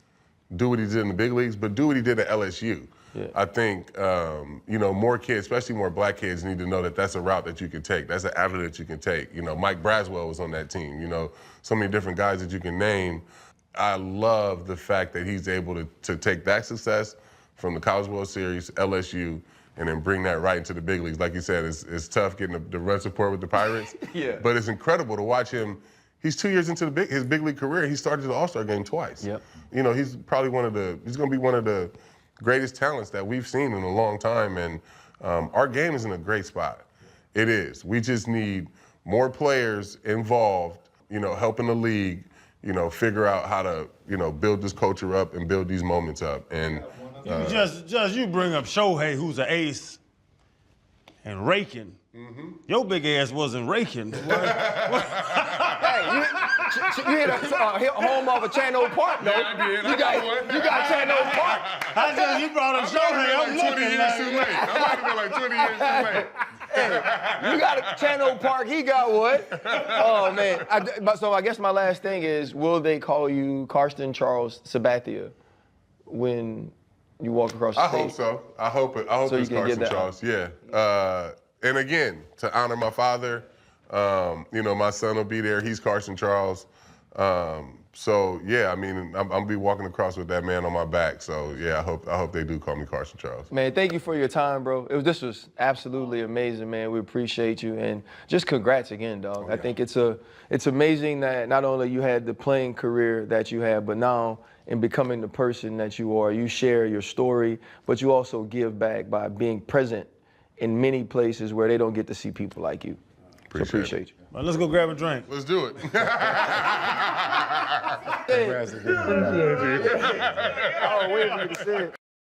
do what he did in the big leagues, but do what he did at LSU. Yeah. I think, more kids, especially more black kids, need to know that that's a route that you can take. That's an avenue that you can take. Mike Braswell was on that team. So many different guys that you can name. I love the fact that he's able to take that success from the College World Series, LSU, and then bring that right into the big leagues. Like you said, it's tough getting the run support with the Pirates. Yeah. But it's incredible to watch him. He's 2 years into his big league career. He started the All-Star game twice. Yep. He's probably he's going to be one of the greatest talents that we've seen in a long time, and our game is in a great spot. It is. We just need more players involved, helping the league, figure out how to, build this culture up and build these moments up. And you bring up Shohei, who's an ace, and raking. Mm-hmm. Your big ass wasn't raking. Hey, you hit a home off of Chano Park, though. Yeah, I did. You got Chano Park. You brought up Shohei. I'm like 20 looking years too late. I might have been like 20 years too late. Hey, you got a Chano Park. He got what? Oh man. So I guess my last thing is, will they call you Karsten Charles Sabathia when you walk across the stage? I hope so. I hope So it's Karsten Charles. Yeah. And again, to honor my father, my son will be there. He's Karsten Charles. So yeah, I mean, I'm gonna be walking across with that man on my back. So yeah, I hope they do call me Carson Charles. Man, thank you for your time, bro. This was absolutely amazing, man. We appreciate you, and just congrats again, dog. I think it's amazing that not only you had the playing career that you had, but now in becoming the person that you are, you share your story, but you also give back by being present in many places where they don't get to see people like you. Appreciate you. Well, let's go grab a drink. Let's do it. Congrats again. Oh, wait a minute.